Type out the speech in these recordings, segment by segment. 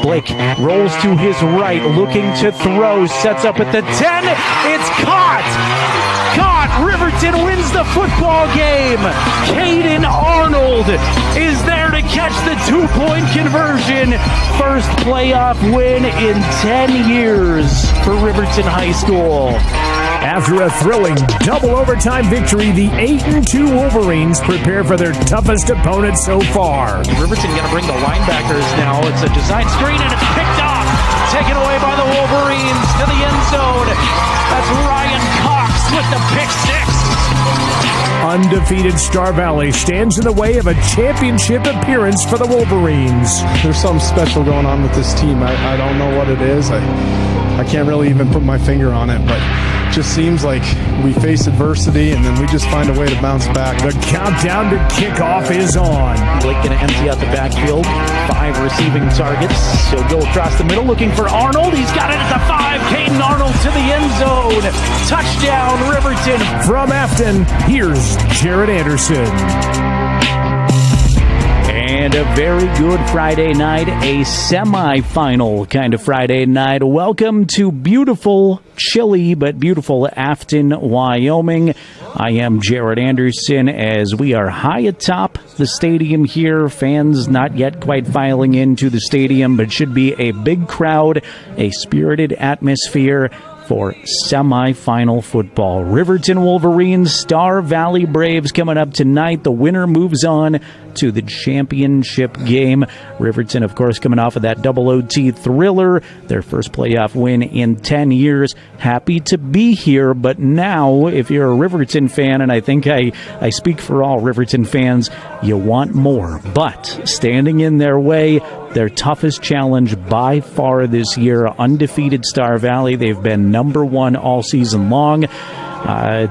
Blake rolls to his right, looking to throw, sets up at the 10. It's caught! Riverton wins the football game. Caden Arnold is there to catch the 2-point conversion. First playoff win in 10 years for Riverton High School. After a thrilling double overtime victory, the 8-2 Wolverines prepare for their toughest opponent so far. Riverton going to bring the linebackers now. It's a design screen and it's picked off. Taken away by the Wolverines to the end zone. That's Ryan Cox with the pick six. Undefeated Star Valley stands in the way of a championship appearance for the Wolverines. There's something special going on with this team. I don't know what it is. I can't really even put my finger on it, but it just seems like we face adversity and then we just find a way to bounce back. The countdown to kickoff is on. Blake going to empty out the backfield. 5 receiving targets. He'll go across the middle looking for Arnold. He's got it at the 5. Caden Arnold to the end zone. Touchdown, Riverton. From Afton, here's Jared Anderson. And a very good Friday night, a semi-final kind of Friday night. Welcome to beautiful, chilly, but beautiful Afton, Wyoming. I am Jared Anderson as we are high atop the stadium here. Fans not yet quite filing into the stadium, but should be a big crowd, a spirited atmosphere for semi-final football. Riverton Wolverines, Star Valley Braves coming up tonight. The winner moves on to the championship game. Riverton, of course, coming off of that double OT thriller, their first playoff win in 10 years. Happy to be here, but now, if you're a Riverton fan, and I think I speak for all Riverton fans, you want more. But standing in their way, their toughest challenge by far this year, undefeated Star Valley. They've been number 1 all season long.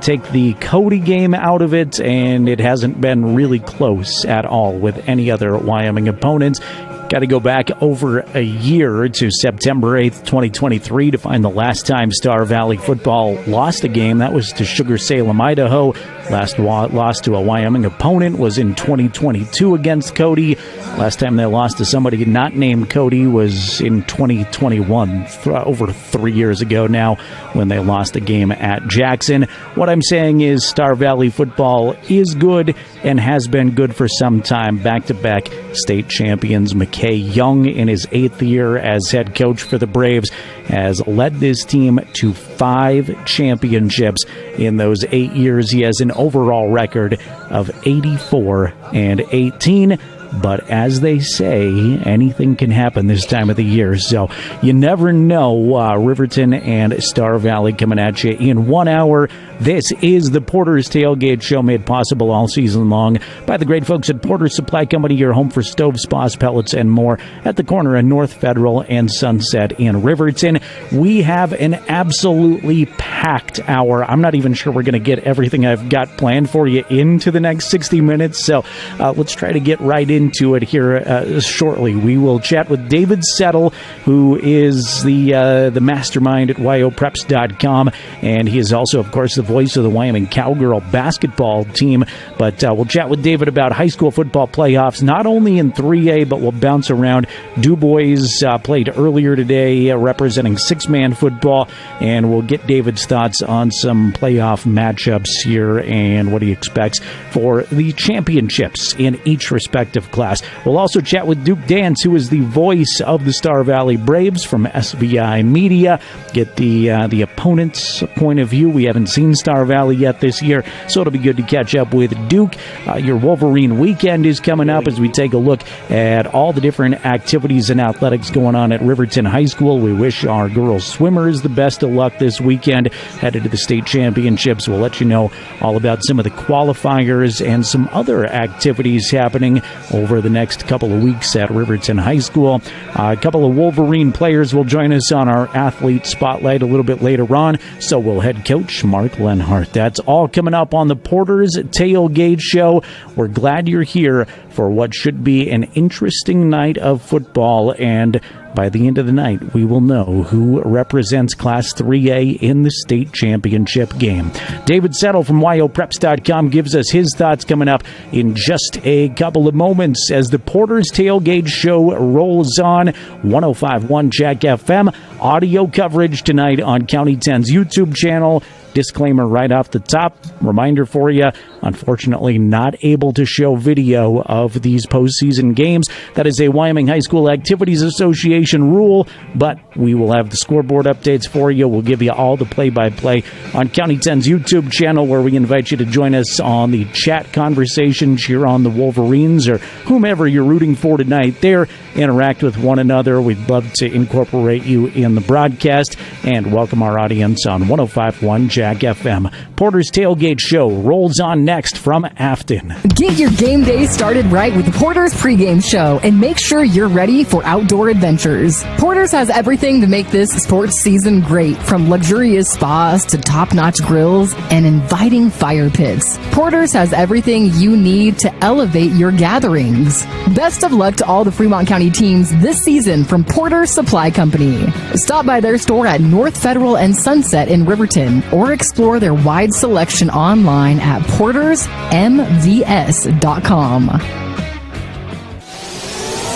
Take the Cody game out of it, and it hasn't been really close at all with any other Wyoming opponents. Got to go back over a year to September 8th, 2023 to find the last time Star Valley football lost a game. That was to Sugar Salem, Idaho. Last loss to a Wyoming opponent was in 2022 against Cody. Last time they lost to somebody not named Cody was in 2021, over 3 years ago now, when they lost the game at Jackson. What I'm saying is Star Valley football is good and has been good for some time. Back-to-back state champions. McKay Young, in his 8th year as head coach for the Braves, has led this team to 5 championships in those 8 years. He has an overall record of 84-18. But as they say, anything can happen this time of the year. So you never know. Riverton and Star Valley coming at you in 1 hour. This is the Porter's Tailgate Show, made possible all season long by the great folks at Porter's Supply Company, your home for stoves, spas, pellets, and more at the corner of North Federal and Sunset in Riverton. We have an absolutely packed hour. I'm not even sure we're going to get everything I've got planned for you into the next 60 minutes. So let's try to get right into it here shortly. We will chat with David Settle, who is the mastermind at wyopreps.com, and he is also, of course, the voice of the Wyoming Cowgirl basketball team. But we'll chat with David about high school football playoffs, not only in 3A, but we'll bounce around. Du Bois played earlier today representing 6-man football, and we'll get David's thoughts on some playoff matchups here and what he expects for the championships in each respective class. We'll also chat with Duke Dance, who is the voice of the Star Valley Braves from SVI Media. Get the opponent's point of view. We haven't seen Star Valley yet this year, so it'll be good to catch up with Duke. Your Wolverine weekend is coming up as we take a look at all the different activities and athletics going on at Riverton High School. We wish our girls swimmers the best of luck this weekend, headed to the state championships. We'll let you know all about some of the qualifiers and some other activities happening over the next couple of weeks at Riverton High School. A couple of Wolverine players will join us on our athlete spotlight a little bit later on. So will head coach Mark Lenhart. That's all coming up on the Porter's Tailgate Show. We're glad you're here for what should be an interesting night of football, and by the end of the night, we will know who represents Class 3A in the state championship game. David Settle from WyoPreps.com gives us his thoughts coming up in just a couple of moments as the Porter's Tailgate Show rolls on. 105.1 Jack FM. Audio coverage tonight on County 10's YouTube channel. Disclaimer right off the top. Reminder for you, unfortunately not able to show video of these postseason games. That is a Wyoming High School Activities Association rule, but we will have the scoreboard updates for you. We'll give you all the play-by-play on County 10's YouTube channel, where we invite you to join us on the chat conversation, cheer on the Wolverines or whomever you're rooting for tonight there. Interact with one another. We'd love to incorporate you in the broadcast and welcome our audience on 105.1 Jack FM. Porter's Tailgate Show rolls on next from Afton. Get your game day started right with the Porter's pregame show and make sure you're ready for outdoor adventures. Porter's has everything to make this sports season great, from luxurious spas to top-notch grills and inviting fire pits. Porter's has everything you need to elevate your gatherings. Best of luck to all the Fremont County teams this season from Porter's Supply Company. Stop by their store at North Federal and Sunset in Riverton, or explore their wide selection online at portersmvs.com.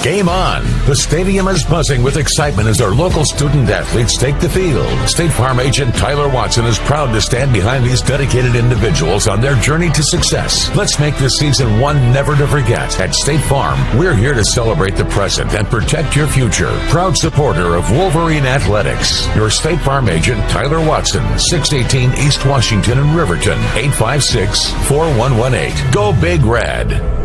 Game on. The stadium is buzzing with excitement as our local student athletes take the field. State Farm agent Tyler Watson is proud to stand behind these dedicated individuals on their journey to success. Let's make this season one never to forget. At State Farm, we're here to celebrate the present and protect your future. Proud supporter of Wolverine Athletics. Your State Farm agent Tyler Watson, 618 East Washington in Riverton, 856-4118. Go Big Red.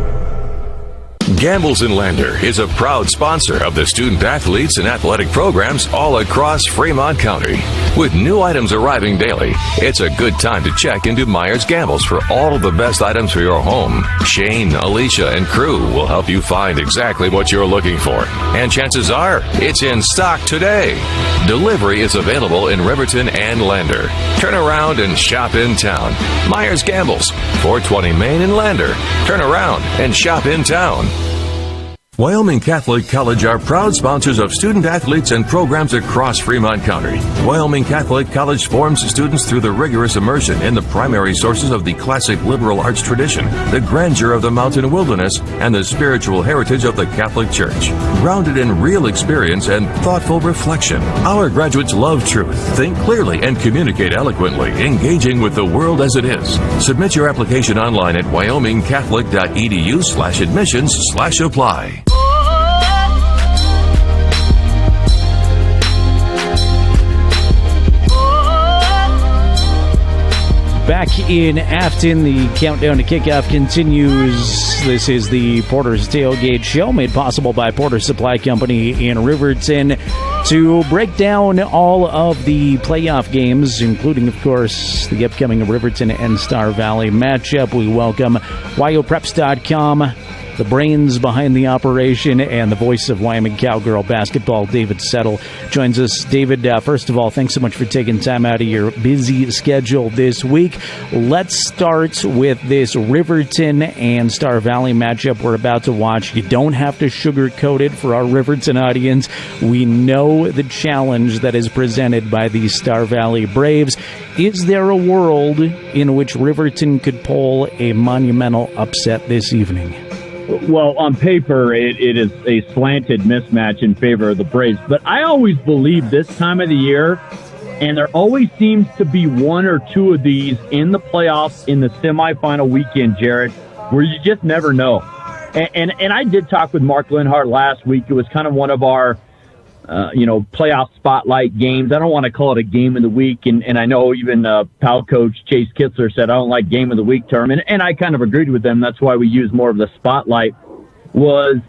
Gambles & Lander is a proud sponsor of the student athletes and athletic programs all across Fremont County. With new items arriving daily, it's a good time to check into Myers Gambles for all of the best items for your home. Shane, Alicia, and crew will help you find exactly what you're looking for. And chances are, it's in stock today. Delivery is available in Riverton and Lander. Turn around and shop in town. Myers Gambles, 420 Main in Lander. Turn around and shop in town. Wyoming Catholic College are proud sponsors of student athletes and programs across Fremont County. Wyoming Catholic College forms students through the rigorous immersion in the primary sources of the classic liberal arts tradition, the grandeur of the mountain wilderness, and the spiritual heritage of the Catholic Church. Grounded in real experience and thoughtful reflection, our graduates love truth, think clearly, and communicate eloquently, engaging with the world as it is. Submit your application online at wyomingcatholic.edu/admissions/apply. Back in Afton, the countdown to kickoff continues. This is the Porter's Tailgate Show, made possible by Porter Supply Company in Riverton. To break down all of the playoff games, including, of course, the upcoming Riverton and Star Valley matchup, we welcome WyoPreps.com, the brains behind the operation, and the voice of Wyoming Cowgirl basketball, David Settle, joins us. David, first of all, thanks so much for taking time out of your busy schedule this week. Let's start with this Riverton and Star Valley matchup we're about to watch. You don't have to sugarcoat it for our Riverton audience. We know the challenge that is presented by the Star Valley Braves. Is there a world in which Riverton could pull a monumental upset this evening? Well, on paper, it is a slanted mismatch in favor of the Braves. But I always believe this time of the year, and there always seems to be one or two of these in the playoffs in the semifinal weekend, Jared, where you just never know. And I did talk with Mark Lenhart last week. It was kind of one of our, playoff spotlight games. I don't want to call it a game of the week. And I know even PAL coach Chase Kitzler said, I don't like game of the week term. And I kind of agreed with them. That's why we use more of the spotlight. Was,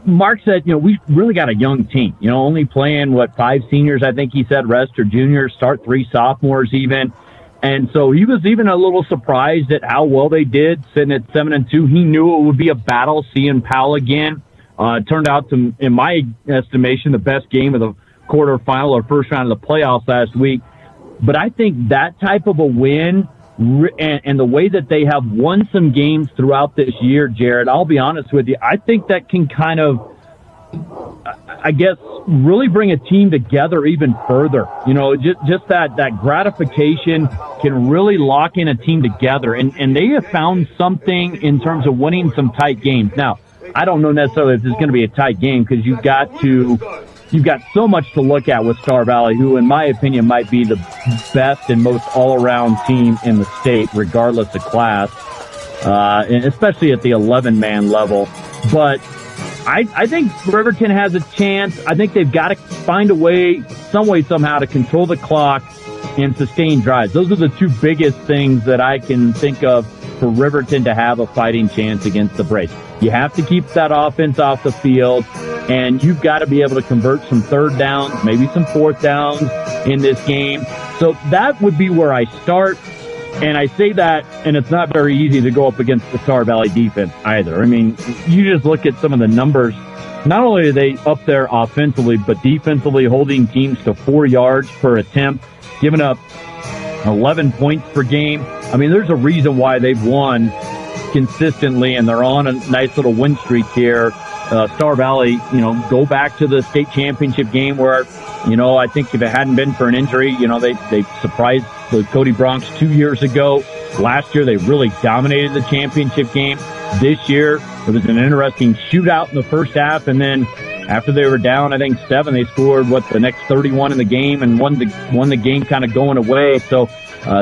Mark said, we really got a young team, only playing 5 seniors, I think he said, rest or juniors, start 3 sophomores even. And so he was even a little surprised at how well they did, sitting at 7-2. He knew it would be a battle seeing PAL again. It turned out to, in my estimation, the best game of the quarterfinal or first round of the playoffs last week. But I think that type of a win and the way that they have won some games throughout this year, Jared, I'll be honest with you, I think that can kind of, I guess, really bring a team together even further. You know, just that gratification can really lock in a team together. And they have found something in terms of winning some tight games. Now, I don't know necessarily if it's going to be a tight game because you've got so much to look at with Star Valley, who, in my opinion, might be the best and most all-around team in the state, regardless of class, and especially at the 11-man level. But I think Riverton has a chance. I think they've got to find a way, somehow, to control the clock and sustain drives. Those are the two biggest things that I can think of for Riverton to have a fighting chance against the Braves. You have to keep that offense off the field, and you've got to be able to convert some third downs, maybe some fourth downs in this game. So that would be where I start. And I say that, and it's not very easy to go up against the Star Valley defense either. I mean, you just look at some of the numbers. Not only are they up there offensively, but defensively holding teams to 4 yards per attempt, giving up 11 points per game. I mean, there's a reason why they've won consistently, and they're on a nice little win streak here. Star Valley, go back to the state championship game where, I think if it hadn't been for an injury, they surprised the Cody Bronx 2 years ago. Last year, they really dominated the championship game. This year, it was an interesting shootout in the first half, and then after they were down, I think 7, they scored the next 31 in the game and won the game kind of going away. So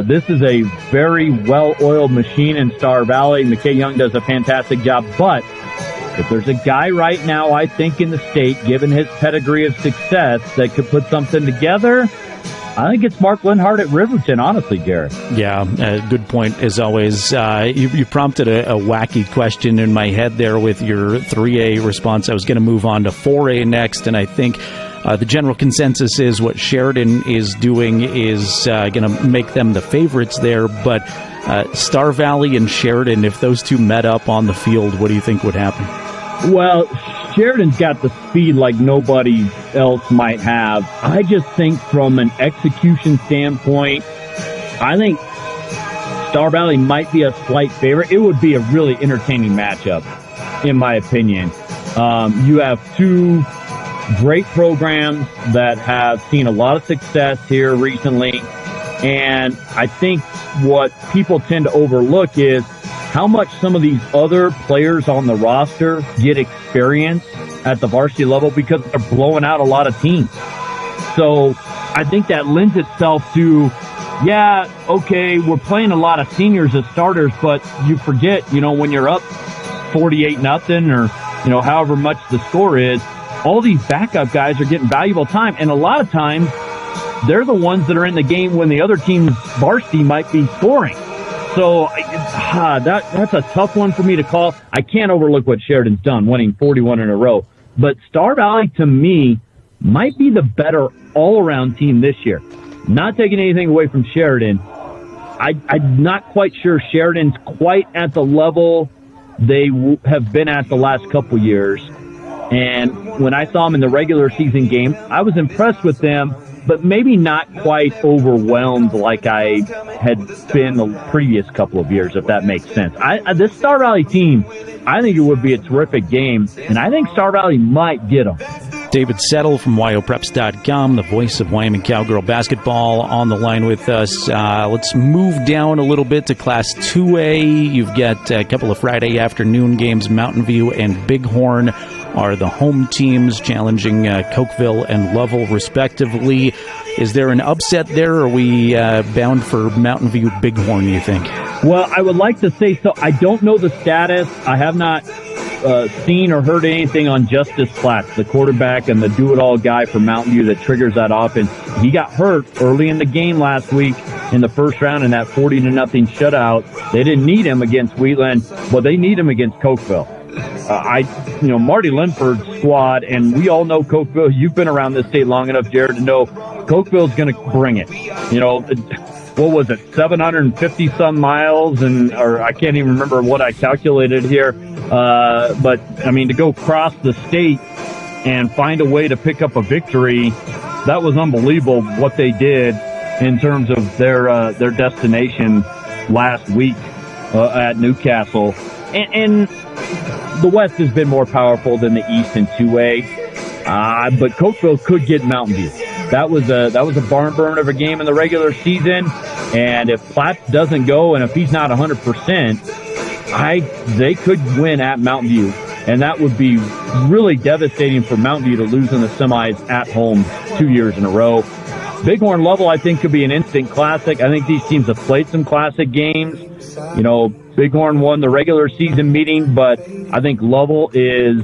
this is a very well-oiled machine in Star Valley. McKay Young does a fantastic job, but if there's a guy right now, I think, in the state, given his pedigree of success, that could put something together, I think it's Mark Linhart at Riverton, honestly, Garrett. Yeah, good point, as always. You prompted a wacky question in my head there with your 3A response. I was going to move on to 4A next, and I think the general consensus is what Sheridan is doing is going to make them the favorites there, but Star Valley and Sheridan, if those two met up on the field, what do you think would happen? Well, Sheridan's got the speed like nobody else might have. I just think from an execution standpoint, I think Star Valley might be a slight favorite. It would be a really entertaining matchup, in my opinion. You have two great programs that have seen a lot of success here recently, and I think what people tend to overlook is how much some of these other players on the roster get experience at the varsity level because they're blowing out a lot of teams. So I think that lends itself to, we're playing a lot of seniors as starters, but you forget, when you're up 48-0 or, however much the score is, all these backup guys are getting valuable time. And a lot of times they're the ones that are in the game when the other team's varsity might be scoring. So that's a tough one for me to call. I can't overlook what Sheridan's done, winning 41 in a row. But Star Valley, to me, might be the better all-around team this year. Not taking anything away from Sheridan. I'm not quite sure Sheridan's quite at the level they have been at the last couple years. And when I saw them in the regular season game, I was impressed with them, but maybe not quite overwhelmed like I had been the previous couple of years, if that makes sense. This Star Valley team, I think it would be a terrific game, and I think Star Valley might get them. David Settle from WyoPreps.com, the voice of Wyoming Cowgirl basketball, on the line with us. Let's move down a little bit to Class 2A. You've got a couple of Friday afternoon games. Mountain View and Bighorn are the home teams, challenging Cokeville and Lovell, respectively. Is there an upset there, or are we bound for Mountain View Bighorn, you think? Well, I would like to say so. I don't know the status. I have not seen or heard anything on Justice Platts, the quarterback and the do-it-all guy from Mountain View that triggers that offense. He got hurt early in the game last week in the first round in that 40-0 shutout. They didn't need him against Wheatland, but they need him against Cokeville. Marty Linford's squad, and we all know Cokeville. You've been around this state long enough, Jared, to know Cokeville's going to bring it. What was it, 750-some miles, or I can't even remember what I calculated here. But to go across the state and find a way to pick up a victory, that was unbelievable what they did. in terms of their destination last week at Newcastle. And the West has been more powerful than the East in 2A. But Cokeville could get Mountain View. That was a barn burner of a game in the regular season. And if Platt doesn't go, and if he's not 100%, they could win at Mountain View. And that would be really devastating for Mountain View to lose in the semis at home 2 years in a row. Bighorn Lovell, I think, could be an instant classic. I think these teams have played some classic games. You know, Bighorn won the regular season meeting, but I think Lovell is,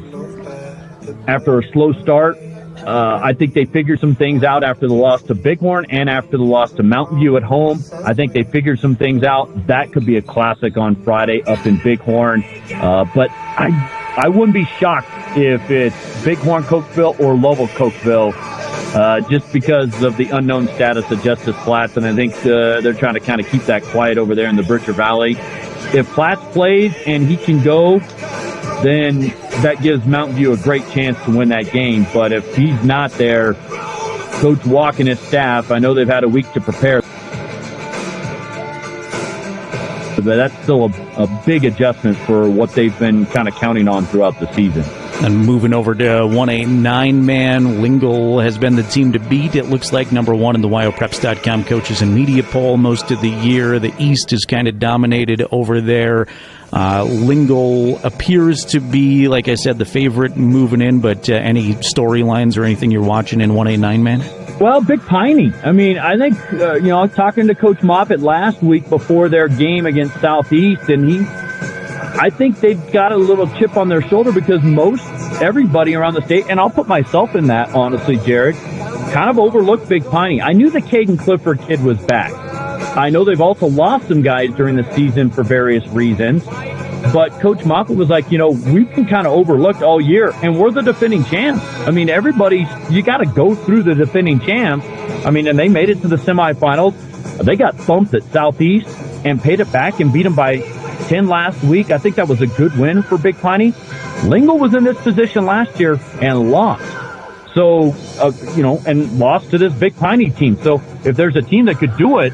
after a slow start, I think they figured some things out after the loss to Bighorn and after the loss to Mountain View at home. I think they figured some things out. That could be a classic on Friday up in Bighorn. But I wouldn't be shocked if it's Bighorn Cokeville or Lovell Cokeville, just because of the unknown status of Justice Platts. And I think they're trying to kind of keep that quiet over there in the Bridger Valley. If Platts plays and he can go, then that gives Mountain View a great chance to win that game. But if he's not there, Coach Walk and his staff, I know they've had a week to prepare, but that's still a big adjustment for what they've been kind of counting on throughout the season. And moving over to 1A 9-man, Lingle has been the team to beat. It looks like number one in the WyoPreps.com coaches and media poll most of the year. The East is kind of dominated over there. Lingle appears to be, like I said, the favorite moving in, but any storylines or anything you're watching in 1A 9-man? Well, Big Piney. I mean, I think, I was talking to Coach Moffitt last week before their game against Southeast, and I think they've got a little chip on their shoulder because everybody around the state, and I'll put myself in that, honestly, Jared, kind of overlooked Big Piney. I knew the Caden Clifford kid was back. I know they've also lost some guys during the season for various reasons, but Coach Moffitt was like, we've been kind of overlooked all year, and we're the defending champs. I mean, you got to go through the defending champs. I mean, and they made it to the semifinals. They got thumped at Southeast and paid it back and beat them by 10 last week. I think that was a good win for Big Piney. Lingle was in this position last year and lost. So, and lost to this Big Piney team. So if there's a team that could do it,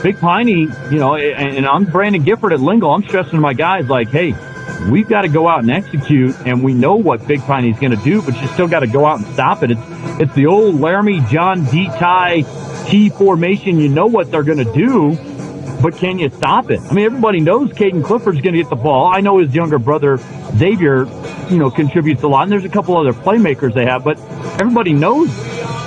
Big Piney, and I'm Brandon Gifford at Lingle, I'm stressing to my guys like, hey, we've got to go out and execute, and we know what Big Piney's going to do, but you still got to go out and stop it. It's the old Laramie, John D. Ty T formation. You know what they're going to do, but can you stop it? I mean, everybody knows Caden Clifford's going to get the ball. I know his younger brother, Xavier, contributes a lot, and there's a couple other playmakers they have, but everybody knows.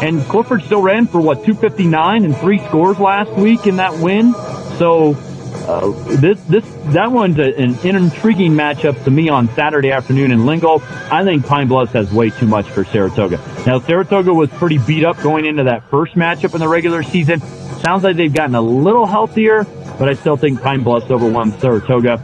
And Clifford still ran for, 259 and 3 scores last week in that win. So that one's an intriguing matchup to me on Saturday afternoon in Lingle. I think Pine Bluffs has way too much for Saratoga. Now, Saratoga was pretty beat up going into that first matchup in the regular season. Sounds like they've gotten a little healthier, but I still think Pine Bluffs overwhelmed Saratoga.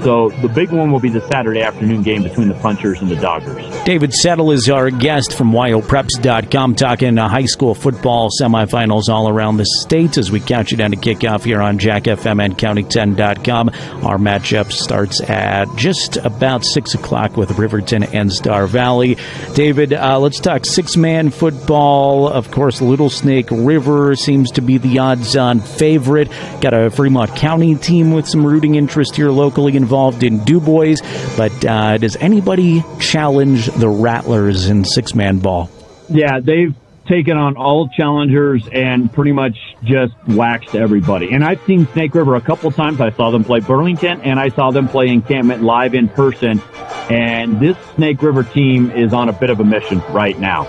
So the big one will be the Saturday afternoon game between the Punchers and the Doggers. David Settle is our guest from WyoPreps.com, talking high school football semifinals all around the state as we count you down to kickoff here on Jack FM and County10.com. Our matchup starts at just about 6 o'clock with Riverton and Star Valley. David, let's talk 6-man football. Of course, Little Snake River seems to be the odds-on favorite. Got a Fremont County team with some rooting interest here locally involved in Du Bois, but does anybody challenge the Rattlers in 6-man ball? Yeah, they've taken on all challengers and pretty much just waxed everybody. And I've seen Snake River a couple times. I saw them play Burlington, and I saw them play Encampment live in person. And this Snake River team is on a bit of a mission right now.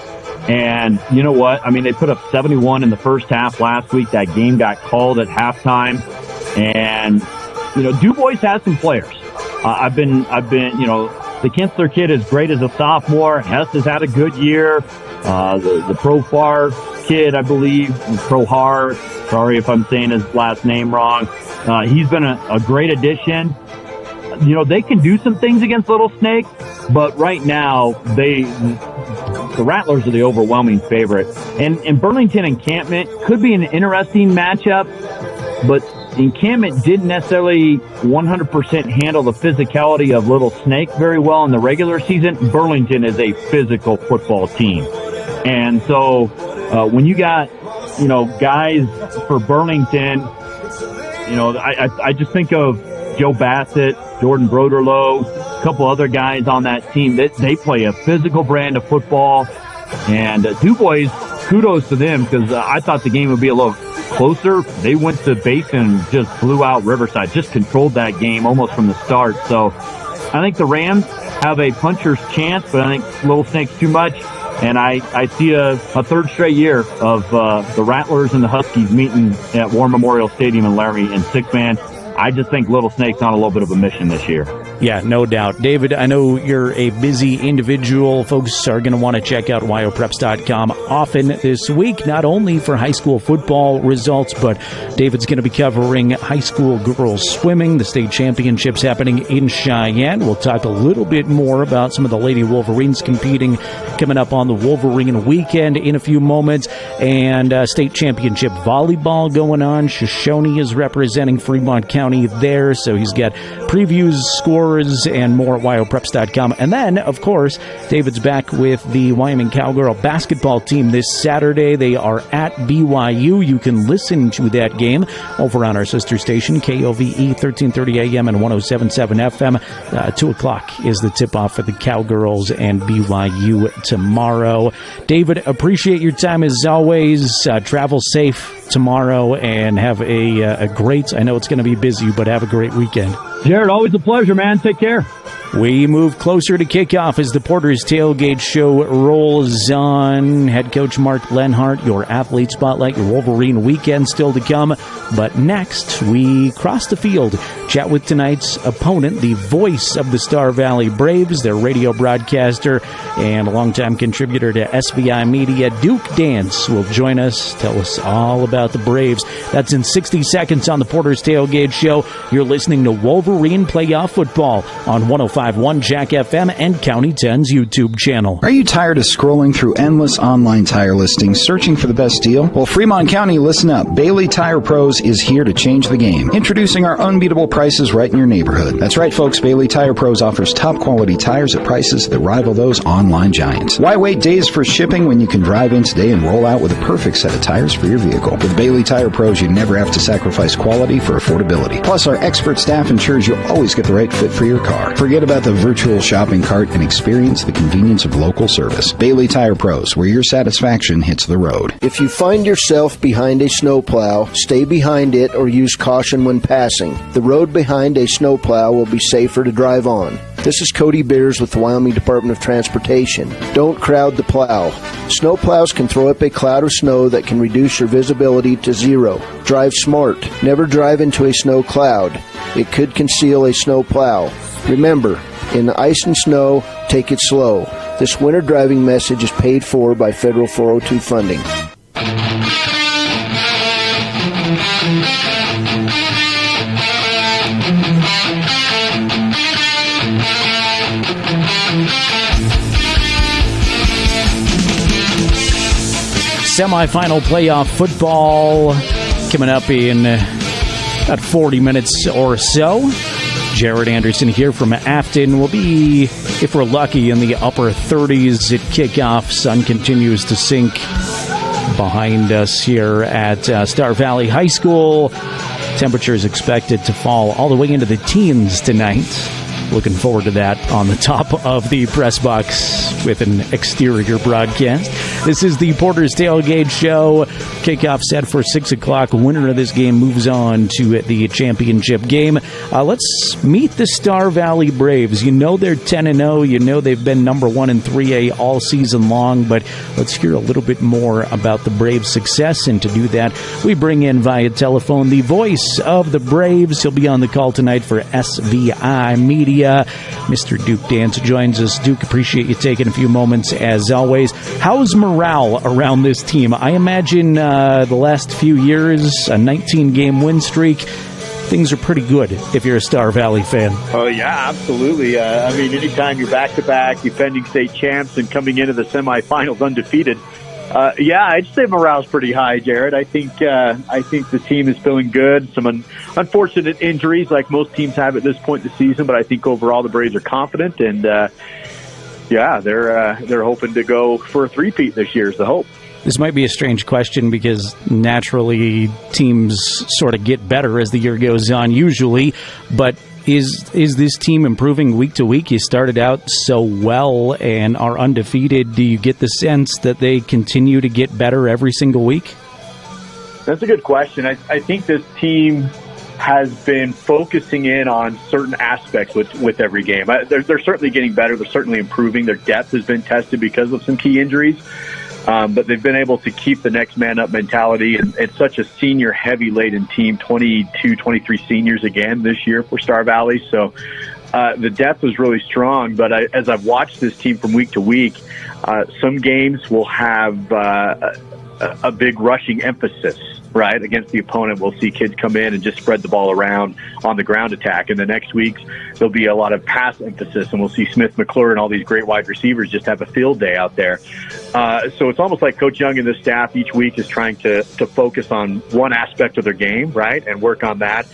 And you know what? I mean, they put up 71 in the first half last week. That game got called at halftime. And Du Bois has some players. I've been, the Kinsler kid is great as a sophomore. Hess has had a good year. The Profar kid, I believe, Prohar, sorry if I'm saying his last name wrong. He's been a great addition. They can do some things against Little Snake, but right now the Rattlers are the overwhelming favorite. And Burlington Encampment could be an interesting matchup, but Encampment didn't necessarily 100% handle the physicality of Little Snake very well in the regular season. Burlington is a physical football team. And so when you got guys for Burlington, I just think of Joe Bassett, Jordan Broderloh, a couple other guys on that team. They play a physical brand of football. And DuBois, kudos to them, because I thought the game would be a little closer. They went to base and just blew out Riverside, just controlled that game almost from the start. So I think the Rams have a puncher's chance, but I think Little Snake's too much. And I see a third straight year of the Rattlers and the Huskies meeting at War Memorial Stadium in Laramie in six-man. I just think Little Snake's on a little bit of a mission this year. Yeah, no doubt. David, I know you're a busy individual. Folks are going to want to check out wyopreps.com often this week, not only for high school football results, but David's going to be covering high school girls swimming, the state championships happening in Cheyenne. We'll talk a little bit more about some of the Lady Wolverines competing coming up on the Wolverine weekend in a few moments, and state championship volleyball going on. Shoshone is representing Fremont County there, so he's got previews, scores, and more at wyopreps.com. And then, of course, David's back with the Wyoming Cowgirl basketball team this Saturday. They are at BYU. You can listen to that game over on our sister station, KOVE 1330 AM and 107.7 FM. 2 o'clock is the tip-off for the Cowgirls and BYU tomorrow. David, appreciate your time as always. Travel safe tomorrow and have a great, I know it's going to be busy, but have a great weekend. Jared, always a pleasure, man. Take care. We move closer to kickoff as the Porter's Tailgate Show rolls on. Head coach Mark Lenhart, your athlete spotlight, your Wolverine weekend still to come. But next, we cross the field, chat with tonight's opponent, the voice of the Star Valley Braves, their radio broadcaster and longtime contributor to SVI Media, Duke Dance, will join us, tell us all about the Braves. That's in 60 seconds on the Porter's Tailgate Show. You're listening to Wolverine Playoff Football on 105.1 Jack FM and County 10's YouTube channel. Are you tired of scrolling through endless online tire listings, searching for the best deal? Well, Fremont County, listen up. Bailey Tire Pros is here to change the game, introducing our unbeatable prices right in your neighborhood. That's right, folks. Bailey Tire Pros offers top quality tires at prices that rival those online giants. Why wait days for shipping when you can drive in today and roll out with a perfect set of tires for your vehicle? With Bailey Tire Pros, you never have to sacrifice quality for affordability. Plus, our expert staff ensures you'll always get the right fit for your car. Forget about the virtual shopping cart and experience the convenience of local service. Bailey Tire Pros, where your satisfaction hits the road. If you find yourself behind a snowplow, stay behind it or use caution when passing. The road behind a snowplow will be safer to drive on. This is Cody Beers with the Wyoming Department of Transportation. Don't crowd the plow. Snowplows can throw up a cloud of snow that can reduce your visibility to zero. Drive smart. Never drive into a snow cloud. It could conceal a snow plow. Remember, in the ice and snow, take it slow. This winter driving message is paid for by Federal 402 funding. Semifinal playoff football coming up in about 40 minutes or so. Jared Anderson here from Afton. We'll be, if we're lucky, in the upper 30s at kickoff. Sun continues to sink behind us here at Star Valley High School. Temperature is expected to fall all the way into the teens tonight. Looking forward to that on the top of the press box with an exterior broadcast. This is the Porter's Tailgate Show. Kickoff set for 6 o'clock. Winner of this game moves on to the championship game. Let's meet the Star Valley Braves. You know they're 10-0. You know they've been number 1 in 3A all season long, but let's hear a little bit more about the Braves' success. And to do that, we bring in via telephone the voice of the Braves. He'll be on the call tonight for SVI Media. Mr. Duke Dance joins us. Duke, appreciate you taking a few moments as always. How's morale around this team? I imagine the last few years, a 19-game win streak, things are pretty good if you're a Star Valley fan. Oh, yeah, absolutely. I mean, anytime you're back-to-back defending state champs and coming into the semifinals undefeated, yeah, I'd say morale's pretty high, Jared. I think the team is feeling good. Some unfortunate injuries like most teams have at this point in the season, but I think overall the Braves are confident, and yeah, they're hoping to go for a three-peat this year is the hope. This might be a strange question because naturally teams sort of get better as the year goes on usually, but is this team improving week to week? You started out so well and are undefeated. Do you get the sense that they continue to get better every single week? That's a good question. I think this team has been focusing in on certain aspects with every game. They're certainly getting better. They're certainly improving. Their depth has been tested because of some key injuries. But they've been able to keep the next man up mentality, and it's such a senior heavy laden team, 22, 23 seniors again this year for Star Valley. So the depth is really strong, but as I've watched this team from week to week, some games will have a big rushing emphasis, right? Against the opponent, we'll see kids come in and just spread the ball around on the ground attack. And the next weeks, there'll be a lot of pass emphasis, and we'll see Smith McClure and all these great wide receivers just have a field day out there. So it's almost like Coach Young and the staff each week is trying to focus on one aspect of their game, right, and work on that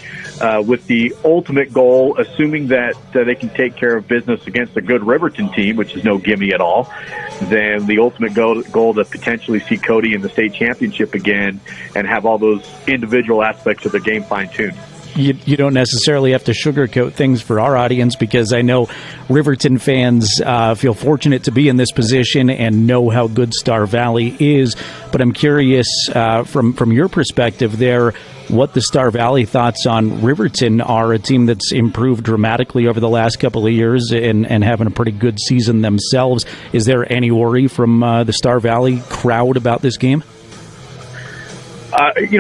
with the ultimate goal, assuming that they can take care of business against a good Riverton team, which is no gimme at all, then the ultimate goal to potentially see Cody in the state championship again and have all those individual aspects of the game fine-tuned. You don't necessarily have to sugarcoat things for our audience, because I know Riverton fans feel fortunate to be in this position and know how good Star Valley is. But I'm curious, from your perspective there, what the Star Valley thoughts on Riverton are, a team that's improved dramatically over the last couple of years and having a pretty good season themselves. Is there any worry from the Star Valley crowd about this game?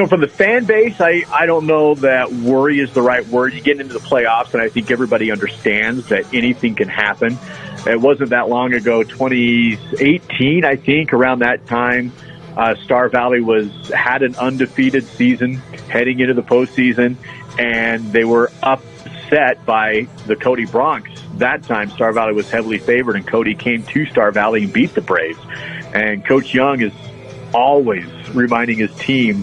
From the fan base, I don't know that worry is the right word. You get into the playoffs, and I think everybody understands that anything can happen. It wasn't that long ago, 2018, I think, around that time, Star Valley had an undefeated season heading into the postseason, and they were upset by the Cody Bronx. That time, Star Valley was heavily favored, and Cody came to Star Valley and beat the Braves. And Coach Young is always reminding his team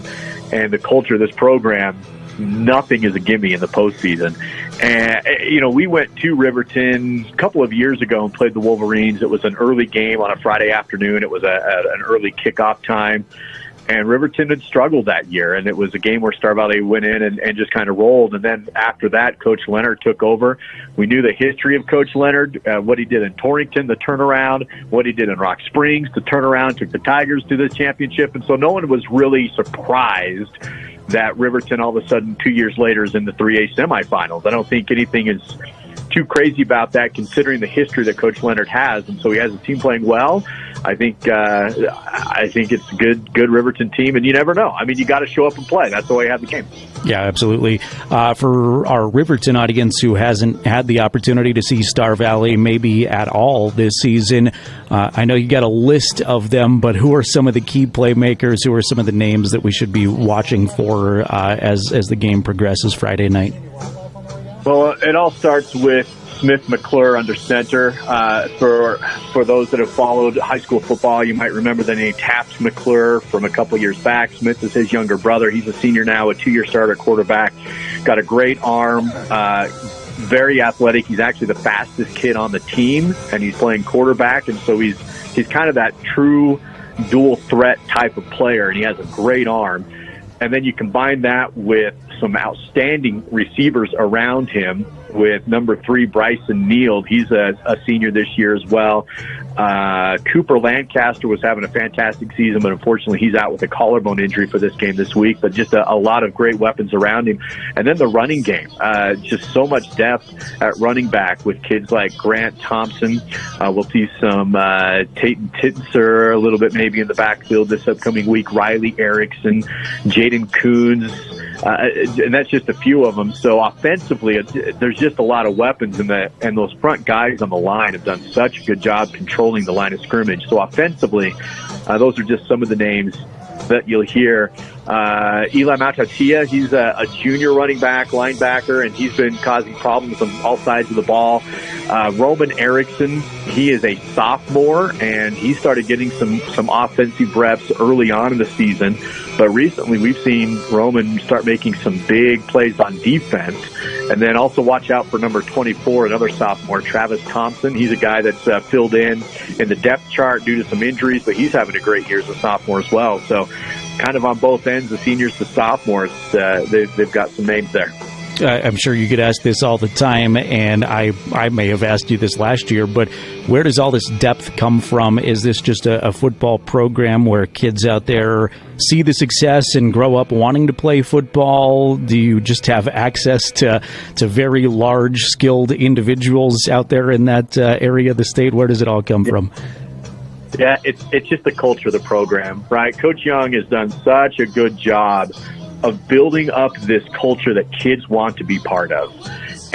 and the culture of this program, nothing is a gimme in the postseason. And, we went to Riverton a couple of years ago and played the Wolverines. It was an early game on a Friday afternoon. It was an early kickoff time. And Riverton had struggled that year, and it was a game where Star Valley went in and just kind of rolled. And then after that, Coach Leonard took over. We knew the history of Coach Leonard, what he did in Torrington, the turnaround, what he did in Rock Springs, the turnaround, took the Tigers to the championship. And so no one was really surprised that Riverton all of a sudden 2 years later is in the 3A semifinals. I don't think anything is too crazy about that, considering the history that Coach Leonard has. And so he has a team playing well. I think it's a good Riverton team, and you never know. I mean, you got to show up and play. That's the way you have the game. Yeah, absolutely. For our Riverton audience who hasn't had the opportunity to see Star Valley maybe at all this season, I know you got a list of them, but who are some of the key playmakers? Who are some of the names that we should be watching for as the game progresses Friday night? Well, it all starts with Smith McClure under center. For those that have followed high school football, you might remember the name Taps McClure from a couple years back. Smith is his younger brother. He's a senior now, a 2-year starter quarterback. Got a great arm, very athletic. He's actually the fastest kid on the team, and he's playing quarterback, and so he's kind of that true dual threat type of player, and he has a great arm. And then you combine that with some outstanding receivers around him, with number 3, Bryson Neal. He's a senior this year as well. Cooper Lancaster was having a fantastic season, but unfortunately he's out with a collarbone injury for this game this week. But just a lot of great weapons around him. And then the running game, just so much depth at running back with kids like Grant Thompson. We'll see some Tayton Titzer a little bit maybe in the backfield this upcoming week. Riley Erickson, Jaden Coons. And that's just a few of them. So offensively, there's just a lot of weapons, and those front guys on the line have done such a good job controlling the line of scrimmage. So offensively, those are just some of the names that you'll hear Eli Matatia, he's a junior running back, linebacker, and he's been causing problems on all sides of the ball. Roman Erickson, he is a sophomore, and he started getting some offensive reps early on in the season. But recently we've seen Roman start making some big plays on defense. And then also watch out for number 24, another sophomore, Travis Thompson. He's a guy that's filled in the depth chart due to some injuries, but he's having a great year as a sophomore as well. So kind of on both ends, the seniors to sophomores, they've got some names there. I'm sure you get asked this all the time, and I may have asked you this last year, but where does all this depth come from? Is this just a football program where kids out there see the success and grow up wanting to play football? Do you just have access to very large, skilled individuals out there in that area of the state? Where does it all come from? Yeah, it's just the culture of the program, right? Coach Young has done such a good job of building up this culture that kids want to be part of.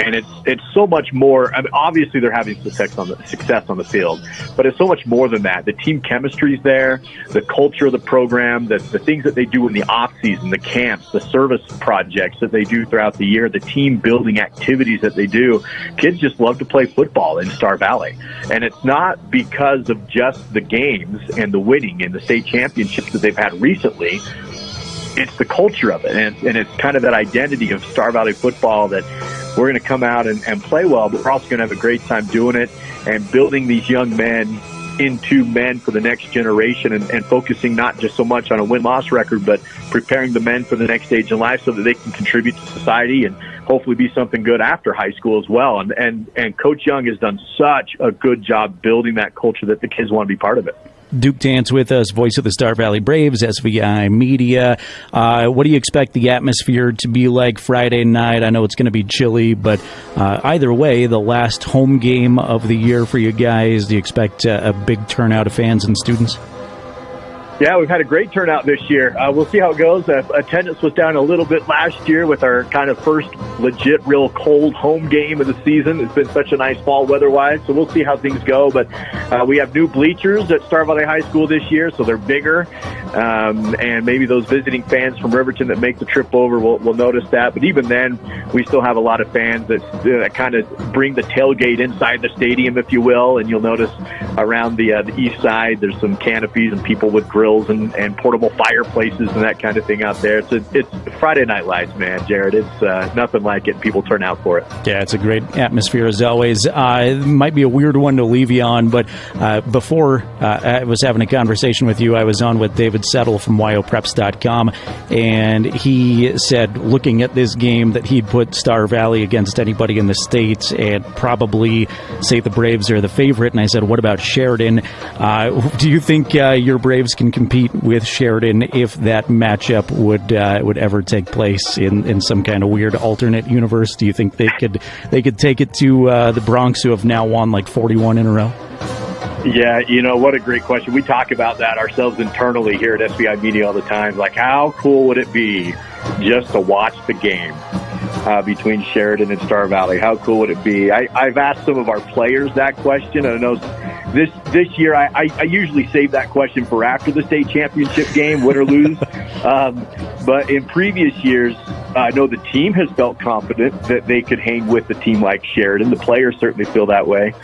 And it's so much more. I mean, obviously they're having success on the field, but it's so much more than that. The team chemistry is there, the culture of the program, the things that they do in the off season, the camps, the service projects that they do throughout the year, the team building activities that they do. Kids just love to play football in Star Valley, and it's not because of just the games and the winning and the state championships that they've had recently. It's the culture of it, and it's kind of that identity of Star Valley football that we're going to come out and play well, but we're also going to have a great time doing it and building these young men into men for the next generation and focusing not just so much on a win-loss record, but preparing the men for the next stage in life so that they can contribute to society and hopefully be something good after high school as well. And Coach Young has done such a good job building that culture that the kids want to be part of it. Duke Dance with us, voice of the Star Valley Braves, SVI Media. What do you expect the atmosphere to be like Friday night? I know it's going to be chilly, but either way, the last home game of the year for you guys, do you expect a big turnout of fans and students? Yeah, we've had a great turnout this year. We'll see how it goes. Attendance was down a little bit last year with our kind of first legit, real cold home game of the season. It's been such a nice fall weather-wise, so we'll see how things go. But we have new bleachers at Star Valley High School this year, so they're bigger. And maybe those visiting fans from Riverton that make the trip over will notice that. But even then, we still have a lot of fans that kind of bring the tailgate inside the stadium, if you will. And you'll notice around the east side, there's some canopies and people with grills and portable fireplaces and that kind of thing out there. It's Friday Night Lights, man, Jared. It's nothing like it. People turn out for it. Yeah, it's a great atmosphere as always. It might be a weird one to leave you on, but before I was having a conversation with you, I was on with David Settle from WyoPreps.com, and he said, looking at this game, that he'd put Star Valley against anybody in the state and probably say the Braves are the favorite. And I said, what about Sheridan? Do you think your Braves can compete with Sheridan if that matchup would ever take place in some kind of weird alternate universe? Do you think they could take it to the Bronx, who have now won like 41 in a row? Yeah, what a great question. We talk about that ourselves internally here at SBI Media all the time. Like, how cool would it be just to watch the game between Sheridan and Star Valley? How cool would it be? I've asked some of our players that question. I know this year I usually save that question for after the state championship game, win or lose. But in previous years, I know the team has felt confident that they could hang with a team like Sheridan. The players certainly feel that way.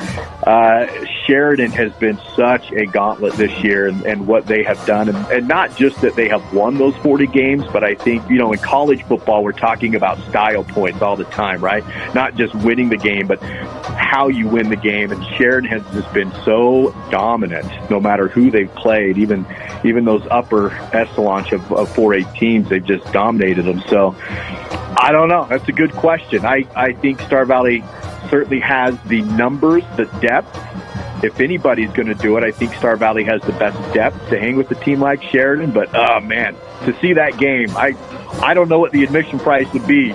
Sheridan has been such a gauntlet this year and what they have done. And not just that they have won those 40 games, but I think, in college football, we're talking about style points all the time, right? Not just winning the game, but how you win the game. And Sheridan has just been so dominant, no matter who they've played, even those upper echelons of 4A teams, they've just dominated them. So I don't know. That's a good question. I think Star Valley certainly has the numbers, the depth. If anybody's going to do it, I think Star Valley has the best depth to hang with a team like Sheridan. But, oh, man, to see that game, I don't know what the admission price would be,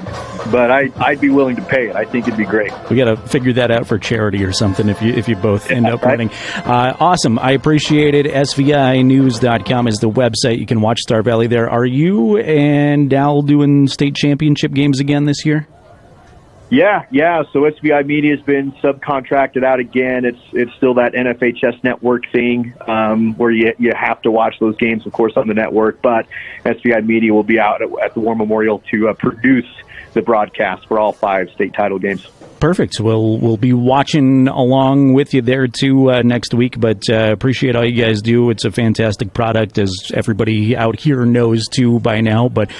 but I'd be willing to pay it. I think it'd be great. We got to figure that out for charity or something if you both end up right? winning. Awesome. I appreciate it. SVInews.com is the website. You can watch Star Valley there. Are you and Dal doing state championship games again this year? Yeah. So SBI Media has been subcontracted out again. It's still that NFHS network thing where you have to watch those games, of course, on the network. But SBI Media will be out at the War Memorial to produce the broadcast for all 5 state title games. Perfect. We'll be watching along with you there too next week. But appreciate all you guys do. It's a fantastic product, as everybody out here knows too by now. But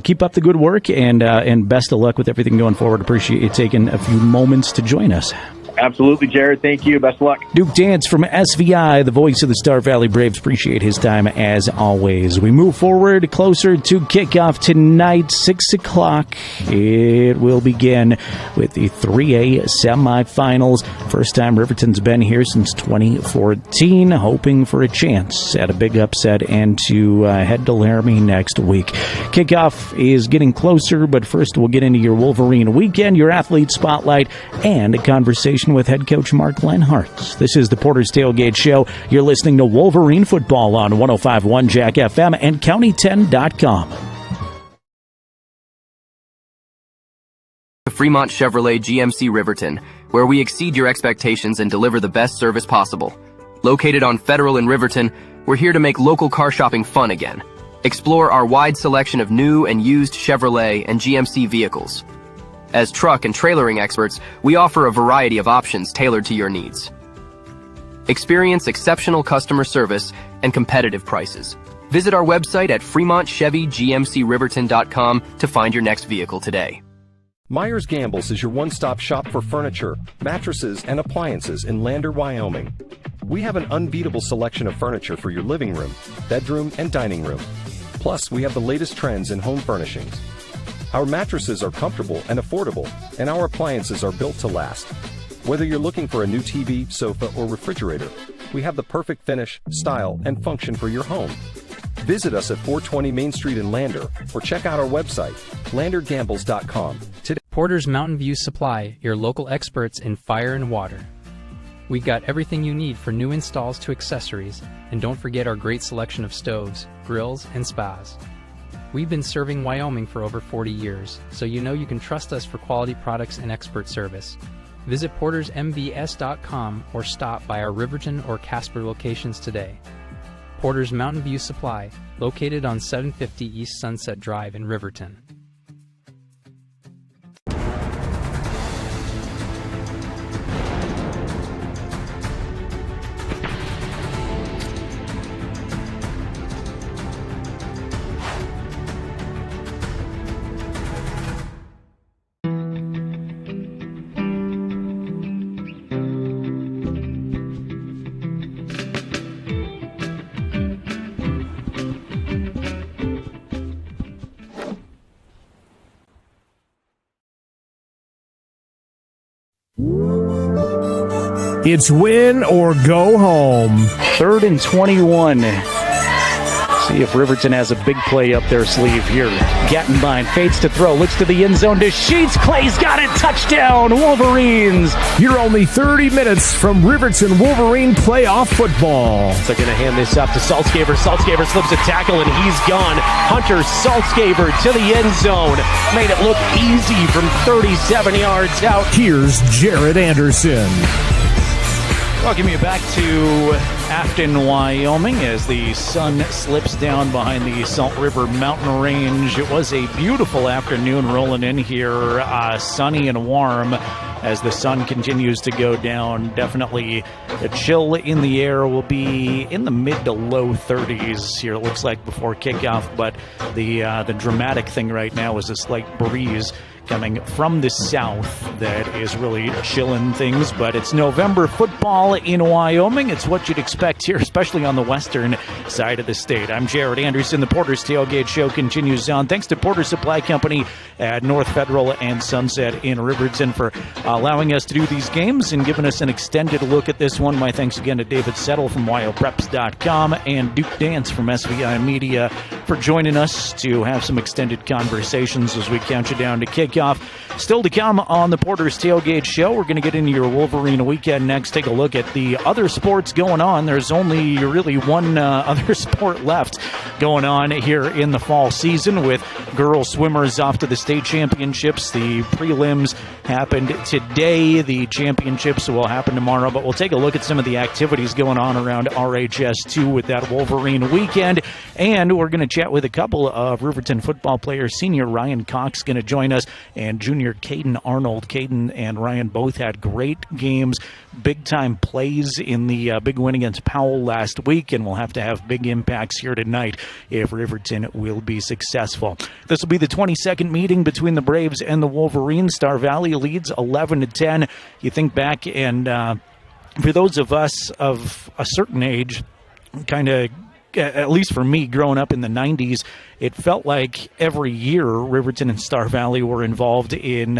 keep up the good work and best of luck with everything going forward. Appreciate you taking a few moments to join us. Absolutely, Jared. Thank you. Best of luck. Duke Dance from SVI, the voice of the Star Valley Braves. Appreciate his time as always. We move forward closer to kickoff tonight, 6 o'clock. It will begin with the 3A semifinals. First time Riverton's been here since 2014, hoping for a chance at a big upset and to head to Laramie next week. Kickoff is getting closer, but first we'll get into your Wolverine weekend, your athlete spotlight, and a conversation with head coach Mark Lenhart. This is the Porter's Tailgate Show. You're listening to Wolverine Football on 105.1 Jack FM and County10.com. Fremont Chevrolet GMC Riverton, where we exceed your expectations and deliver the best service possible. Located on Federal in Riverton, we're here to make local car shopping fun again. Explore our wide selection of new and used Chevrolet and GMC vehicles. As truck and trailering experts, we offer a variety of options tailored to your needs. Experience exceptional customer service and competitive prices. Visit our website at FremontChevyGMCRiverton.com to find your next vehicle today. Myers Gambles is your one-stop shop for furniture, mattresses, and appliances in Lander, Wyoming. We have an unbeatable selection of furniture for your living room, bedroom, and dining room. Plus, we have the latest trends in home furnishings. Our mattresses are comfortable and affordable, and our appliances are built to last. Whether you're looking for a new TV, sofa, or refrigerator, we have the perfect finish, style, and function for your home. Visit us at 420 Main Street in Lander, or check out our website, landergambles.com. Today. Porter's Mountain View Supply, your local experts in fire and water. We got everything you need for new installs to accessories, and don't forget our great selection of stoves, grills, and spas. We've been serving Wyoming for over 40 years, so you know you can trust us for quality products and expert service. Visit portersmbs.com or stop by our Riverton or Casper locations today. Porter's Mountain View Supply, located on 750 East Sunset Drive in Riverton. It's win or go home. 3rd and 21. See if Riverton has a big play up their sleeve here. Gattenbein fades to throw, looks to the end zone to Sheets. Clay's got it. Touchdown, Wolverines. You're only 30 minutes from Riverton Wolverine playoff football. They're going to hand this up to Saltzgaber. Saltzgaber slips a tackle, and he's gone. Hunter Saltzgaber to the end zone. Made it look easy from 37 yards out. Here's Jared Anderson. Welcome you back to Afton, Wyoming, as the sun slips down behind the Salt River mountain range. It was a beautiful afternoon rolling in here, sunny and warm as the sun continues to go down. Definitely the chill in the air will be in the mid to low 30s here, it looks like, before kickoff, but the dramatic thing right now is a slight breeze coming from the south that is really chilling things. But it's November football in Wyoming. It's what you'd expect here, especially on the western side of the state. I'm Jared Anderson. The Porter's Tailgate Show continues on. Thanks to Porter Supply Company at North Federal and Sunset in Riverton for allowing us to do these games and giving us an extended look at this one. My thanks again to David Settle from WyoPreps.com and Duke Dance from SVI Media for joining us to have some extended conversations as we count you down to kickoff. Still to come on the Porter's Tailgate Show, we're going to get into your Wolverine weekend next. Take a look at the other sports going on. There's only really one other sport left going on here in the fall season, with girls swimmers off to the state championships. The prelims happened today. The championships will happen tomorrow, but we'll take a look at some of the activities going on around RHS2 with that Wolverine weekend. And we're going to chat with a couple of Riverton football players. Senior Ryan Cox going to join us, and junior Caden Arnold. Caden and Ryan both had great games, big-time plays in the big win against Powell last week, and we'll have to have big impacts here tonight if Riverton will be successful. This will be the 22nd meeting between the Braves and the Wolverines. Star Valley leads 11-10. You think back, and for those of us of a certain age, kind of, at least for me, growing up in the 90s, it felt like every year Riverton and Star Valley were involved in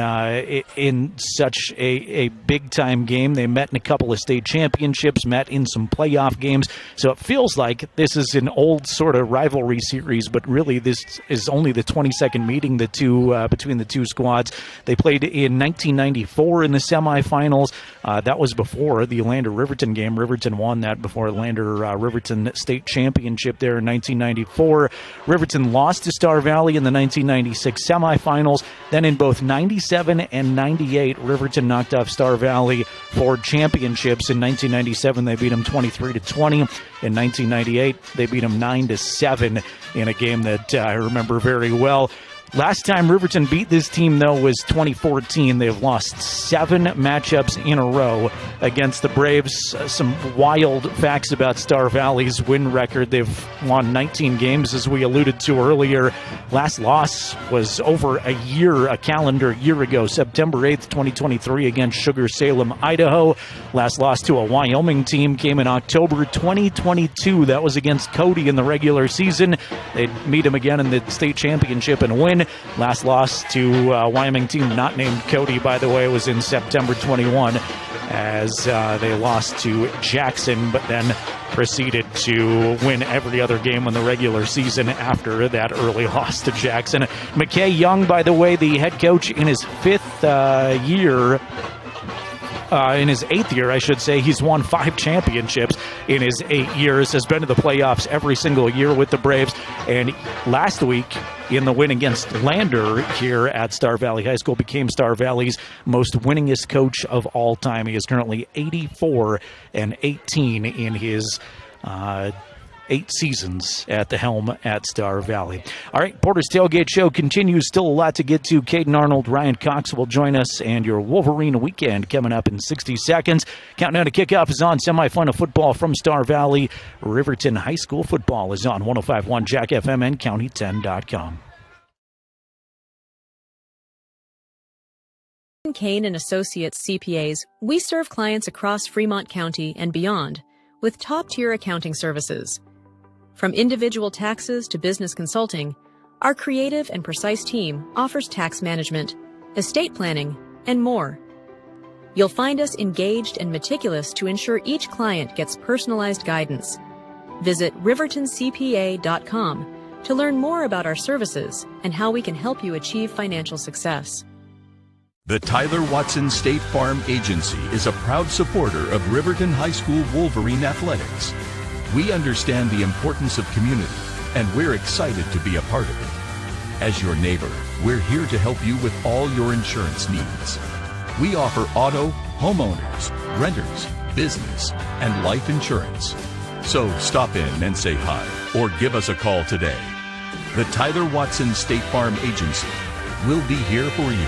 such a big-time game. They met in a couple of state championships, met in some playoff games. So it feels like this is an old sort of rivalry series, but really this is only the 22nd meeting between the two squads. They played in 1994 in the semifinals. That was before the Lander-Riverton game. Riverton won that before Lander-Riverton state championship there in 1994. Riverton lost to Star Valley in the 1996 semifinals. Then in both 97 and 98, Riverton knocked off Star Valley for championships. In 1997, they beat them 23-20. In 1998, they beat them 9-7 in a game that I remember very well. Last time Riverton beat this team, though, was 2014. They've lost 7 matchups in a row against the Braves. Some wild facts about Star Valley's win record. They've won 19 games, as we alluded to earlier. Last loss was over a calendar year ago, September 8th, 2023, against Sugar Salem, Idaho. Last loss to a Wyoming team came in October 2022. That was against Cody in the regular season. They'd meet him again in the state championship and win. Last loss to a Wyoming team not named Cody, by the way, was in September 21 as they lost to Jackson, but then proceeded to win every other game in the regular season after that early loss to Jackson. McKay Young, by the way, the head coach in his 5th year, in his 8th year, I should say. He's won 5 championships in his 8 years, has been to the playoffs every single year with the Braves. And last week, in the win against Lander here at Star Valley High School, became Star Valley's most winningest coach of all time. He is currently 84-18 in his 8 seasons at the helm at Star Valley. All right, Porter's Tailgate Show continues. Still a lot to get to. Caden Arnold, Ryan Cox will join us, and your Wolverine weekend coming up in 60 seconds. Countdown to kickoff is on. Semifinal football from Star Valley. Riverton High School football is on 105.1 Jack FM and County10.com. Kane and Associates CPAs, we serve clients across Fremont County and beyond with top-tier accounting services. From individual taxes to business consulting, our creative and precise team offers tax management, estate planning, and more. You'll find us engaged and meticulous to ensure each client gets personalized guidance. Visit rivertoncpa.com to learn more about our services and how we can help you achieve financial success. The Tyler Watson State Farm Agency is a proud supporter of Riverton High School Wolverine Athletics. We understand the importance of community, and we're excited to be a part of it. As your neighbor, we're here to help you with all your insurance needs. We offer auto, homeowners, renters, business, and life insurance. So stop in and say hi, or give us a call today. The Tyler Watson State Farm Agency will be here for you.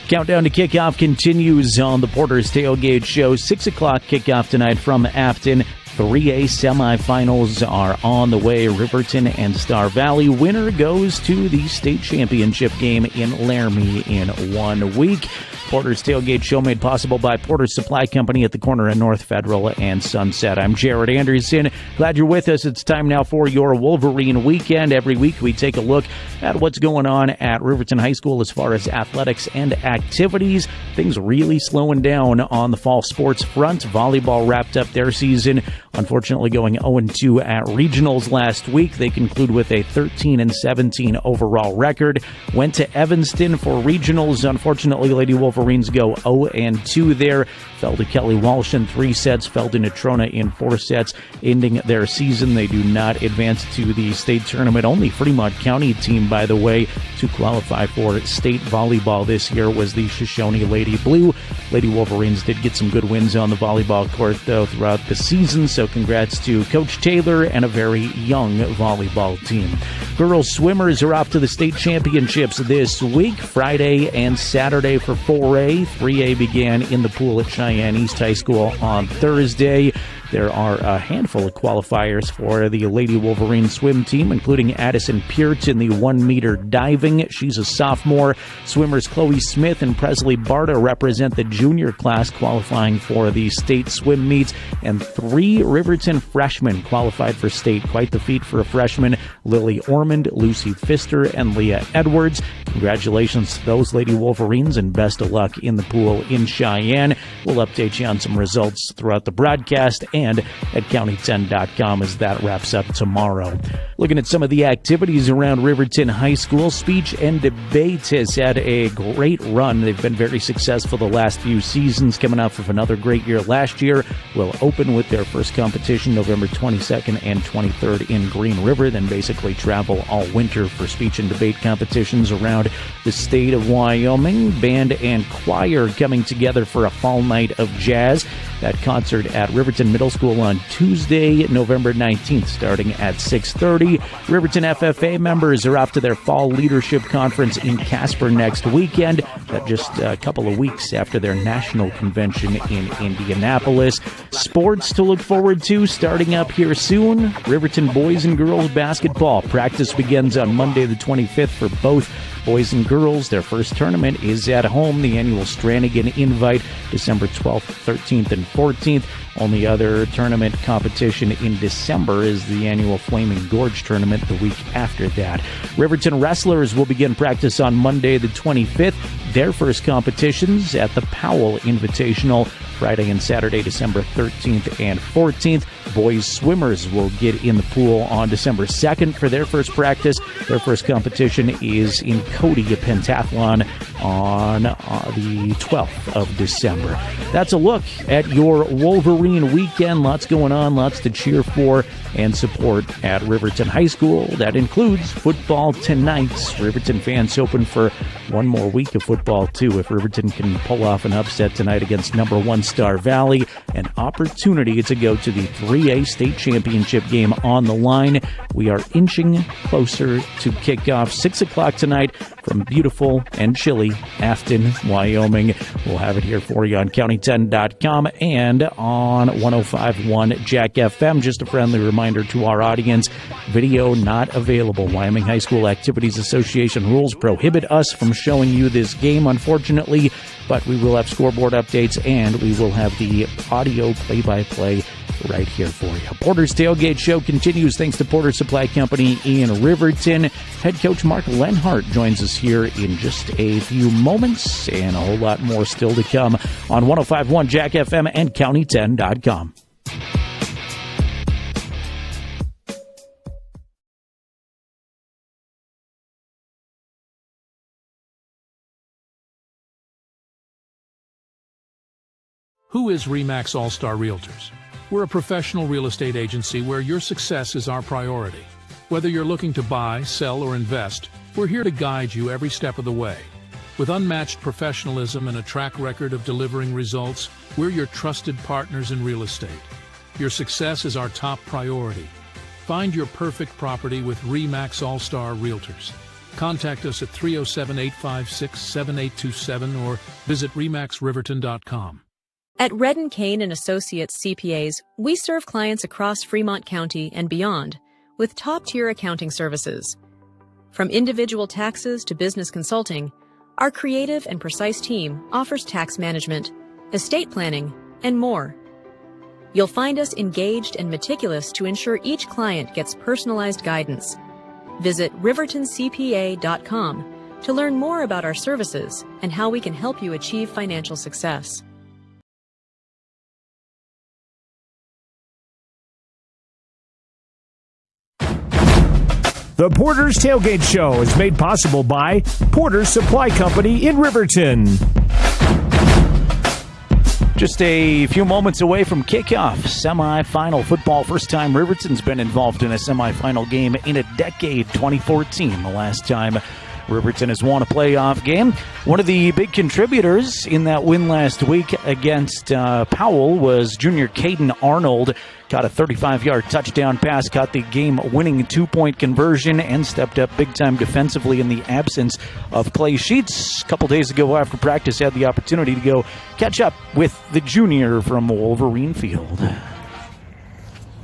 Countdown to kickoff continues on the Porter's Tailgate Show. 6 o'clock kickoff tonight from Afton. 3A semifinals are on the way. Riverton and Star Valley. Winner goes to the state championship game in Laramie in 1 week. Porter's Tailgate Show made possible by Porter's Supply Company at the corner of North Federal and Sunset. I'm Jared Anderson. Glad you're with us. It's time now for your Wolverine Weekend. Every week we take a look at what's going on at Riverton High School as far as athletics and activities. Things really slowing down on the fall sports front. Volleyball wrapped up their season, unfortunately going 0-2 at regionals last week. They conclude with a 13-17 overall record. Went to Evanston for regionals. Unfortunately, Lady Wolverines go 0-2 there. Fell to Kelly Walsh in 3 sets, fell to Natrona in 4 sets, ending their season. They do not advance to the state tournament. Only Fremont County team, by the way, to qualify for state volleyball this year was the Shoshone Lady Blue. Lady Wolverines did get some good wins on the volleyball court, though, throughout the season, so congrats to Coach Taylor and a very young volleyball team. Girls swimmers are off to the state championships this week, Friday and Saturday for 4A. 3A began in the pool at Cheyenne East High School on Thursday. There are a handful of qualifiers for the Lady Wolverine swim team, including Addison Peart in the 1-meter diving. She's a sophomore. Swimmers Chloe Smith and Presley Barta represent the junior class, qualifying for the state swim meets. And 3 Riverton freshmen qualified for state. Quite the feat for a freshman. Lily Ormond, Lucy Pfister, and Leah Edwards. Congratulations to those Lady Wolverines, and best of luck in the pool in Cheyenne. We'll update you on some results throughout the broadcast and at county10.com as that wraps up tomorrow. Looking at some of the activities around Riverton High School, speech and debate has had a great run. They've been very successful the last few seasons, coming off of another great year last year. Will open with their first competition November 22nd and 23rd in Green River, then basically travel all winter for speech and debate competitions around the state of Wyoming. Band and choir coming together for a fall night of jazz. That concert at Riverton Middle School on Tuesday, November 19th, starting at 6:30. Riverton FFA members are off to their Fall Leadership Conference in Casper next weekend. That just a couple of weeks after their national convention in Indianapolis. Sports to look forward to starting up here soon. Riverton boys and girls basketball. Practice begins on Monday the 25th for both boys and girls. Their first tournament is at home, the annual Stranigan Invite, December 12th, 13th, and 14th. Only other tournament competition in December is the annual Flaming Gorge tournament the week after that. Riverton wrestlers will begin practice on Monday the 25th. Their first competitions at the Powell Invitational, Friday and Saturday, December 13th and 14th. Boys swimmers will get in the pool on December 2nd for their first practice. Their first competition is in Cody, a pentathlon, on the 12th of December. That's a look at your Wolverine weekend. Lots going on, lots to cheer for and support at Riverton High School. That includes football tonight. Riverton fans hoping for one more week of football, too. If Riverton can pull off an upset tonight against number 1 Star Valley, an opportunity to go to the 3A state championship game on the line. We are inching closer to kickoff. 6 o'clock tonight from beautiful and chilly Afton, Wyoming. We'll have it here for you on county10.com and on 105.1 Jack FM. Just a friendly reminder to our audience, video not available. Wyoming High School Activities Association rules prohibit us from showing you this game, unfortunately, but we will have scoreboard updates and we will have the audio play-by-play right here for you. Porter's Tailgate Show continues thanks to Porter Supply Company in Riverton. Head coach Mark Lenhart joins us here in just a few moments, and a whole lot more still to come on 105.1 Jack FM and county10.com. Who is RE/MAX All-Star Realtors? We're a professional real estate agency where your success is our priority. Whether you're looking to buy, sell, or invest, we're here to guide you every step of the way. With unmatched professionalism and a track record of delivering results, we're your trusted partners in real estate. Your success is our top priority. Find your perfect property with RE/MAX All-Star Realtors. Contact us at 307-856-7827 or visit remaxriverton.com. At Redden Kane & Associates CPAs, we serve clients across Fremont County and beyond with top-tier accounting services. From individual taxes to business consulting, Our creative and precise team offers tax management, estate planning, and more. You'll find us engaged and meticulous to ensure each client gets personalized guidance. Visit rivertoncpa.com to learn more about our services and how we can help you achieve financial success. The Porter's Tailgate Show is made possible by Porter's Supply Company in Riverton. Just a few moments away from kickoff, semifinal football. First time Riverton's been involved in a semifinal game in a decade, 2014, the last time Riverton has won a playoff game. One of the big contributors in that win last week against Powell was junior Caden Arnold. Got a 35-yard touchdown pass, caught the game-winning two-point conversion, and stepped up big-time defensively in the absence of Clay Sheets. A couple days ago after practice, had the opportunity to go catch up with the junior from Wolverine Field.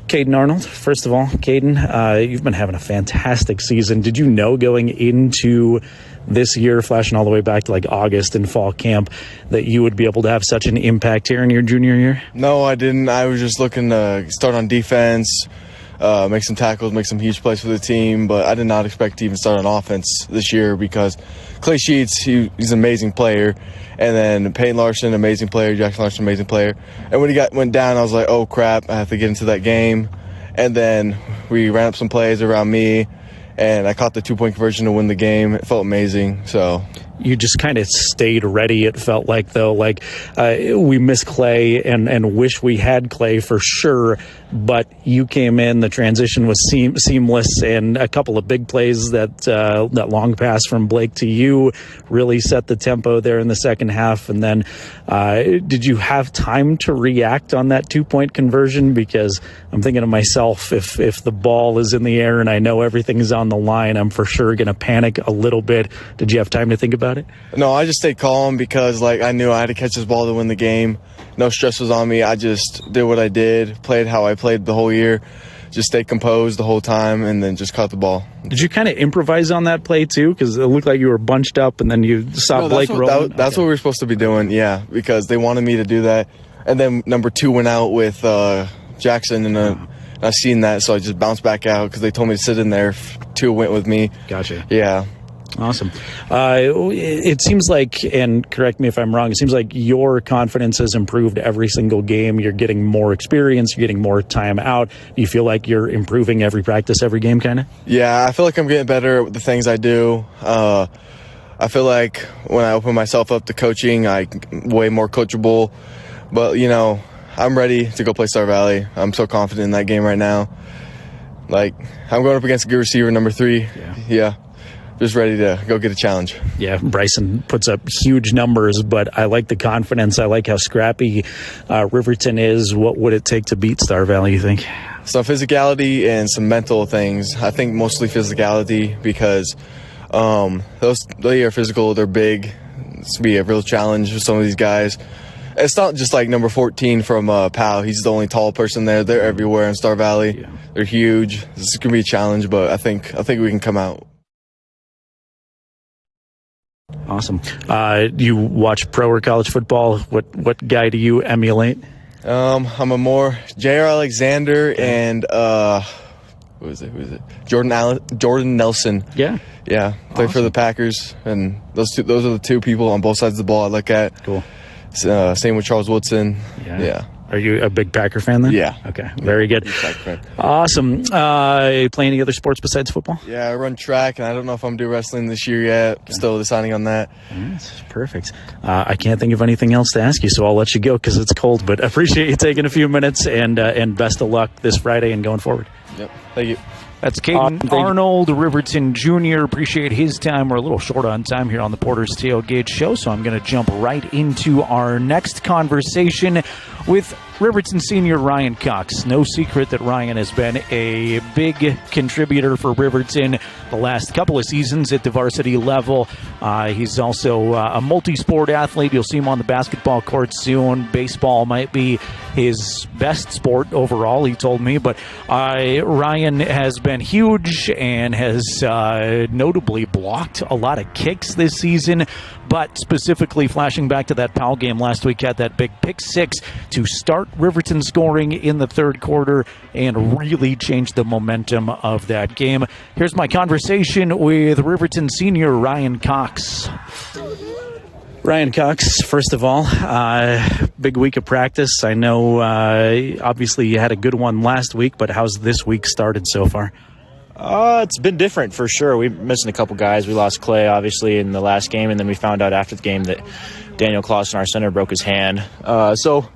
Caden Arnold, first of all, Caden, you've been having a fantastic season. Did you know going into this year, flashing all the way back to like August and fall camp, that you would be able to have such an impact here in your junior year? No, I didn't. I was just looking to start on defense, make some tackles, make some huge plays for the team, but I did not expect to even start on offense this year because Clay Sheets, he's an amazing player, and then Peyton Larson, amazing player, Jackson Larson, amazing player. And when he went down, I was like, oh crap, I have to get into that game. And then we ran up some plays around me, and I caught the two-point conversion to win the game. It felt amazing. So you just kind of stayed ready, it felt like, though. Like, we miss Clay and wish we had Clay for sure, but you came in, the transition was seamless, and a couple of big plays, that long pass from Blake to you really set the tempo there in the second half. And then did you have time to react on that two-point conversion? Because I'm thinking to myself, if the ball is in the air and I know everything is on the line, I'm for sure going to panic a little bit. Did you have time to think about it? No, I just stayed calm because I knew I had to catch this ball to win the game. No stress was on me. I just did what I did, played how I played the whole year, just stayed composed the whole time, and then just caught the ball. Did you kind of improvise on that play too? Because it looked like you were bunched up, and then you saw Blake rolling. That's what we were supposed to be doing, yeah, because they wanted me to do that. And then number 2 went out with Jackson, and I seen that, so I just bounced back out because they told me to sit in there. 2 went with me. Gotcha. Yeah. Awesome. It seems like, and correct me if I'm wrong, it seems like your confidence has improved every single game. You're getting more experience. You're getting more time out. Do you feel like you're improving every practice, every game, kind of? Yeah, I feel like I'm getting better at the things I do. I feel like when I open myself up to coaching, I'm way more coachable. But, I'm ready to go play Star Valley. I'm so confident in that game right now. Like, I'm going up against a good receiver, number 3. Yeah. Just ready to go get a challenge. Yeah, Bryson puts up huge numbers, but I like the confidence. I like how scrappy Riverton is. What would it take to beat Star Valley, you think? Some physicality and some mental things. I think mostly physicality because they are physical, they're big. It's going to be a real challenge for some of these guys. It's not just like number 14 from Powell. He's the only tall person there. They're everywhere in Star Valley. Yeah. They're huge. This is going to be a challenge, but I think we can come out. Awesome. You watch pro or college football? What guy do you emulate? I'm a more J.R. Alexander and who is it? Jordan Nelson. Yeah. Yeah. Played for the Packers, and those are the 2 people on both sides of the ball I look at. Cool. Same with Charles Woodson. Yeah. Are you a big Packer fan then? Yeah. Okay. Very good. Awesome. You play any other sports besides football? Yeah, I run track, and I don't know if I'm doing wrestling this year yet. Okay. Still deciding on that. That's perfect. I can't think of anything else to ask you, so I'll let you go because it's cold. But I appreciate you taking a few minutes, and best of luck this Friday and going forward. Yep. Thank you. That's Caden Arnold, Riverton Jr. Appreciate his time. We're a little short on time here on the Porter's Tailgate Show, so I'm going to jump right into our next conversation with Riverton senior Ryan Cox. No secret that Ryan has been a big contributor for Riverton the last couple of seasons at the varsity level. He's also a multi-sport athlete. You'll see him on the basketball court soon. Baseball might be his best sport overall, he told me. But Ryan has been huge and has notably blocked a lot of kicks this season. But specifically flashing back to that Powell game last week, had that big pick six to start Riverton scoring in the third quarter and really changed the momentum of that game. Here's my conversation with Riverton senior Ryan Cox. Ryan Cox, first of all, big week of practice. I know obviously you had a good one last week, but how's this week started so far? It's been different for sure. We're missing a couple guys. We lost Clay, obviously, in the last game, and then we found out after the game that Daniel Clausen, our center, broke his hand. So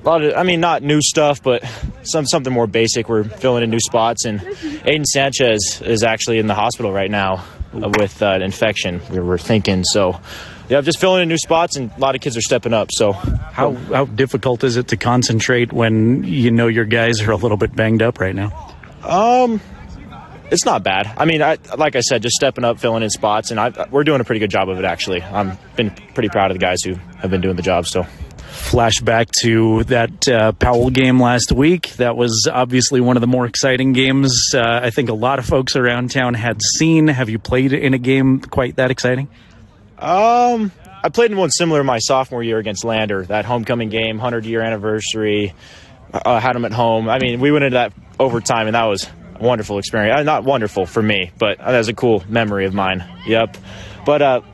a lot of, not new stuff, but something more basic. We're filling in new spots, and Aiden Sanchez is actually in the hospital right now with an infection, we were thinking. So, yeah, just filling in new spots, and a lot of kids are stepping up. So how difficult is it to concentrate when you know your guys are a little bit banged up right now? It's not bad. Like I said, just stepping up, filling in spots, and we're doing a pretty good job of it, actually. I've been pretty proud of the guys who have been doing the job. So, flashback to that Powell game last week. That was obviously one of the more exciting games I think a lot of folks around town had seen. Have you played in a game quite that exciting? I played in one similar my sophomore year against Lander, that homecoming game, 100-year anniversary. Had them at home. We went into that overtime, and that was wonderful experience. Not wonderful for me, but that was a cool memory of mine. Yep. But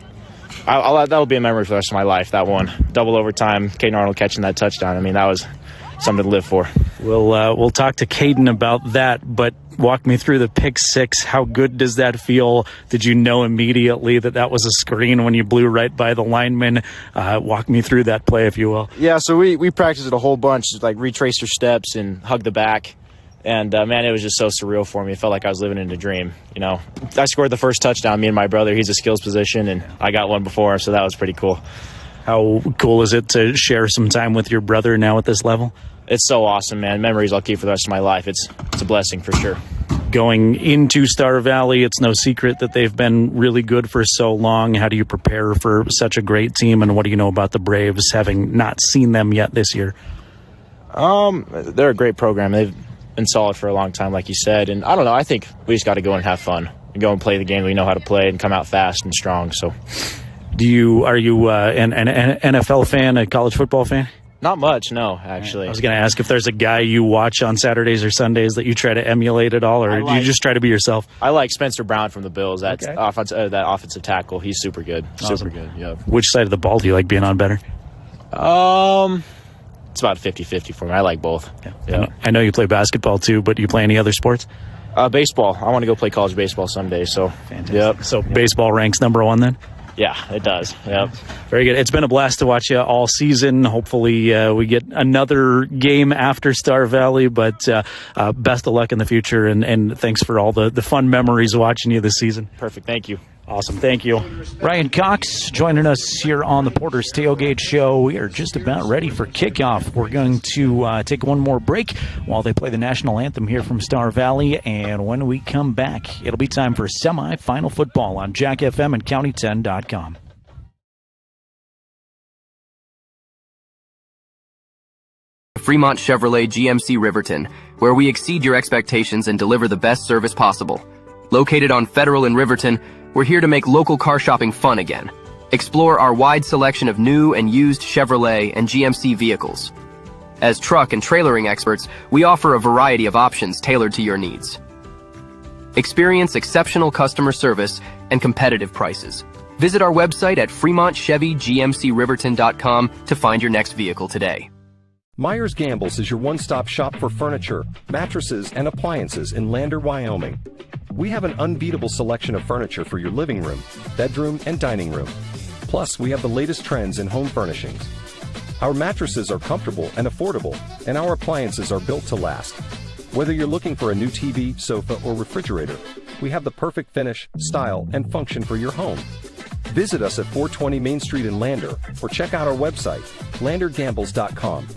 that'll be a memory for the rest of my life, that one. Double overtime, Caden Arnold catching that touchdown. That was something to live for. We'll talk to Caden about that, but walk me through the pick six. How good does that feel? Did you know immediately that was a screen when you blew right by the lineman? Walk me through that play, if you will. Yeah, so we practiced it a whole bunch, like retrace your steps and hug the back. And, man, it was just so surreal for me. It felt like I was living in a dream, I scored the first touchdown, me and my brother. He's a skills position, and I got one before him, so that was pretty cool. How cool is it to share some time with your brother now at this level? It's so awesome, man. Memories I'll keep for the rest of my life. It's a blessing for sure. Going into Star Valley, it's no secret that they've been really good for so long. How do you prepare for such a great team, and what do you know about the Braves, having not seen them yet this year? They're a great program. They've been solid for a long time, like you said, and I don't know, I think we just got to go and have fun and go and play the game we know how to play and come out fast and strong. So are you an NFL fan, a college football fan? Not much, no, actually. I was going to ask if there's a guy you watch on Saturdays or Sundays that you try to emulate at all, or do you just try to be yourself? I like Spencer Brown from the Bills. That's that offensive tackle. He's super good. Awesome. Super good, yeah. Which side of the ball do you like being on better? It's about 50-50 for me. I like both. Yeah. I know you play basketball too, but do you play any other sports? Baseball. I want to go play college baseball someday. So, fantastic. Yep. So baseball ranks number one then? Yeah, it does. Yep. Very good. It's been a blast to watch you all season. Hopefully we get another game after Star Valley, but best of luck in the future, and thanks for all the fun memories watching you this season. Perfect. Thank you. Awesome. Thank you. Ryan Cox joining us here on the Porter's Tailgate Show. We are just about ready for kickoff. We're going to take one more break while they play the national anthem here from Star Valley. And when we come back, it'll be time for semi-final football on Jack FM and County10.com. Fremont Chevrolet GMC Riverton, where we exceed your expectations and deliver the best service possible. Located on Federal in Riverton, we're here to make local car shopping fun again. Explore our wide selection of new and used Chevrolet and GMC vehicles. As truck and trailering experts, we offer a variety of options tailored to your needs. Experience exceptional customer service and competitive prices. Visit our website at FremontChevyGMCRiverton.com to find your next vehicle today. Myers Gambles is your one-stop shop for furniture, mattresses, and appliances in Lander, Wyoming. We have an unbeatable selection of furniture for your living room, bedroom, and dining room. Plus, we have the latest trends in home furnishings. Our mattresses are comfortable and affordable, and our appliances are built to last. Whether you're looking for a new TV, sofa, or refrigerator, we have the perfect finish, style, and function for your home. Visit us at 420 Main Street in Lander, or check out our website, landergambles.com.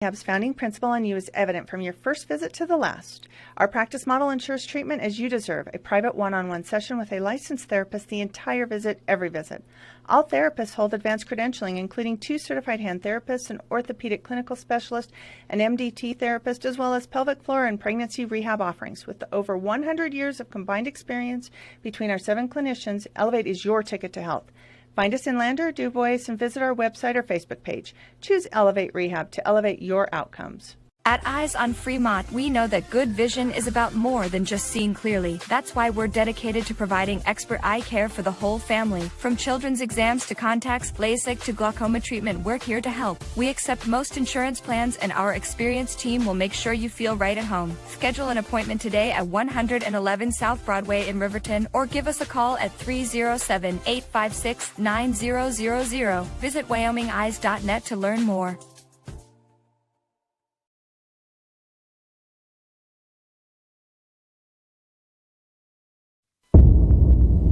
Rehab's founding principle on you is evident from your first visit to the last. Our practice model ensures treatment as you deserve, a private one-on-one session with a licensed therapist the entire visit, every visit. All therapists hold advanced credentialing, including 2 certified hand therapists, an orthopedic clinical specialist, an MDT therapist, as well as pelvic floor and pregnancy rehab offerings. With over 100 years of combined experience between our 7 clinicians, Elevate is your ticket to health. Find us in Lander, Du Bois, and visit our website or Facebook page. Choose Elevate Rehab to elevate your outcomes. At Eyes on Fremont, we know that good vision is about more than just seeing clearly. That's why we're dedicated to providing expert eye care for the whole family. From children's exams to contacts, LASIK to glaucoma treatment, we're here to help. We accept most insurance plans, and our experienced team will make sure you feel right at home. Schedule an appointment today at 111 South Broadway in Riverton, or give us a call at 307-856-9000. Visit WyomingEyes.net to learn more.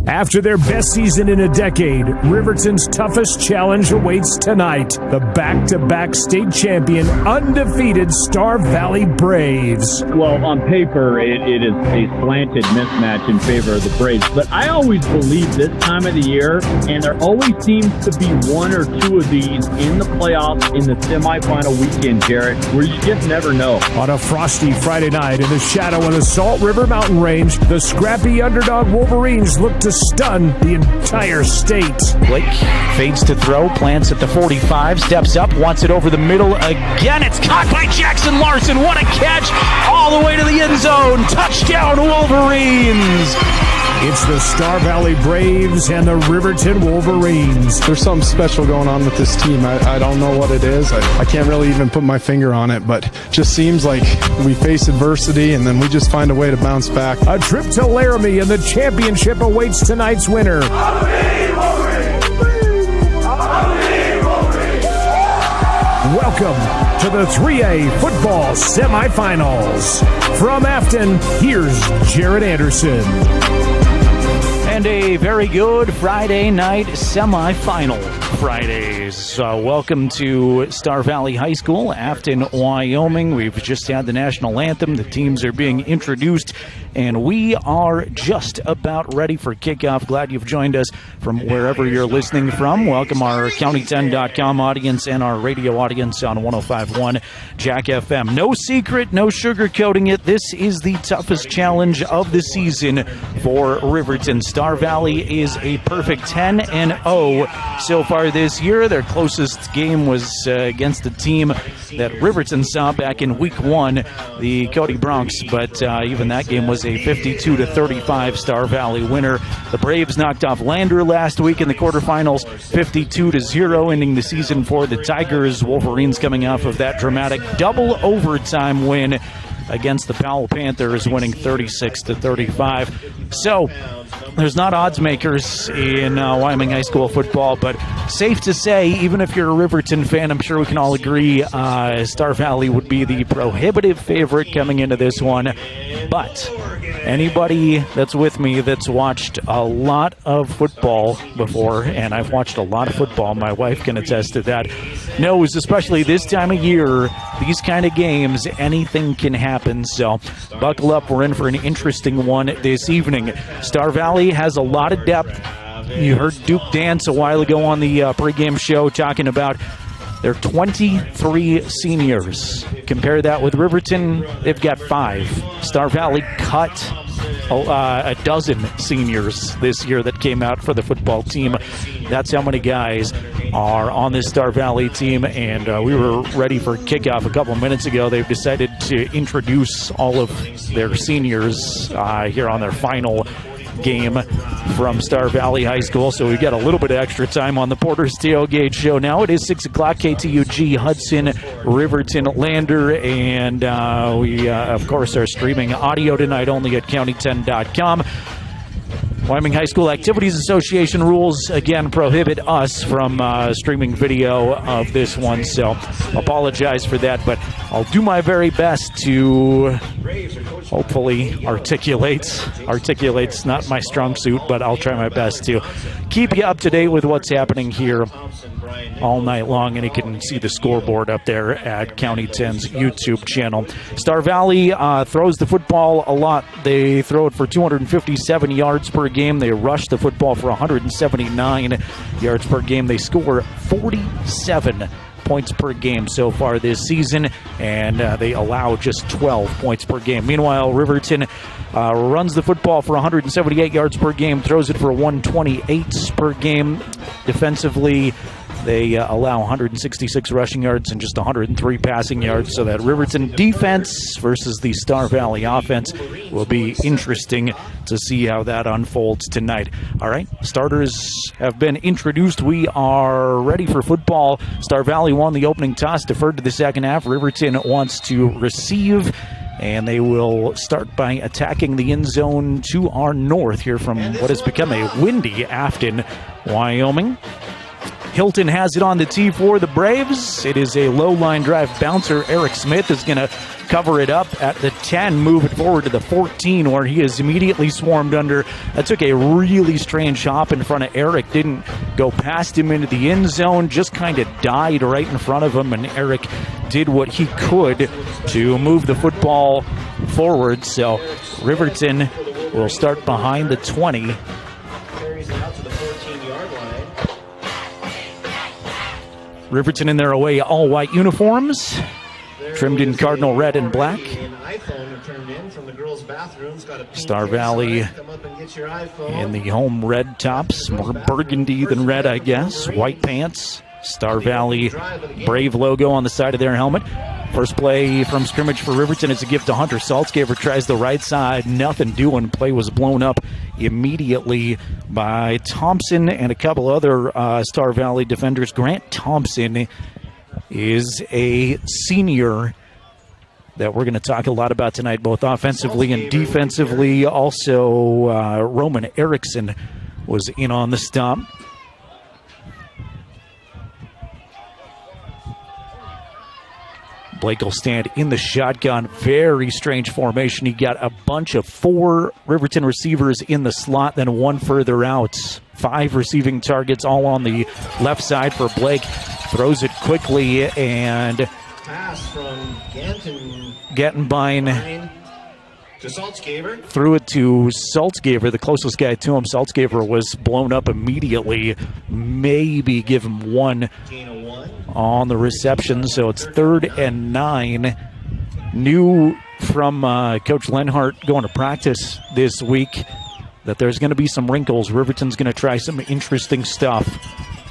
After their best season in a decade, Riverton's toughest challenge awaits tonight. The back-to-back state champion, undefeated Star Valley Braves. Well, on paper, it is a slanted mismatch in favor of the Braves. But I always believe this time of the year, and there always seems to be 1 or 2 of these in the playoffs in the semifinal weekend, Jarrett, where you just never know. On a frosty Friday night in the shadow of the Salt River Mountain Range, the scrappy underdog Wolverines look to stun the entire state. Blake fades to throw, plants at the 45, steps up, wants it over the middle again. It's caught by Jackson Larson. What a catch! All the way to the end zone. Touchdown, Wolverines! It's the Star Valley Braves and the Riverton Wolverines. There's something special going on with this team. I don't know what it is. I can't really even put my finger on it, but just seems like we face adversity and then we just find a way to bounce back. A trip to Laramie and the championship awaits tonight's winner. Welcome to the 3A football semifinals. From Afton, here's Jared Anderson. And a very good Friday night semifinal Fridays. Welcome to Star Valley High School, Afton, Wyoming. We've just had the national anthem. The teams are being introduced, and we are just about ready for kickoff. Glad you've joined us from wherever you're listening from. Welcome our County10.com audience and our radio audience on 105.1 Jack FM. No secret, no sugarcoating it. This is the toughest challenge of the season for Riverton. Star Valley is a perfect 10-0 so far this year. Their closest game was against the team that Riverton saw back in week 1, the Cody Bronx, but even that game was a 52-35 Star Valley winner. The Braves knocked off Lander last week in the quarterfinals, 52-0, ending the season for the Tigers. Wolverines coming off of that dramatic double overtime win against the Powell Panthers, winning 36-35. So there's not odds makers in Wyoming high school football, but safe to say, even if you're a Riverton fan, I'm sure we can all agree Star Valley would be the prohibitive favorite coming into this one. But anybody that's with me that's watched a lot of football before, and I've watched a lot of football, my wife can attest to that, knows, especially this time of year, these kind of games, anything can happen. So buckle up. We're in for an interesting one this evening. Star Valley has a lot of depth. You heard Duke Dance a while ago on the pregame show talking about their 23 seniors. Compare that with Riverton, they've got 5. Star Valley cut a dozen seniors this year that came out for the football team. That's how many guys are on this Star Valley team, and we were ready for kickoff a couple minutes ago. They've decided to introduce all of their seniors here on their final game from Star Valley High School. So we've got a little bit of extra time on the Porter's Tailgate Show. Now it is 6 o'clock, KTUG, Hudson, Riverton, Lander, and we, of course, are streaming audio tonight only at County10.com. Wyoming High School Activities Association rules, again, prohibit us from streaming video of this one, so apologize for that, but I'll do my very best to hopefully articulate's not my strong suit, but I'll try my best to keep you up to date with what's happening here all night long, and you can see the scoreboard up there at County 10's YouTube channel. Star Valley throws the football a lot. They throw it for 257 yards per game. They rush the football for 179 yards per game. They score 47 points per game so far this season, and they allow just 12 points per game. Meanwhile, Riverton runs the football for 178 yards per game, throws it for 128 per game. Defensively, they allow 166 rushing yards and just 103 passing yards, so that Riverton defense versus the Star Valley offense will be interesting to see how that unfolds tonight. All right, starters have been introduced. We are ready for football. Star Valley won the opening toss, deferred to the second half. Riverton wants to receive, and they will start by attacking the end zone to our north here from what has become a windy Afton, Wyoming. Hilton has it on the tee for the Braves. It is a low-line drive bouncer. Eric Smith is going to cover it up at the 10, move it forward to the 14, where he is immediately swarmed under. That took a really strange hop in front of Eric. Didn't go past him into the end zone, just kind of died right in front of him, and Eric did what he could to move the football forward. So Riverton will start behind the 20. Riverton in their away all-white uniforms, trimmed in cardinal red and black. Star Valley in the home red tops, more burgundy than red, I guess. White pants, Star Valley Brave logo on the side of their helmet. First play from scrimmage for Riverton is a give to Hunter. Saltzgaver tries the right side, nothing doing. Play was blown up immediately by Thompson and a couple other Star Valley defenders. Grant Thompson is a senior that we're going to talk a lot about tonight, both offensively and defensively. Also, Roman Erickson was in on the stop. Blake will stand in the shotgun. Very strange formation. He got a bunch of 4 Riverton receivers in the slot, then 1 further out. 5 receiving targets, all on the left side for Blake. Throws it quickly, and pass from Gettenbein to Saltzgaver. Threw it to Saltzgaver, the closest guy to him. Saltzgaver was blown up immediately. Maybe give him 1 on the reception, so it's 3rd and 9. New from Coach Lenhart going to practice this week that there's going to be some wrinkles. Riverton's going to try some interesting stuff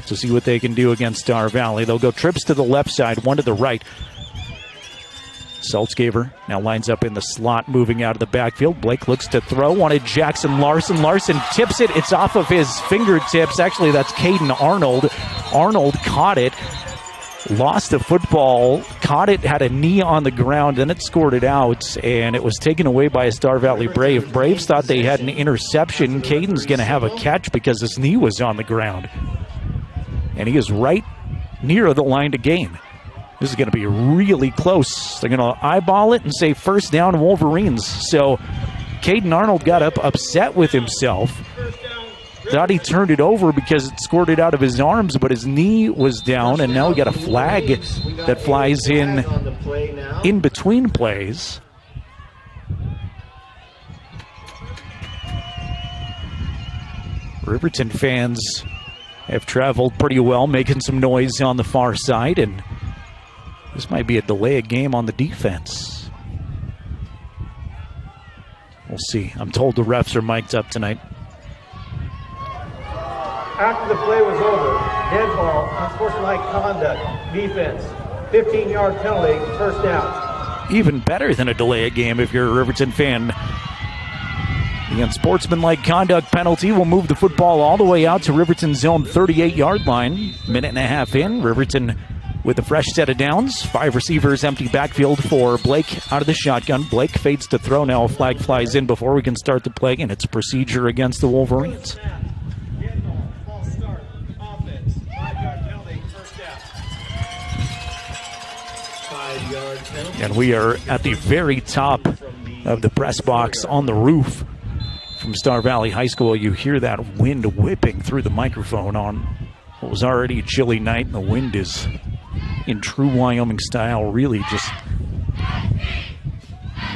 to see what they can do against Star Valley. They'll go trips to the left side, 1 to the right. Saltzgaver now lines up in the slot, moving out of the backfield. Blake looks to throw, wanted Jackson Larson. Larson tips it. It's off of his fingertips. Actually, that's Caden Arnold. Arnold caught it, lost the football, caught it, had a knee on the ground, then it scored it out, and it was taken away by a Star Valley Brave. Braves thought they had an interception. Caden's going to have a catch because his knee was on the ground, and he is right near the line to gain. This is going to be really close. They're going to eyeball it and say first down Wolverines. So Caden Arnold got upset with himself. Thought he turned it over because it scored it out of his arms, but his knee was down, and now we got a flag that flies in between plays. Riverton fans have traveled pretty well, making some noise on the far side, and this might be a delay of game on the defense. We'll see. I'm told the refs are mic'd up tonight. After the play was over, dead ball, unsportsmanlike conduct, defense, 15-yard penalty, first down. Even better than a delay of game if you're a Riverton fan. The unsportsmanlike conduct penalty will move the football all the way out to Riverton's own 38-yard line. Minute and a half in, Riverton with a fresh set of downs. 5 receivers, empty backfield for Blake out of the shotgun. Blake fades to throw now. A flag flies in before we can start the play, and it's procedure against the Wolverines. And we are at the very top of the press box on the roof from Star Valley High School. You hear that wind whipping through the microphone on what was already a chilly night, and the wind is in true Wyoming style, really just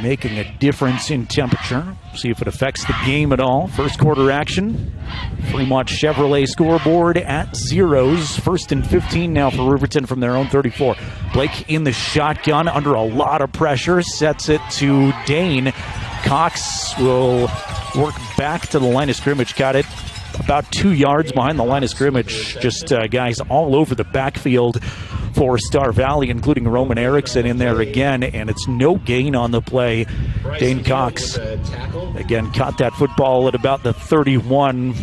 making a difference in temperature. See if it affects the game at all. First quarter action. Fremont Chevrolet scoreboard at zeros. 1st and 15 now for Riverton from their own 34. Blake in the shotgun under a lot of pressure. Sets it to Dane. Cox will work back to the line of scrimmage. Got it about 2 yards behind the line of scrimmage. Just guys all over the backfield for Star Valley, including Roman Erickson in there again, and it's no gain on the play. Dane Cox, again, caught that football at about the 31,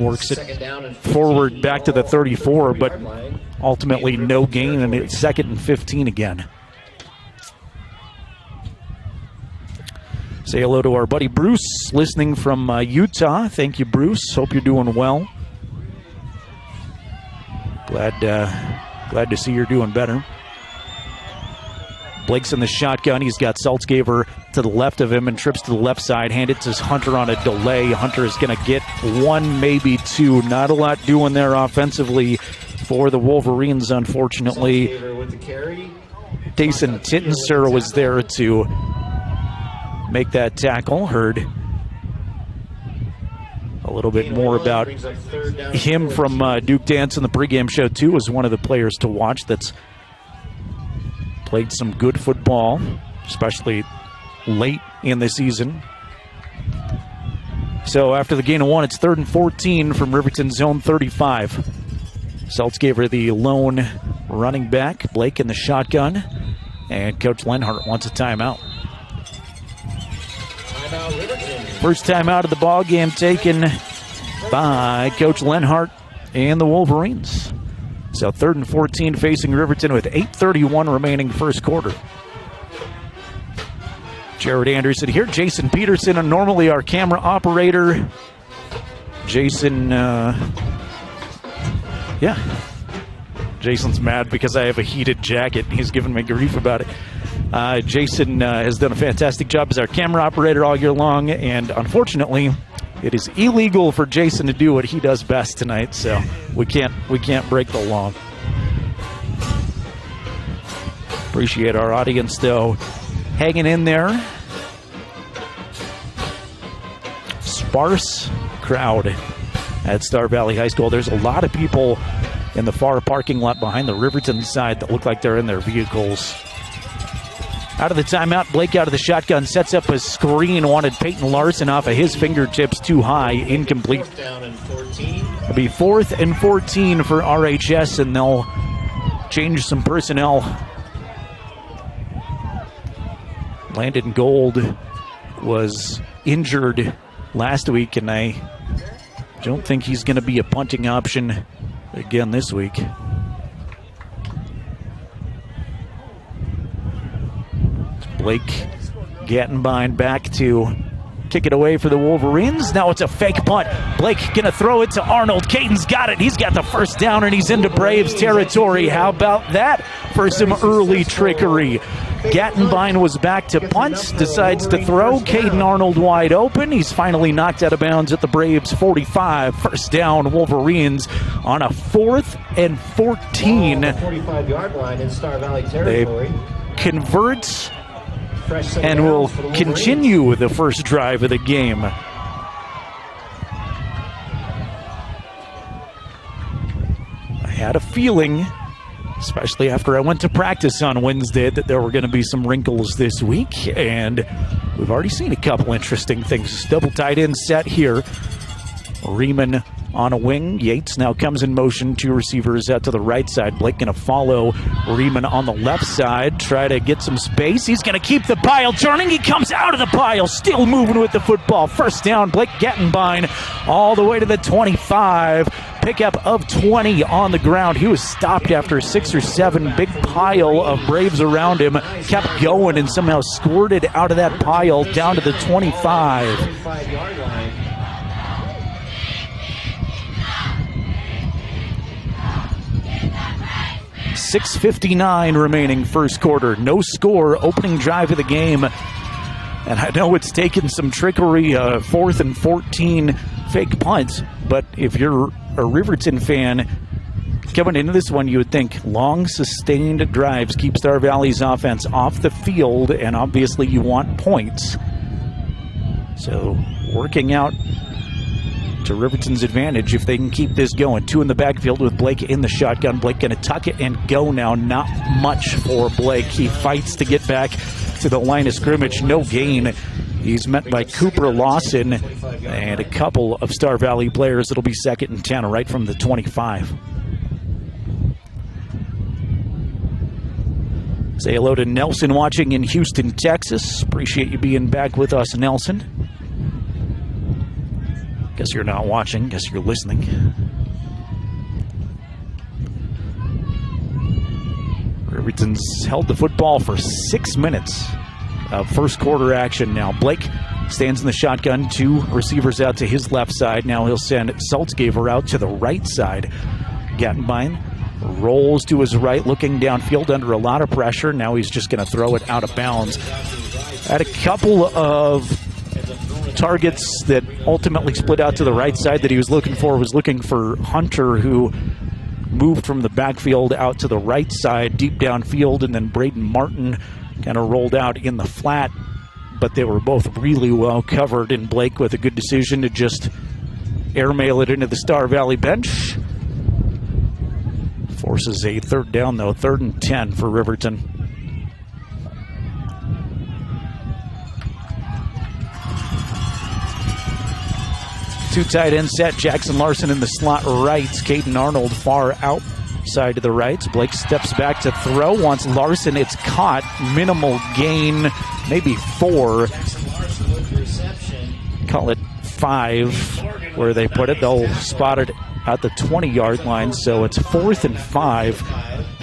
works it forward back to the 34, but ultimately no gain, and it's 2nd and 15 again. Say hello to our buddy Bruce, listening from Utah. Thank you, Bruce. Hope you're doing well. Glad to see you're doing better. Blake's in the shotgun. He's got Saltzgaver to the left of him and trips to the left side. Hand it to Hunter on a delay. Hunter is going to get 1, maybe 2. Not a lot doing there offensively for the Wolverines, unfortunately. Jason Tittenser was there to make that tackle. Heard a little bit more about him from Duke Dance in the pregame show, too, as one of the players to watch that's played some good football, especially late in the season. So after the gain of 1, it's 3rd and 14 from Riverton's zone 35. Saltzgaver, the lone running back. Blake in the shotgun. And Coach Lenhart wants a timeout. First time out of the ball game taken by Coach Lenhart and the Wolverines. So 3rd and 14 facing Riverton with 8:31 remaining first quarter. Jared Anderson here. Jason Peterson, normally our camera operator. Jason, Jason's mad because I have a heated jacket. He's giving me grief about it. Jason has done a fantastic job as our camera operator all year long, and unfortunately, it is illegal for Jason to do what he does best tonight, so we can't break the law. Appreciate our audience, though, hanging in there. Sparse crowd at Star Valley High School. There's a lot of people in the far parking lot behind the Riverton side that look like they're in their vehicles. Out of the timeout, Blake out of the shotgun, sets up a screen, wanted Peyton Larson off of his fingertips, too high, incomplete. It'll be 4th and 14 for RHS, and they'll change some personnel. Landon Gold was injured last week, and I don't think he's going to be a punting option again this week. Blake Gattenbein back to kick it away for the Wolverines. Now it's a fake punt. Blake gonna throw it to Arnold. Caden's got it. He's got the first down, and he's into Braves territory. How about that for some early trickery? Gattenbein was back to punt, decides to throw. Caden Arnold wide open. He's finally knocked out of bounds at the Braves 45. First down, Wolverines on a 4th and 14. 45-yard line in Star Valley territory. They convert and will continue the first drive of the game. I had a feeling, especially after I went to practice on Wednesday, that there were going to be some wrinkles this week, and we've already seen a couple interesting things. Double tight end set here. Riemann on a wing. Yates now comes in motion. 2 receivers out to the right side. Blake going to follow Riemann on the left side. Try to get some space. He's going to keep the pile turning. He comes out of the pile. Still moving with the football. First down, Blake Gattenbein all the way to the 25. Pickup of 20 on the ground. He was stopped after 6 or 7. Big pile of Braves around him. Kept going and somehow squirted out of that pile down to the 25. 45-yard line. 6:59 remaining first quarter. No score, opening drive of the game. And I know it's taken some trickery, 4th and 14 fake punts, but if you're a Riverton fan, coming into this one, you would think long, sustained drives keep Star Valley's offense off the field, and obviously you want points. So working out to Riverton's advantage if they can keep this going. 2 in the backfield with Blake in the shotgun. Blake going to tuck it and go now. Not much for Blake. He fights to get back to the line of scrimmage. No gain. He's met by Cooper Lawson and a couple of Star Valley players. It'll be 2nd and 10 right from the 25. Say hello to Nelson watching in Houston, Texas. Appreciate you being back with us, Nelson. Guess you're not watching. Guess you're listening. Riverton's held the football for 6 minutes of first quarter action now. Blake stands in the shotgun. 2 receivers out to his left side. Now he'll send Saltzgaver out to the right side. Gattenbein rolls to his right, looking downfield under a lot of pressure. Now he's just going to throw it out of bounds. Had a couple of targets that ultimately split out to the right side that he was looking for Hunter, who moved from the backfield out to the right side, deep downfield, and then Braden Martin kind of rolled out in the flat, but they were both really well covered, and Blake with a good decision to just airmail it into the Star Valley bench. Forces a 3rd down, though. 3rd and 10 for Riverton. Two tight end set. Jackson Larson in the slot right. Caden Arnold far outside to the right. Blake steps back to throw. Wants Larson. It's caught. Minimal gain. Maybe 4. Call it 5 where they put it. They'll spot it at the 20-yard line. So it's 4th and 5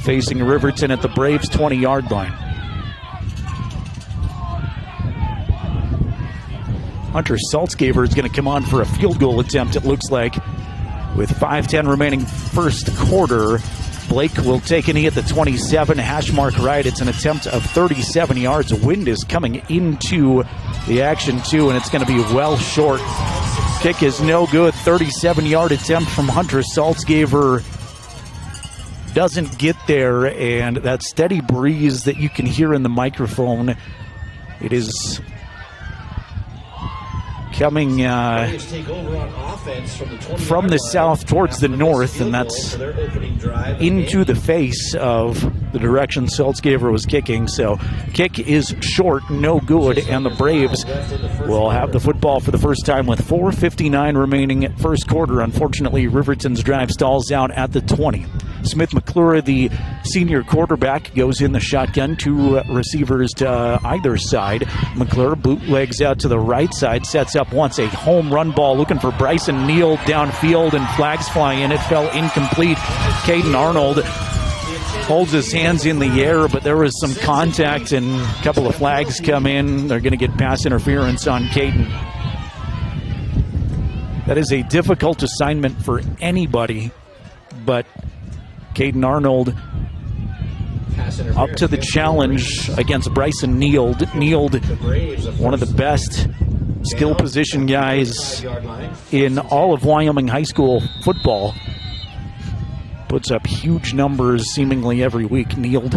facing Riverton at the Braves' 20-yard line. Hunter Saltzgaver is going to come on for a field goal attempt, it looks like. With 5:10 remaining first quarter, Blake will take a knee at the 27, hash mark right. It's an attempt of 37 yards. Wind is coming into the action, too, and it's going to be well short. Kick is no good. 37-yard attempt from Hunter Saltzgaver doesn't get there, and that steady breeze that you can hear in the microphone, it is coming from the south towards the north, and that's into the face of the direction Saltzgaver was kicking. So kick is short, no good, and the Braves will have the football for the first time with 4:59 remaining first quarter. Unfortunately, Riverton's drive stalls out at the 20. Smith McClure, the senior quarterback, goes in the shotgun. 2 receivers to either side. McClure bootlegs out to the right side, sets up once a home run ball, looking for Bryson Neal downfield, and flags fly in. It fell incomplete. Caden Arnold holds his hands in the air, but there was some contact, and a couple of flags come in. They're going to get pass interference on Caden. That is a difficult assignment for anybody, but Caden Arnold up to the challenge against Bryson Neal. Neal, one of the best skill position guys in all of Wyoming high school football. Puts up huge numbers seemingly every week. Neal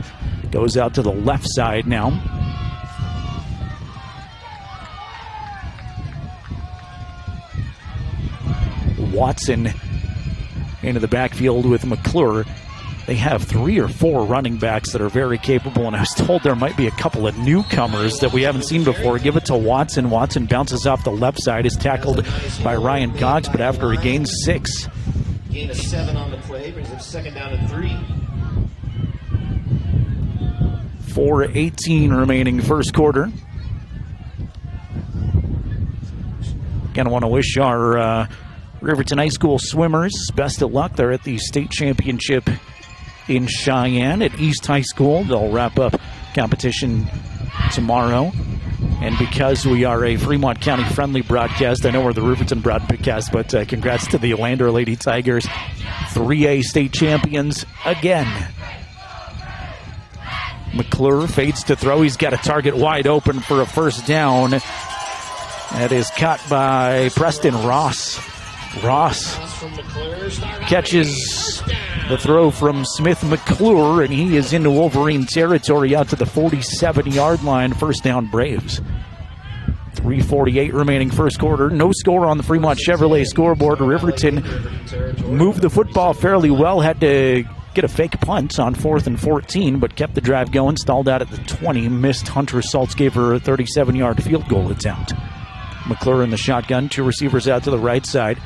goes out to the left side now. Watson into the backfield with McClure. They have 3 or 4 running backs that are very capable, and I was told there might be a couple of newcomers that we haven't seen before. Give it to Watson. Watson bounces off the left side, is tackled by Ryan Cox, but after he gains 6. Gain of 7 on the play, brings up 2nd down and 3. 4:18 remaining first quarter. Again, I want to wish our Riverton High School swimmers best of luck. They're at the state championship in Cheyenne at East High School. They'll wrap up competition tomorrow. And because we are a Fremont County friendly broadcast, I know we're the Riverton broadcast, but congrats to the Lander Lady Tigers, 3A state champions again. McClure fades to throw. He's got a target wide open for a first down. That is caught by Preston Ross. Ross catches the throw from Smith McClure, and he is into Wolverine territory out to the 47-yard line. First down, Braves. 3:48 remaining first quarter. No score on the Fremont Chevrolet scoreboard. Riverton moved the football fairly well. Had to get a fake punt on 4th and 14, but kept the drive going. Stalled out at the 20. Missed Hunter Saltzgaber a 37-yard field goal attempt. McClure in the shotgun. Two receivers out to the right side.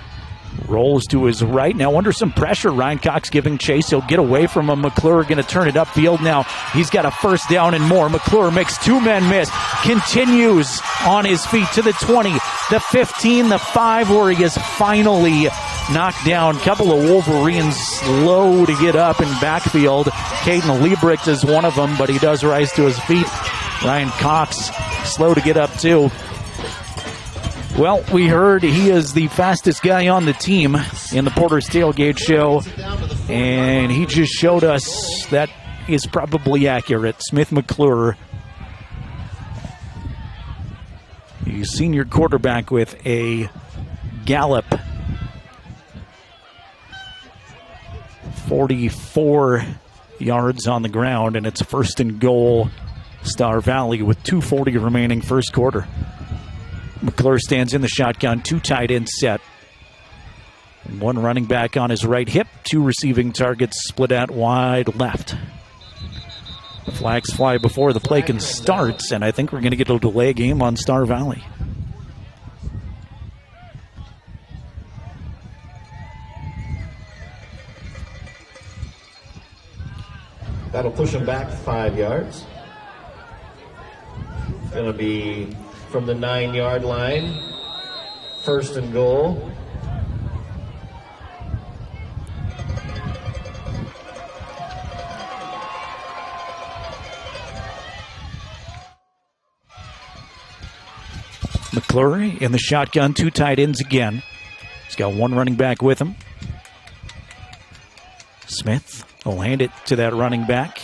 Rolls to his right. Now under some pressure. Ryan Cox giving chase. He'll get away from him. McClure going to turn it upfield now. He's got a first down and more. McClure makes two men miss. Continues on his feet to the 20, the 15, the 5, where he is finally knocked down. Couple of Wolverines slow to get up in backfield. Caden Liebricht is one of them, but he does rise to his feet. Ryan Cox slow to get up too. Well, we heard he is the fastest guy on the team in the Porter's Tailgate Show, and he just showed us that is probably accurate. Smith McClure, the senior quarterback, with a gallop. 44 yards on the ground, and it's first and goal, Star Valley, with 2:40 remaining first quarter. McClure stands in the shotgun, two tight ends set. One running back on his right hip, two receiving targets split out wide left. The flags fly before the play can start, and I think we're going to get a delay game on Star Valley. That'll push him back 5 yards. It's going to be from the 9-yard line. First and goal. McClure in the shotgun, two tight ends again. He's got one running back with him. Smith will hand it to that running back.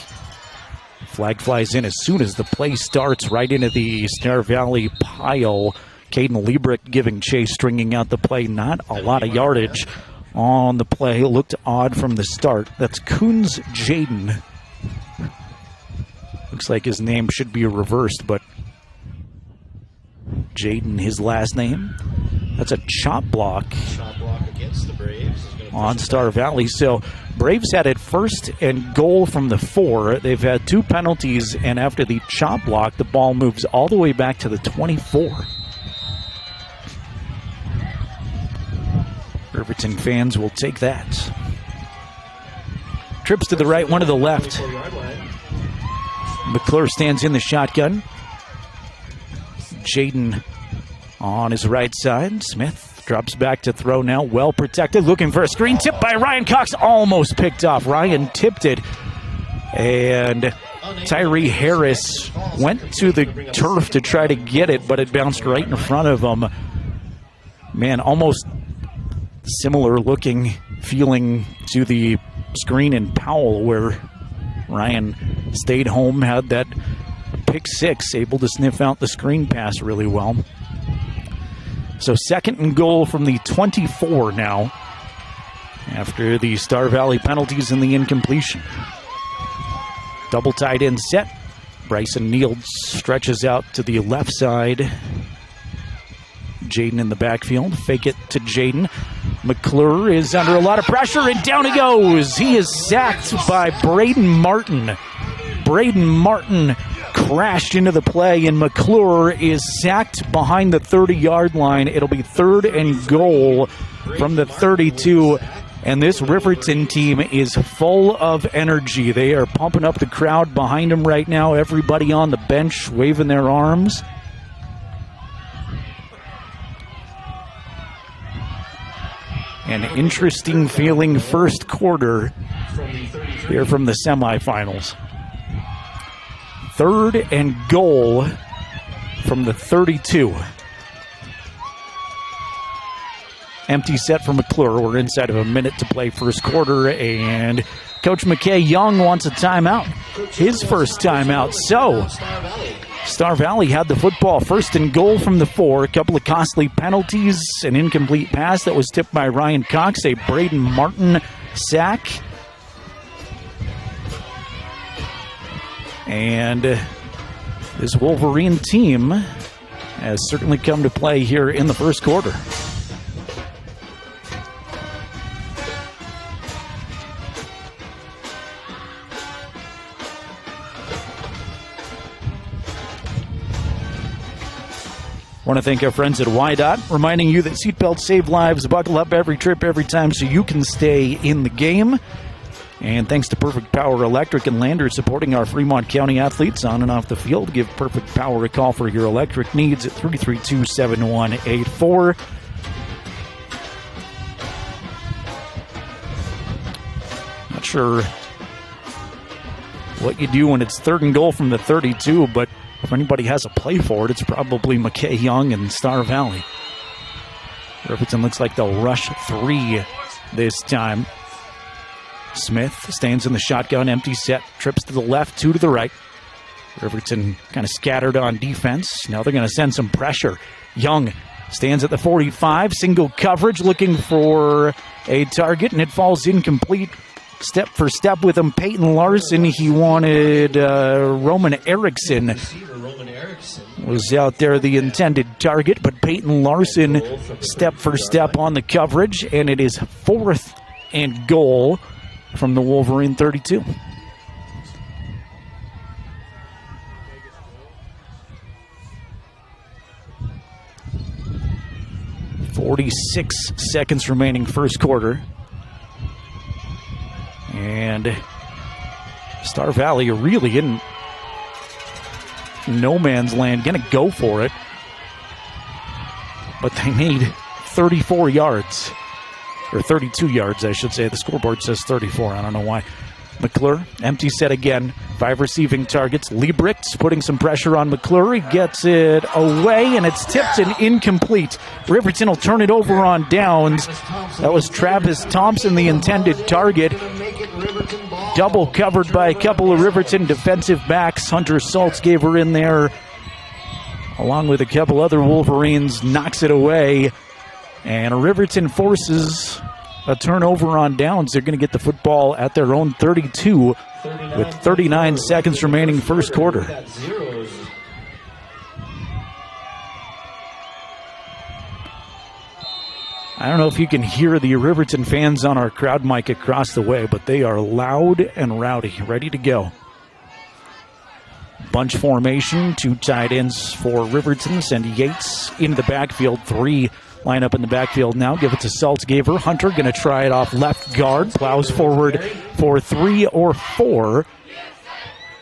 Flag flies in as soon as the play starts, right into the Star Valley pile. Caden Liebricht giving chase, stringing out the play. Not a lot of yardage on the play. Looked odd from the start. That's Coons Jaden. Looks like his name should be reversed, but Jaden, his last name. That's a chop block. Shot block against the Braves. On Star Valley. So Braves had it first and goal from the 4. They've had two penalties, and after the chop block, the ball moves all the way back to the 24. Riverton fans will take that. Trips to the right, one to the left. McClure stands in the shotgun. Jaden on his right side. Smith drops back to throw now, well protected, looking for a screen, tipped by Ryan Cox, almost picked off. Ryan tipped it, and Tyree Harris went to the turf to try to get it, but it bounced right in front of him. Man, almost similar looking, feeling to the screen in Powell, where Ryan stayed home, had that pick six, able to sniff out the screen pass really well. So second and goal from the 24 now, after the Star Valley penalties and the incompletion. Double tight end set. Bryson Neal stretches out to the left side. Jaden in the backfield. Fake it to Jaden. McClure is under a lot of pressure, and down he goes. He is sacked by Braden Martin. Braden Martin crashed into the play, and McClure is sacked behind the 30-yard line. It'll be third and goal from the 32, and this Riverton team is full of energy. They are pumping up the crowd behind them right now. Everybody on the bench waving their arms. An interesting feeling first quarter here from the semifinals. Third and goal from the 32. Empty set for McClure. We're inside of a minute to play first quarter, and Coach McKay Young wants a timeout. His first timeout. So Star Valley had the football, 1st and goal from the 4. A couple of costly penalties, an incomplete pass that was tipped by Ryan Cox, a Braden Martin sack. And this Wolverine team has certainly come to play here in the first quarter. I want to thank our friends at YDOT, reminding you that seatbelts save lives. Buckle up every trip, every time, so you can stay in the game. And thanks to Perfect Power Electric and Landers supporting our Fremont County athletes on and off the field. Give Perfect Power a call for your electric needs at 332-7184. Not sure what you do when it's 3rd and goal from the 32, but if anybody has a play for it, it's probably McKay Young and Star Valley. Riverton looks like they'll rush 3 this time. Smith stands in the shotgun, empty set, trips to the left, 2 to the right. Riverton kind of scattered on defense. Now they're going to send some pressure. Young stands at the 45, single coverage, looking for a target, and it falls incomplete. Step for step with him, Peyton Larson. He wanted Roman Erickson. Was out there the intended target, but Peyton Larson step for step on the coverage, and it is 4th and goal from the Wolverine 32. .46 seconds remaining first quarter. And Star Valley really in no man's land, going to go for it. But they need 34 yards, or 32 yards, I should say. The scoreboard says 34. I don't know why. McClure, empty set again. 5 receiving targets. Liebricht putting some pressure on McClure. He gets it away, and it's tipped and incomplete. Riverton will turn it over on downs. That was Travis Thompson, the intended target. Double covered by a couple of Riverton defensive backs. Hunter Saltzgaber in there, along with a couple other Wolverines, knocks it away. And Riverton forces a turnover on downs. They're going to get the football at their own 32 with 39 seconds remaining first quarter. I don't know if you can hear the Riverton fans on our crowd mic across the way, but they are loud and rowdy, ready to go. Bunch formation, 2 tight ends for Riverton. Send Yates into the backfield. 3 line up in the backfield now. Give it to Saltzgaber. Hunter going to try it off left guard. Plows forward for 3 or 4.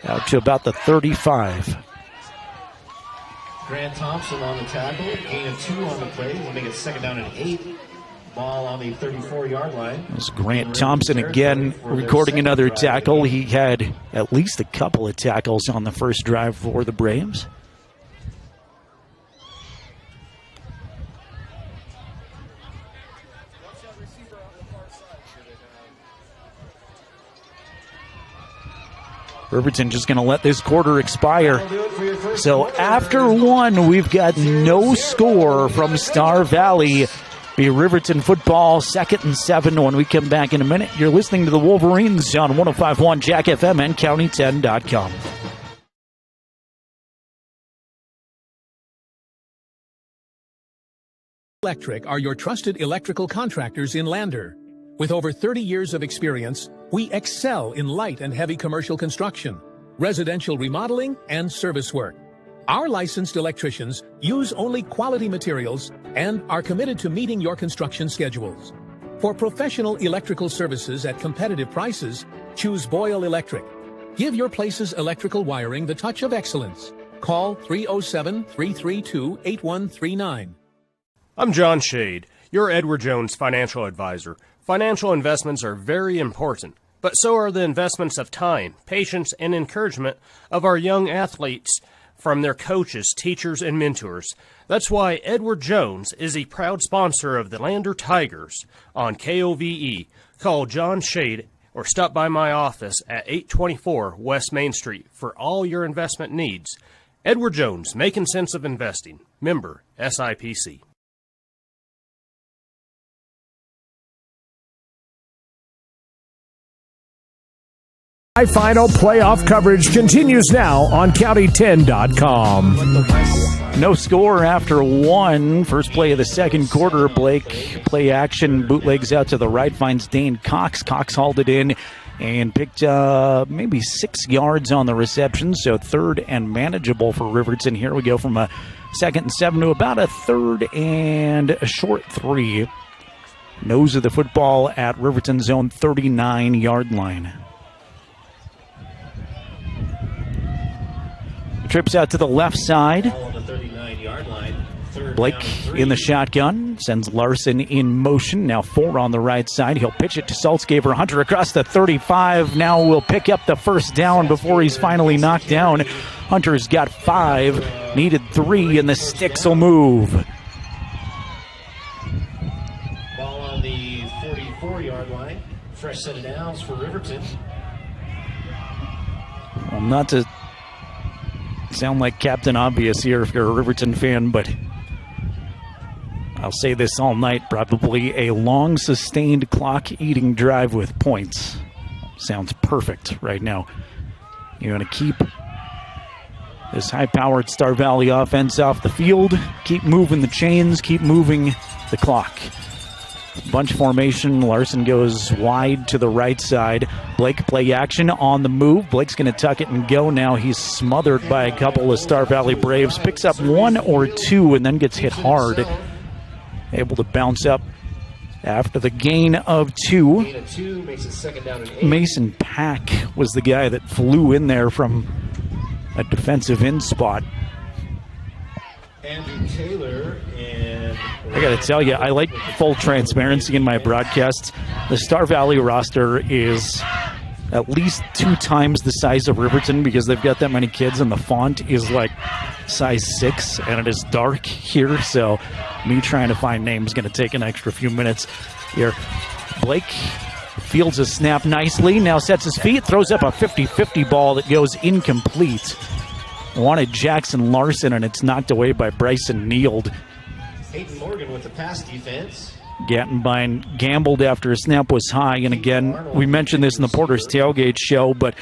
Out to about the 35. Grant Thompson on the tackle. Gain of 2 on the play. We'll make it 2nd down and 8. Ball on the 34-yard line. This Grant Thompson again recording another tackle. He had at least a couple of tackles on the first drive for the Braves. Riverton just going to let this quarter expire. So after 1, we've got no score from Star Valley. Be Riverton football, 2nd and 7 when we come back in a minute. You're listening to the Wolverines on 105.1 Jack FM and County10.com. Electric are your trusted electrical contractors in Lander. With over 30 years of experience, we excel in light and heavy commercial construction, residential remodeling, and service work. Our licensed electricians use only quality materials and are committed to meeting your construction schedules. For professional electrical services at competitive prices, choose Boyle Electric. Give your place's electrical wiring the touch of excellence. Call 307-332-8139. I'm John Shade, your Edward Jones financial advisor. Financial investments are very important, but so are the investments of time, patience, and encouragement of our young athletes from their coaches, teachers, and mentors. That's why Edward Jones is a proud sponsor of the Lander Tigers on KOVE. Call John Shade or stop by my office at 824 West Main Street for all your investment needs. Edward Jones, making sense of investing. Member SIPC. Final playoff coverage continues now on County10.com. No score after one. First play of the second quarter. Blake play action, bootlegs out to the right, finds Dane Cox. Cox hauled it in and picked maybe 6 yards on the reception, so third and manageable for Riverton. Here we go from a 2nd and 7 to about a 3rd and a short 3. Nose of the football at Riverton's own 39-yard line. Trips out to the left side. Blake in the shotgun, sends Larson in motion. Now 4 on the right side. He'll pitch it to Saltzgaver. Hunter across the 35. Now will pick up the first down before he's finally knocked down. Hunter's got 5, needed 3, and the sticks will move. Ball on the 44-yard line. Fresh set of downs for Riverton. Well, not to sound like Captain Obvious here if you're a Riverton fan, but I'll say this all night, probably a long sustained clock-eating drive with points. Sounds perfect right now. You're going to keep this high-powered Star Valley offense off the field, keep moving the chains, keep moving the clock. Bunch formation. Larson goes wide to the right side. Blake play action on the move. Blake's going to tuck it and go now. He's smothered by a couple of Star Valley Braves. Picks up 1 or 2 and then gets hit hard. Able to bounce up after the gain of 2. Gain of 2 makes it 2nd down and 8. Mason Pack was the guy that flew in there from a defensive end spot. Andrew Taylor and I got to tell you, I like full transparency in my broadcasts. The Star Valley roster is at least 2 times the size of Riverton because they've got that many kids, and the font is like size 6, and it is dark here, so me trying to find names is going to take an extra few minutes here. Blake fields a snap nicely, now sets his feet, throws up a 50-50 ball that goes incomplete. Wanted Jackson Larson, and it's knocked away by Bryson Neild. Hayden Morgan with the pass defense. Gattenbein gambled after his snap was high, and again, we mentioned this in the Porter's Tailgate show, but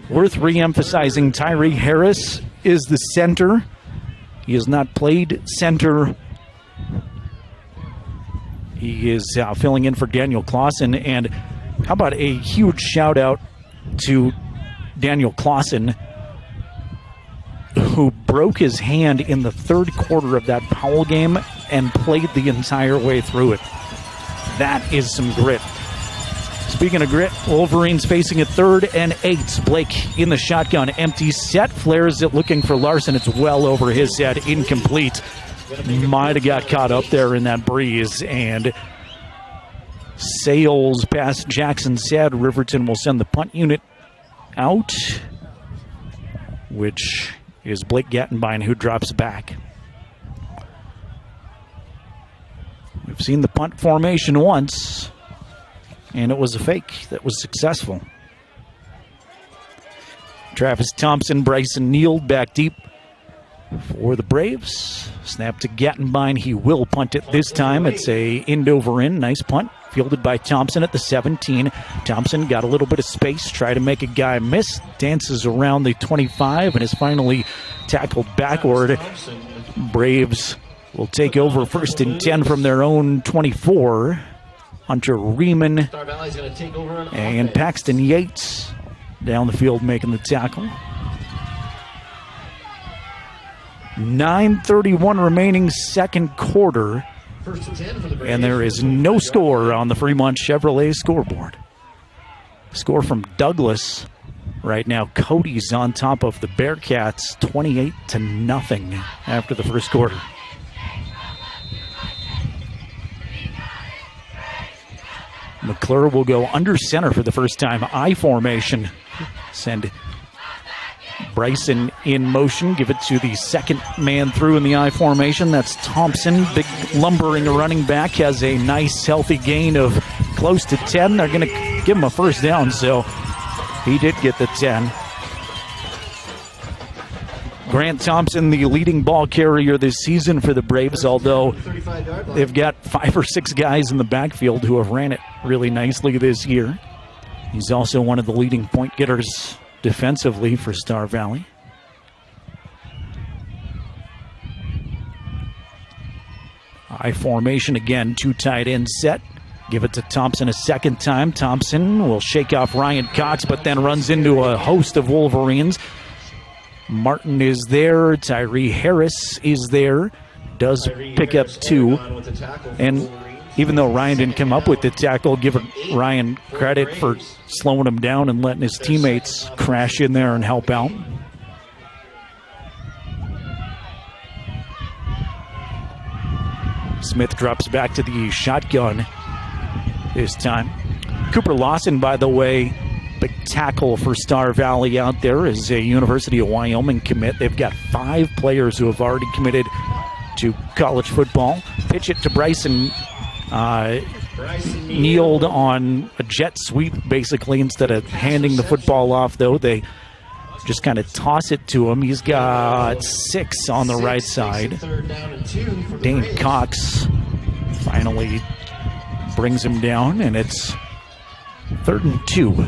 worth re-emphasizing, Tyree Harris is the center. He has not played center. He is filling in for Daniel Clausen, and how about a huge shout-out to Daniel Clausen, who broke his hand in the 3rd quarter of that Powell game and played the entire way through it. That is some grit. Speaking of grit, Wolverines facing a 3rd and 8. Blake in the shotgun, empty set, flares it looking for Larson. It's well over his head, incomplete. Might have got caught up there in that breeze and sails past Jackson's head. Riverton will send the punt unit out, which is Blake Gattenbein, who drops back. We've seen the punt formation once, and it was a fake that was successful. Travis Thompson, Bryson Neild back deep for the Braves. Snap to Gattenbein. He will punt it this time. It's a end over end. Nice punt. Fielded by Thompson at the 17. Thompson got a little bit of space, tried to make a guy miss, dances around the 25, and is finally tackled backward. Braves will take over 1st and 10 from their own 24. Hunter Riemann and Paxton Yates down the field making the tackle. 9:31 remaining 2nd quarter. And there is no score on the Fremont Chevrolet scoreboard. Score from Douglas right now. Cody's on top of the Bearcats, 28-0 after the 1st quarter. McClure will go under center for the first time. I formation. Send Bryson in motion. Give it to the 2nd man through in the I formation. That's Thompson. Big lumbering running back. Has a nice healthy gain of close to 10. They're going to give him a first down, so he did get the 10. Grant Thompson, the leading ball carrier this season for the Braves, although they've got 5 or 6 guys in the backfield who have ran it really nicely this year. He's also one of the leading point getters defensively for Star Valley. High formation again, 2 tight ends set. Give it to Thompson a second time. Thompson will shake off Ryan Cox, but then runs into a host of Wolverines. Martin is there. Tyree Harris is there. Does pick up 2. And even though Ryan didn't come up with the tackle, give Ryan credit for slowing him down and letting his teammates crash in there and help out. Smith drops back to the shotgun this time. Cooper Lawson, by the way, big tackle for Star Valley out there, is a University of Wyoming commit. They've got 5 players who have already committed to college football. Pitch it to Bryson. Kneeled on a jet sweep, basically, instead of handing the football off, though. They just kind of toss it to him. He's got 6 on the right side. Dane Cox finally brings him down, and it's 3rd and 2.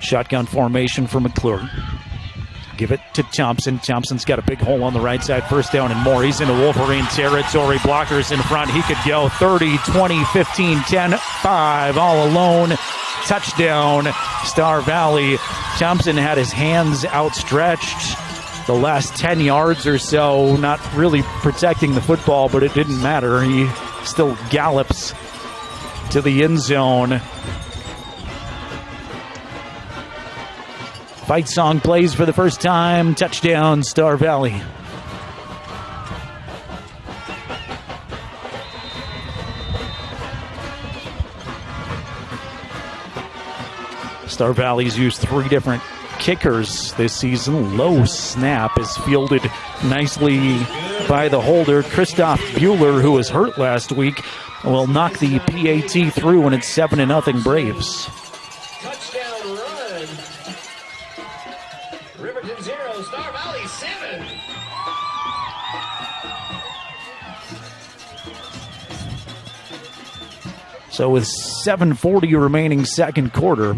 Shotgun formation for McClure. Give it to Thompson. Thompson's got a big hole on the right side. 1st down and more. He's into Wolverine territory. Blockers in front. He could go 30, 20, 15, 10, 5. All alone. Touchdown, Star Valley. Thompson had his hands outstretched the last 10 yards or so, not really protecting the football, but it didn't matter. He still gallops to the end zone. Fight song plays for the first time. Touchdown, Star Valley. Star Valley's used 3 different kickers this season. Low snap is fielded nicely by the holder. Christoph Bueller, who was hurt last week, will knock the PAT through, and it's 7-0 Braves. Touchdown run. Riverton 0, Star Valley 7. So with 7:40 remaining second quarter,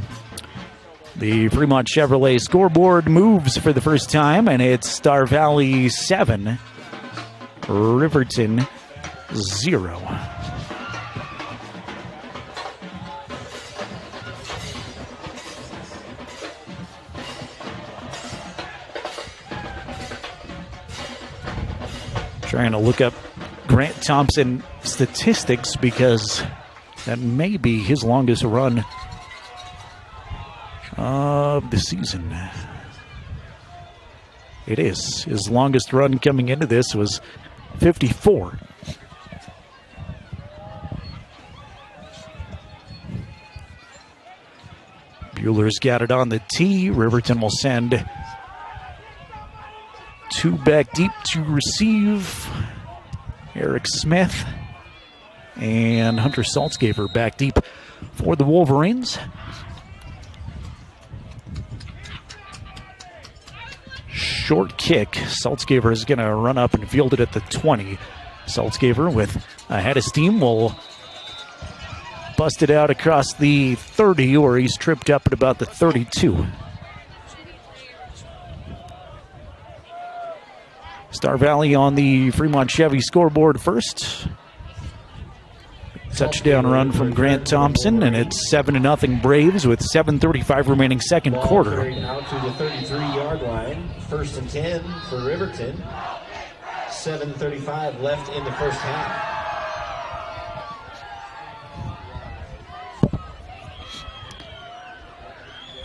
the Fremont Chevrolet scoreboard moves for the first time, and it's Star Valley 7, Riverton 0. Trying to look up Grant Thompson statistics because that may be his longest run of the season. It is. His longest run coming into this was 54. Bueller's got it on the tee. Riverton will send 2 back deep to receive. Eric Smith and Hunter Saltzgaver back deep for the Wolverines. Short kick. Saltzgaver is going to run up and field it at the 20. Saltzgaver with a head of steam will bust it out across the 30, where he's tripped up at about the 32. Star Valley on the Fremont Chevy scoreboard first. Touchdown run from Grant Thompson, and it's 7-0 Braves with 7:35 remaining second quarter. Out to the 33-yard line. 1st and 10 for Riverton. 7:35 left in the first half.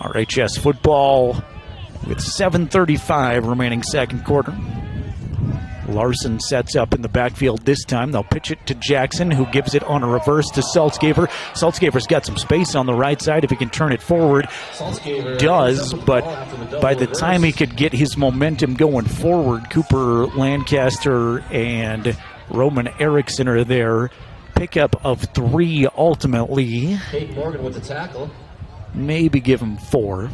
RHS football with 7:35 remaining second quarter. Larson sets up in the backfield this time. They'll pitch it to Jackson, who gives it on a reverse to Saltzgaver. Saltzgaver's got some space on the right side if he can turn it forward. Does, but by the time he could get his momentum going forward, Cooper Lancaster and Roman Erickson are there. Pickup of 3 ultimately. Peyton Morgan with the tackle. maybe give him 4.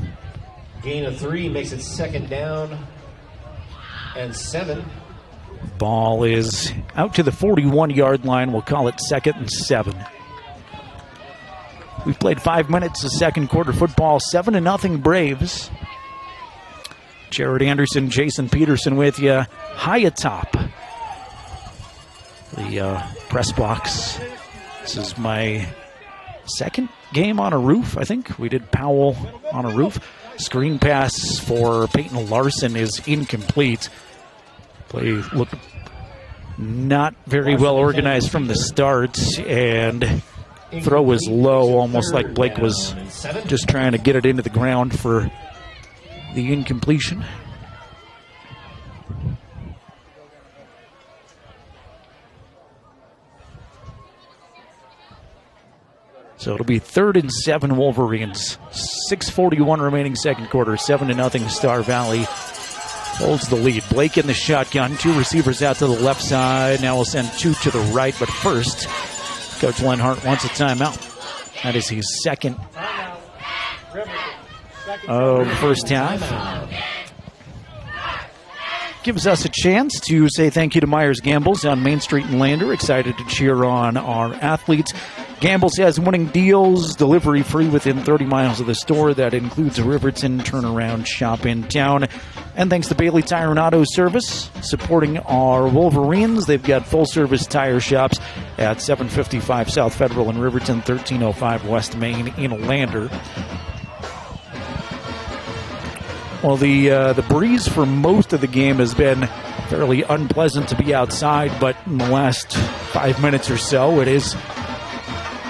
Gain of 3 makes it 2nd down and 7. Ball is out to the 41-yard line. We'll call it 2nd and 7. We've played 5 minutes of second quarter football, 7-0 Braves. Jared Anderson, Jason Peterson with you, high atop the press box. This is my second game on a roof, I think. We did Powell on a roof. Screen pass for Peyton Larson is incomplete. Play looked not very well organized from the start, and throw was low, almost like Blake was just trying to get it into the ground for the incompletion. So it'll be 3rd and 7 Wolverines. 6:41 remaining second quarter. 7-0 Star Valley holds the lead. Blake in the shotgun. 2 receivers out to the left side. Now we'll send 2 to the right. But first, Coach Lenhart wants a timeout. That is his second of the first half. Gives us a chance to say thank you to Myers Gambles on Main Street in Lander. Excited to cheer on our athletes. Gambles has winning deals, delivery free within 30 miles of the store. That includes a Riverton turnaround shop in town. And thanks to Bailey Tire and Auto Service, supporting our Wolverines. They've got full-service tire shops at 755 South Federal in Riverton, 1305 West Main in Lander. Well, the breeze for most of the game has been fairly unpleasant to be outside, but in the last 5 minutes or so, it is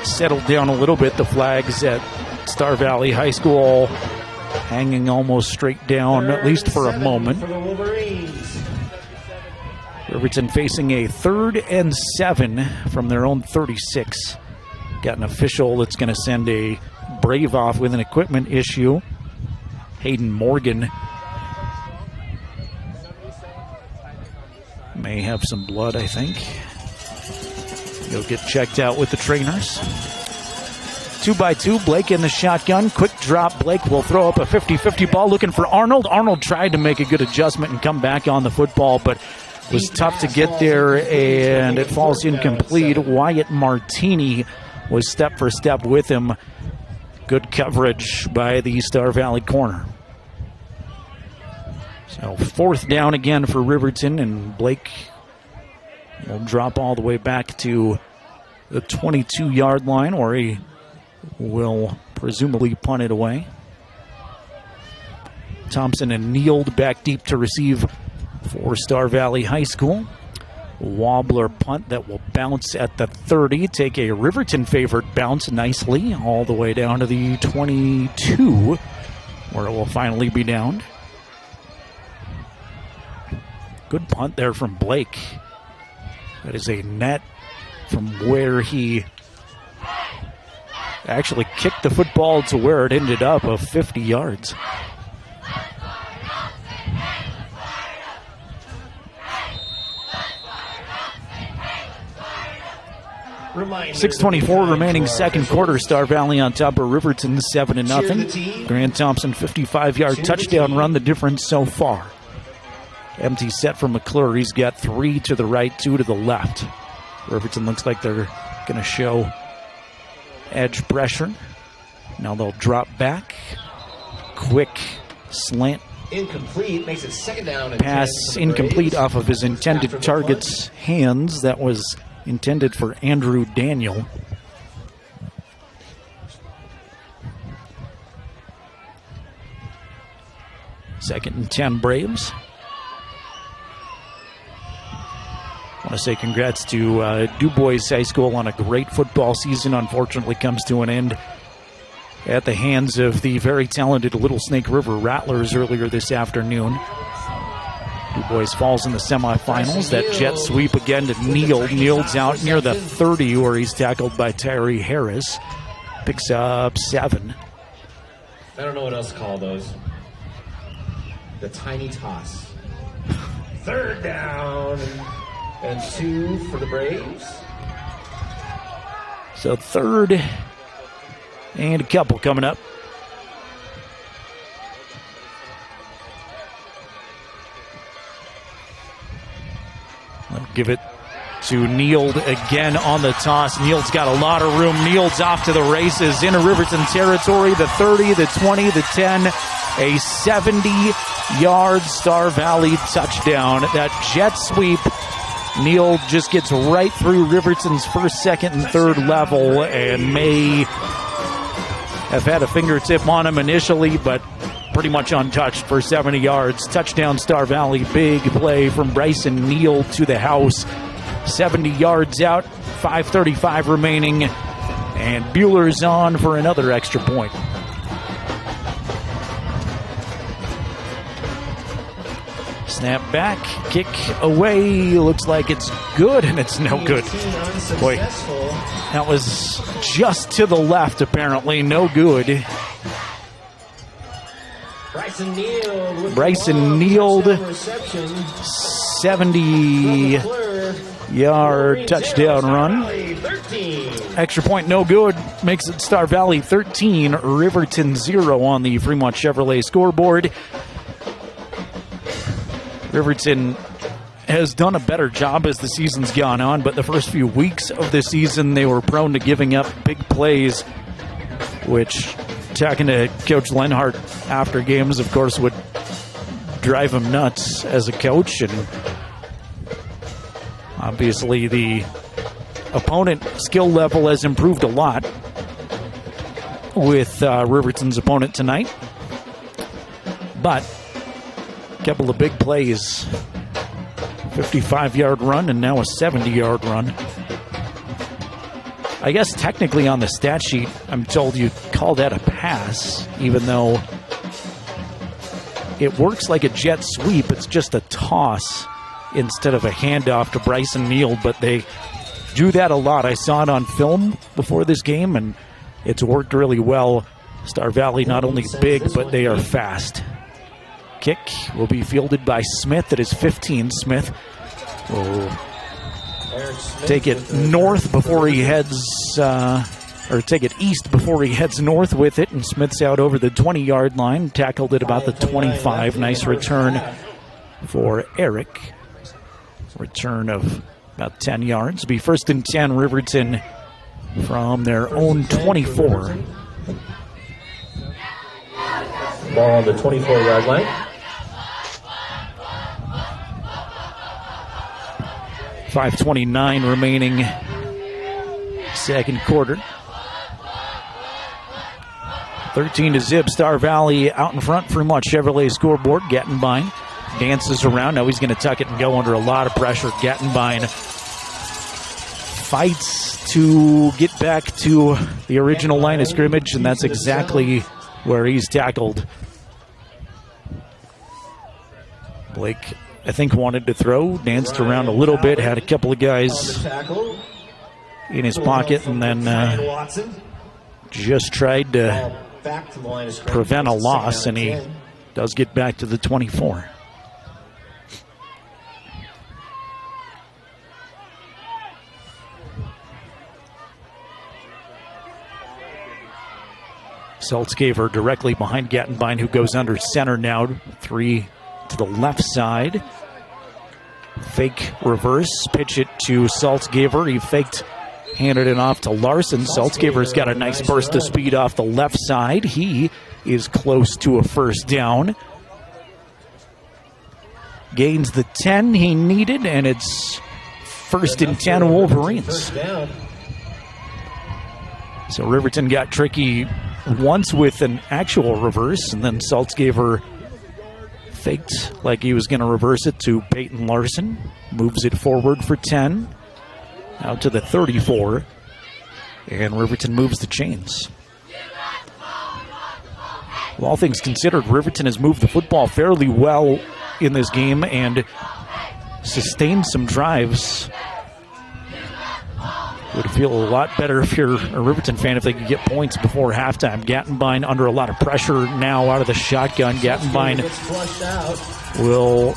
settled down a little bit. The flags at Star Valley High School hanging almost straight down, at least for a moment. Riverton facing a 3rd and 7 from their own 36. Got an official that's going to send a Brave off with an equipment issue. Hayden Morgan may have some blood, I think. He'll get checked out with the trainers. 2x2, Blake in the shotgun. Quick drop, Blake will throw up a 50-50 ball looking for Arnold. Arnold tried to make a good adjustment and come back on the football, but was tough to get there, and it falls incomplete. Wyatt Martini was step for step with him. Good coverage by the Star Valley corner. So 4th down again for Riverton, and Blake will drop all the way back to the 22-yard line, or he will presumably punt it away. Thompson and Neild back deep to receive for Star Valley High School. Wobbler punt that will bounce at the 30. Take a Riverton favorite bounce nicely all the way down to the 22, where it will finally be downed. Good punt there from Blake. That is a net from where he actually kicked the football to where it ended up of 50 yards. 6:24 remaining second quarter. Star Valley on top of Riverton 7-0. Grant Thompson 55-yard touchdown run, the difference so far. Empty set for McClure. He's got 3 to the right, 2 to the left. Riverton looks like they're going to show edge pressure. Now they'll drop back. Quick slant. Incomplete, makes it 2nd down and pass 10 incomplete off of his intended target's hands. That was intended for Andrew Daniel. Second and 10 Braves. I want to say congrats to Du Bois High School on a great football season. Unfortunately comes to an end at the hands of the very talented Little Snake River Rattlers earlier this afternoon. Du Bois falls in the semifinals. That jet sweep again to Neild. Neild's out near the 30 where he's tackled by Tyree Harris. Picks up 7. I don't know what else to call those. The tiny toss. 3rd down and 2 for the Braves. So 3rd and a couple coming up give it to Neild again on the toss. Neild's got a lot of room. Neild's off to the races into Riverton territory. The 30, the 20, the 10. A 70-yard Star Valley touchdown. That jet sweep. Neild just gets right through Riverton's first, second, and third level and may have had a fingertip on him initially, but pretty much untouched for 70 yards. Touchdown Star Valley. Big play from Bryson Neild to the house. 70 yards out, 5:35 remaining, and Bueller's on for another extra point. Snap back, kick away, looks like it's good, and it's no good. Boy, that was just to the left, apparently, no good. Bryson Neild, 70-yard touchdown run. Extra point, no good. Makes it Star Valley 13, Riverton 0 on the Fremont Chevrolet scoreboard. Riverton has done a better job as the season's gone on, but the first few weeks of the season, they were prone to giving up big plays, which, talking to Coach Lenhart after games, of course, would drive him nuts as a coach. And obviously the opponent skill level has improved a lot with Riverton's opponent tonight. But a couple of big plays, 55-yard run and now a 70-yard run. I guess technically on the stat sheet, I'm told you call that a pass, even though it works like a jet sweep. It's just a toss instead of a handoff to Bryson Neild, but they do that a lot. I saw it on film before this game, and it's worked really well. Star Valley not only big, but they are fast. Kick will be fielded by Smith. It is 15. Smith will take it north before he heads, or take it east before he heads north with it, and Smith's out over the 20-yard line, tackled at about the 25. Nice return for Eric. Return of about 10 yards. It'll be 1st and 10, Riverton from their own 24. Ball on the 24-yard line. .529 remaining second quarter. 13-0, Star Valley out in front. Fremont Chevrolet scoreboard. Gettenbein dances around. Now he's going to tuck it and go under a lot of pressure. Gettenbein fights to get back to the original line of scrimmage, and that's exactly where he's tackled. Blake, I think, wanted to throw, danced around a little bit, had a couple of guys in his pocket, and then just tried to prevent a loss, and he does get back to the 24. Saltzgaver directly behind Gettenbein, who goes under center now. 3 to the left side. Fake reverse, pitch it to Saltzgaver. He faked, handed it off to Larson. Saltzgaver's got a nice burst of speed off the left side. He is close to a first down. Gains the 10 he needed, and it's 1st and 10 Wolverines. So Riverton got tricky once with an actual reverse, and then Saltzgaver faked like he was going to reverse it to Peyton Larson. Moves it forward for 10. Out to the 34. And Riverton moves the chains. Well, all things considered, Riverton has moved the football fairly well in this game and sustained some drives. Would feel a lot better if you're a Riverton fan if they could get points before halftime. Gettenbein under a lot of pressure now out of the shotgun. Gettenbein will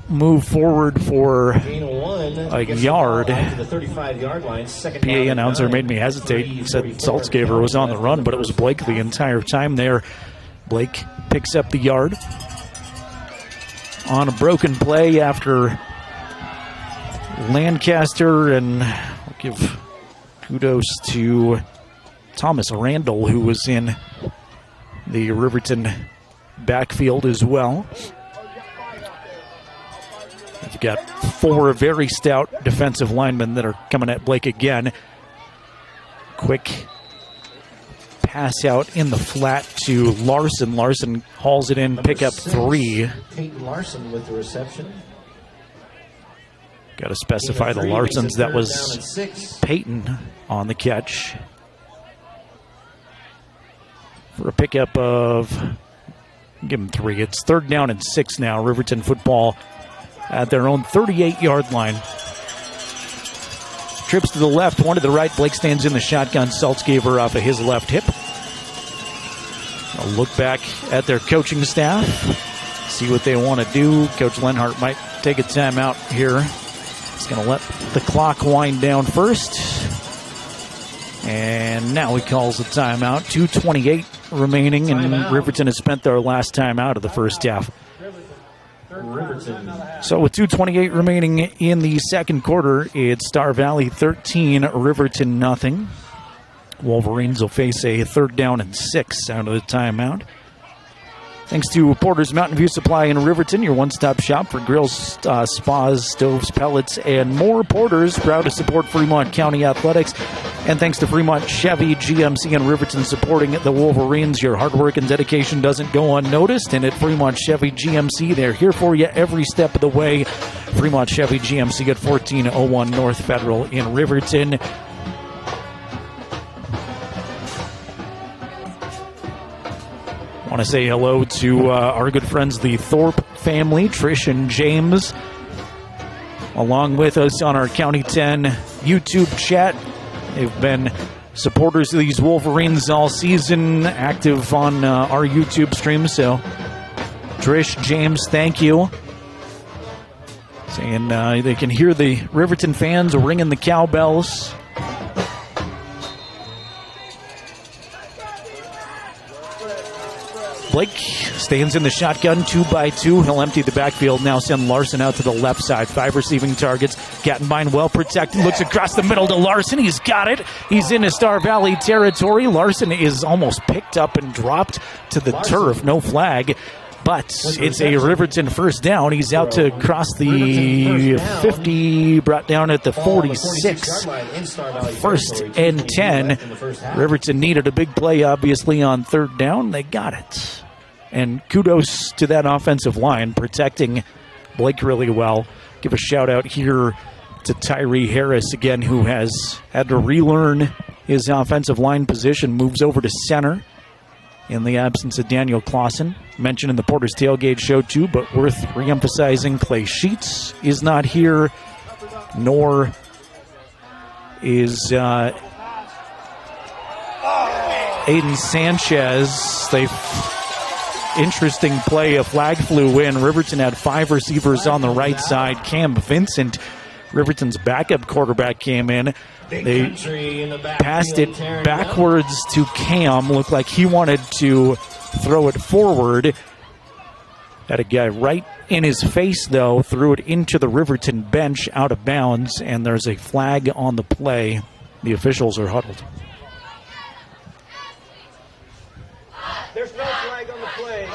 move forward for a yard. PA announcer made me hesitate. He said Saltzgaver was on the run, but it was Blake the entire time there. Blake picks up the yard on a broken play after Lancaster, and I'll give kudos to Thomas Randall, who was in the Riverton backfield as well. You've got 4 very stout defensive linemen that are coming at Blake again. Quick pass out in the flat to Larson. Larson hauls it in, pick up 3. Peyton Larson with the reception. Got to specify the Larsons. That was Peyton on the catch. For a pickup of, give him 3. It's 3rd down and 6 now. Riverton football at their own 38-yard line. Trips to the left, one to the right. Blake stands in the shotgun. Saltzgaver off of his left hip. A look back at their coaching staff. See what they want to do. Coach Lenhart might take a timeout here. He's going to let the clock wind down first. And now he calls a timeout. 2:28 remaining, and Riverton has spent their last timeout of the first half. So with 2:28 remaining in the second quarter, it's Star Valley 13, Riverton nothing. Wolverines will face a 3rd down and 6 out of the timeout. Thanks to Porter's Mountain View Supply in Riverton, your one-stop shop for grills, spas, stoves, pellets, and more. Porter's proud to support Fremont County Athletics. And thanks to Fremont Chevy, GMC, and Riverton supporting the Wolverines, your hard work and dedication doesn't go unnoticed. And at Fremont Chevy, GMC, they're here for you every step of the way. Fremont Chevy, GMC at 1401 North Federal in Riverton. I want to say hello to our good friends, the Thorpe family, Trish and James, along with us on our County 10 YouTube chat. They've been supporters of these Wolverines all season, active on our YouTube stream. So, Trish, James, thank you. Saying they can hear the Riverton fans ringing the cowbells. Blake stands in the shotgun, 2x2. He'll empty the backfield, now send Larson out to the left side. 5 receiving targets. Gattenbein well protected. Looks across the middle to Larson. He's got it. He's into Star Valley territory. Larson is almost picked up and dropped to the turf. No flag. But it's a Riverton first down. He's out to cross the 50, brought down at the 46. 1st and 10. Riverton needed a big play, obviously, on 3rd down. They got it. And kudos to that offensive line, protecting Blake really well. Give a shout-out here to Tyree Harris, again, who has had to relearn his offensive line position, moves over to center in the absence of Daniel Clausen. Mentioned in the Porter's Tailgate show too, but worth reemphasizing, Clay Sheets is not here, nor is Aiden Sanchez. Interesting play, a flag flew in. Riverton had 5 receivers on the right side. Cam Vincent, Riverton's backup quarterback, came in. They passed it backwards to Cam. Looked like he wanted to throw it forward. Had a guy right in his face, though. Threw it into the Riverton bench out of bounds, and there's a flag on the play. The officials are huddled. There's no flag on the play.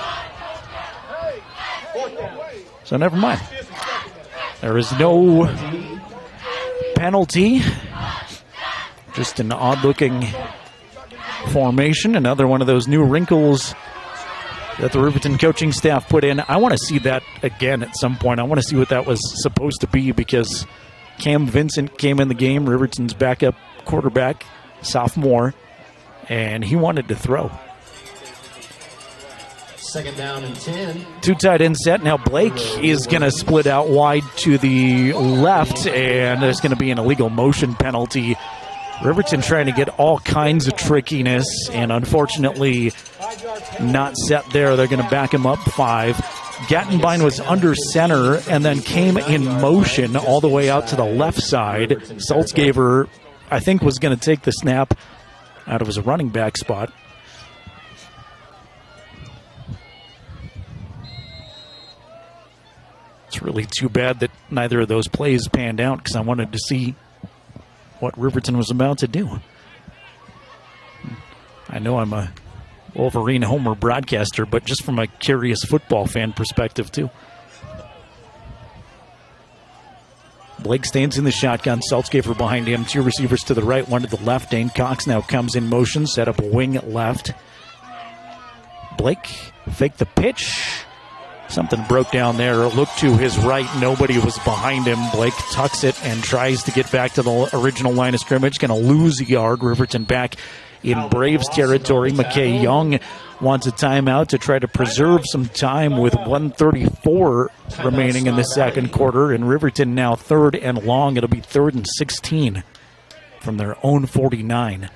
So never mind. There is no penalty. Just an odd-looking formation. Another one of those new wrinkles that the Riverton coaching staff put in. I want to see that again at some point. I want to see what that was supposed to be, because Cam Vincent came in the game, Riverton's backup quarterback, sophomore, and he wanted to throw. 2nd down and 10. 2 tight end set. Now Blake is going to split out wide to the left, and there's going to be an illegal motion penalty. Riverton trying to get all kinds of trickiness, and unfortunately not set there. They're going to back him up 5. Gattenbein was under center and then came in motion all the way out to the left side. Saltzgaver, I think, was going to take the snap out of his running back spot. It's really too bad that neither of those plays panned out because I wanted to see what Riverton was about to do. I know I'm a Wolverine homer broadcaster, but just from a curious football fan perspective, too. Blake stands in the shotgun. Saltzgaver behind him. Two receivers to the right, one to the left. Dane Cox now comes in motion. Set up a wing left. Blake faked the pitch. Something broke down there. Looked to his right. Nobody was behind him. Blake tucks it and tries to get back to the original line of scrimmage. Going to lose a yard. Riverton back in Braves territory. McKay Young wants a timeout to try to preserve some time with 1:34 remaining in the second quarter. And Riverton now third and long. It'll be 3rd and 16 from their own 49.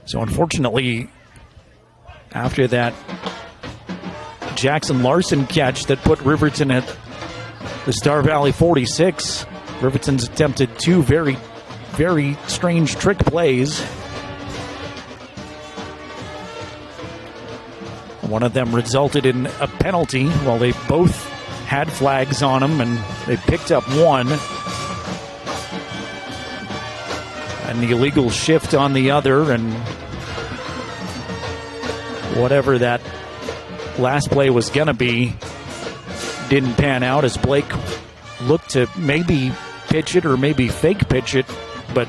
So unfortunately, after that Jackson Larson catch that put Riverton at the Star Valley 46, Riverton's attempted two very, very strange trick plays. One of them resulted in a penalty. Well, they both had flags on them, and they picked up one. An illegal shift on the other, and whatever that last play was going to be didn't pan out as Blake looked to maybe pitch it or maybe fake pitch it, but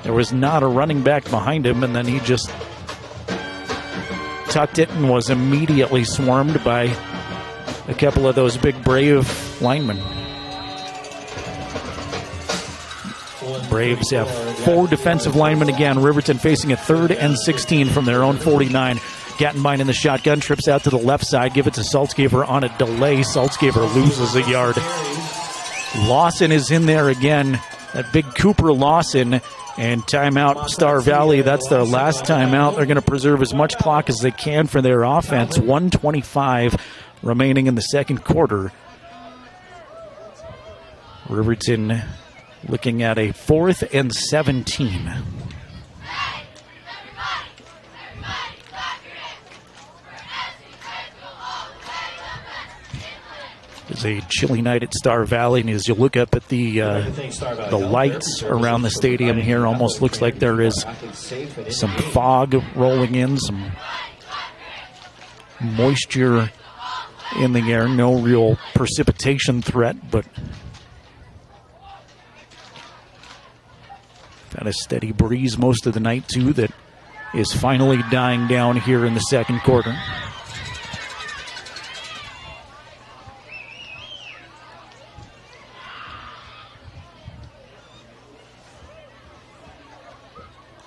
there was not a running back behind him, and then he just tucked it and was immediately swarmed by a couple of those big Brave linemen. Braves have 4 defensive linemen again. Riverton facing a 3rd and 16 from their own 49. Gattenbein in the shotgun, trips out to the left side, give it to Saltzgaver on a delay. Saltzgaver loses a yard. Lawson is in there again. That big Cooper Lawson, and timeout Star Valley. That's their last timeout. They're going to preserve as much clock as they can for their offense. 1:25 remaining in the second quarter. Riverton looking at a 4th and 17. It's a chilly night at Star Valley, and as you look up at the lights around the stadium here, almost looks like there is some fog rolling in, some moisture in the air. No real precipitation threat, but got a steady breeze most of the night, too, that is finally dying down here in the second quarter.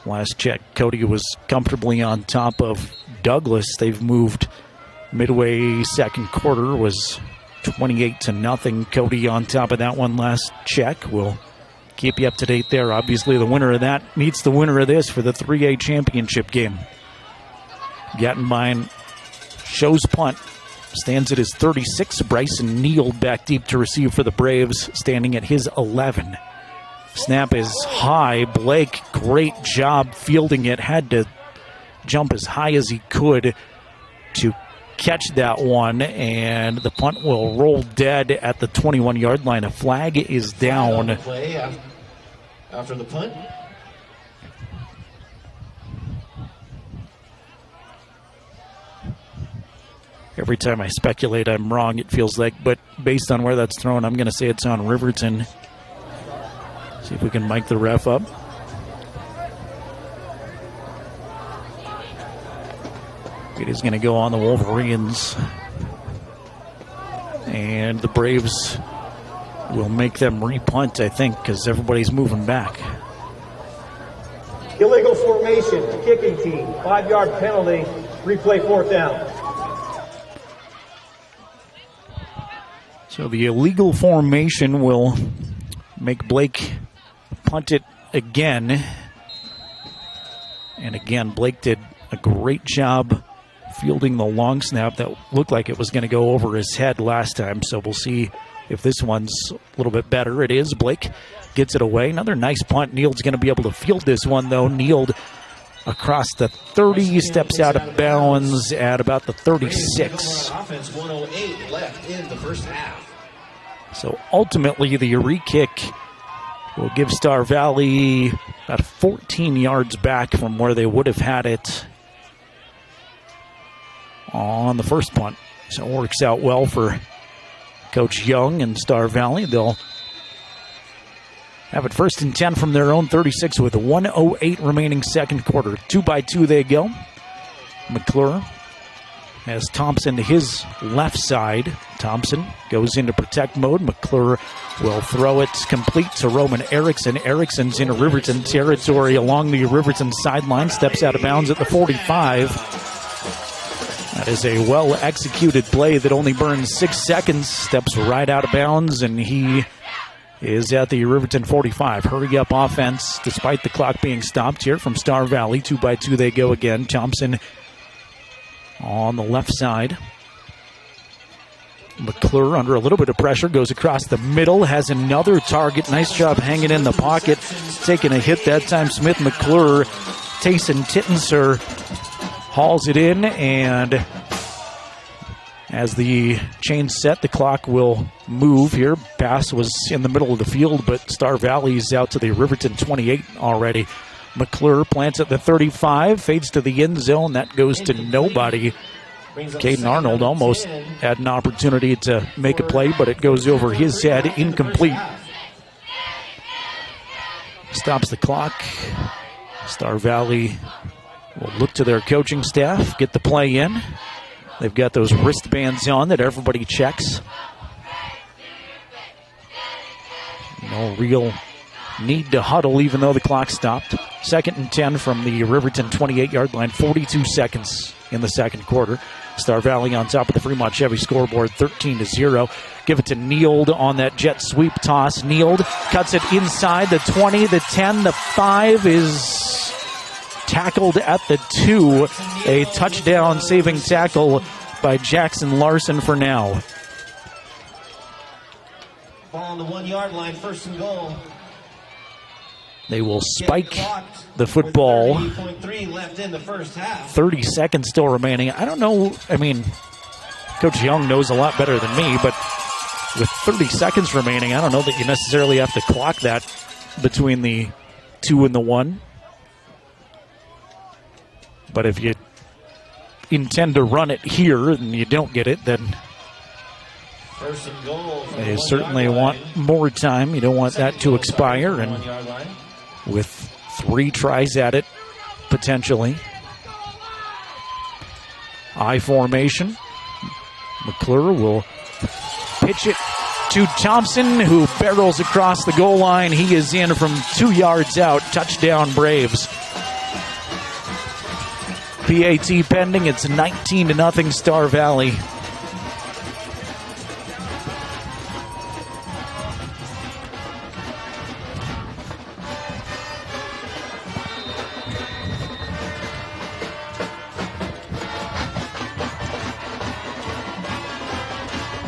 Last check, Cody was comfortably on top of Douglas. They've moved midway second quarter, was 28-0. Cody on top of that one last check. We'll keep you up to date there. Obviously, the winner of that meets the winner of this for the 3A championship game. Gattenbein shows punt. Stands at his 36. Bryson Neal back deep to receive for the Braves, standing at his 11. Snap is high. Blake, great job fielding it. Had to jump as high as he could to catch that one, and the punt will roll dead at the 21-yard line. A flag is down. Play after the punt. Every time I speculate, I'm wrong, it feels like, but based on where that's thrown, I'm going to say it's on Riverton. See if we can mic the ref up. It is going to go on the Wolverines. And the Braves will make them repunt, I think, because everybody's moving back. Illegal formation, kicking team, 5-yard penalty, replay 4th down. So the illegal formation will make Blake punt it again. And again, Blake did a great job fielding the long snap that looked like it was going to go over his head last time. So we'll see if this one's a little bit better. It is. Blake gets it away. Another nice punt. Neal's going to be able to field this one, though. Neal across the 30, steps out of bounds at about the 36. Offense 108 left in the first half. So ultimately, the re-kick will give Star Valley about 14 yards back from where they would have had it on the first punt. So it works out well for Coach Young and Star Valley. They'll have it 1st and 10 from their own 36 with 1:08 remaining second quarter. 2-by-2 they go. McClure has Thompson to his left side. Thompson goes into protect mode. McClure will throw it complete to Roman Erickson. Erickson's into Riverton territory along the Riverton sideline. Steps out of bounds at the 45. That is a well-executed play that only burns 6 seconds. Steps right out of bounds, and he is at the Riverton 45. Hurry-up offense despite the clock being stopped here from Star Valley. 2-by-2 they go again. Thompson on the left side. McClure under a little bit of pressure, goes across the middle, has another target. Nice job hanging in the pocket. Taking a hit that time, Smith McClure. Tayson Tittenser hauls it in, and as the chain's set, the clock will move here. Pass was in the middle of the field, but Star Valley's out to the Riverton 28 already. McClure plants at the 35, fades to the end zone. That goes to nobody. Caden Arnold almost had an opportunity to make a play, but it goes over his head, incomplete. Stops the clock. Star Valley will look to their coaching staff, get the play in. They've got those wristbands on that everybody checks. No real need to huddle even though the clock stopped. 2nd and 10 from the Riverton 28-yard line, 42 seconds in the second quarter. Star Valley on top of the Fremont Chevy scoreboard, 13-0. Give it to Neild on that jet sweep toss. Neild cuts it inside the 20, the 10, the 5 is tackled at the 2. A touchdown saving tackle by Jackson Larson for now. Ball on the 1-yard line, 1st and goal. They will spike the football. 30.3 left in the first half. 30 seconds still remaining. I don't know. I mean, Coach Young knows a lot better than me, but with 30 seconds remaining, I don't know that you necessarily have to clock that between the 2 and the 1. But if you intend to run it here and you don't get it, then 1st and goal. they certainly want more time. You don't want that to expire. And with 3 tries at it, potentially. I formation. McClure will pitch it to Thompson, who barrels across the goal line. He is in from 2 yards out. Touchdown, Braves. PAT pending. It's 19-0 Star Valley.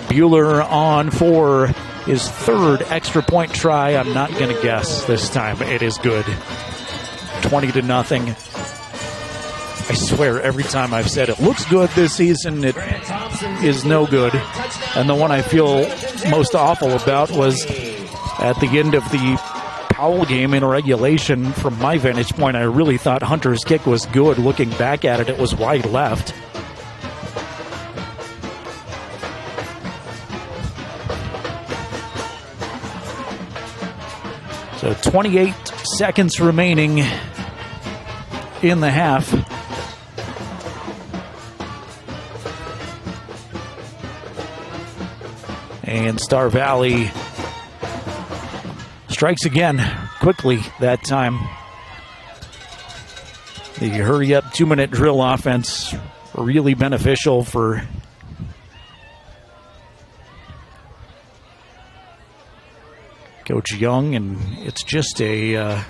Bueller on for his 3rd extra point try. I'm not going to guess this time. It is good. 20-0. I swear every time I've said it looks good this season, it is no good. And the one I feel most awful about was at the end of the Powell game in regulation. From my vantage point, I really thought Hunter's kick was good. Looking back at it, it was wide left. So 28 seconds remaining in the half. And Star Valley strikes again quickly that time. The hurry-up 2-minute drill offense really beneficial for Coach Young, and it's just a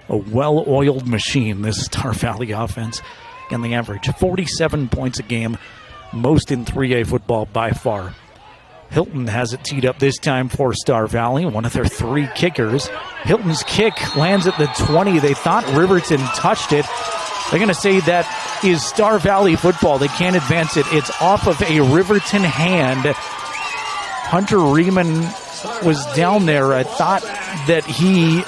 well-oiled machine, this Star Valley offense. And the average, 47 points a game, most in 3A football by far. Hilton has it teed up this time for Star Valley, one of their 3 kickers. Hilton's kick lands at the 20. They thought Riverton touched it. They're going to say that is Star Valley football. They can't advance it. It's off of a Riverton hand. Hunter Riemann was down there. I thought that he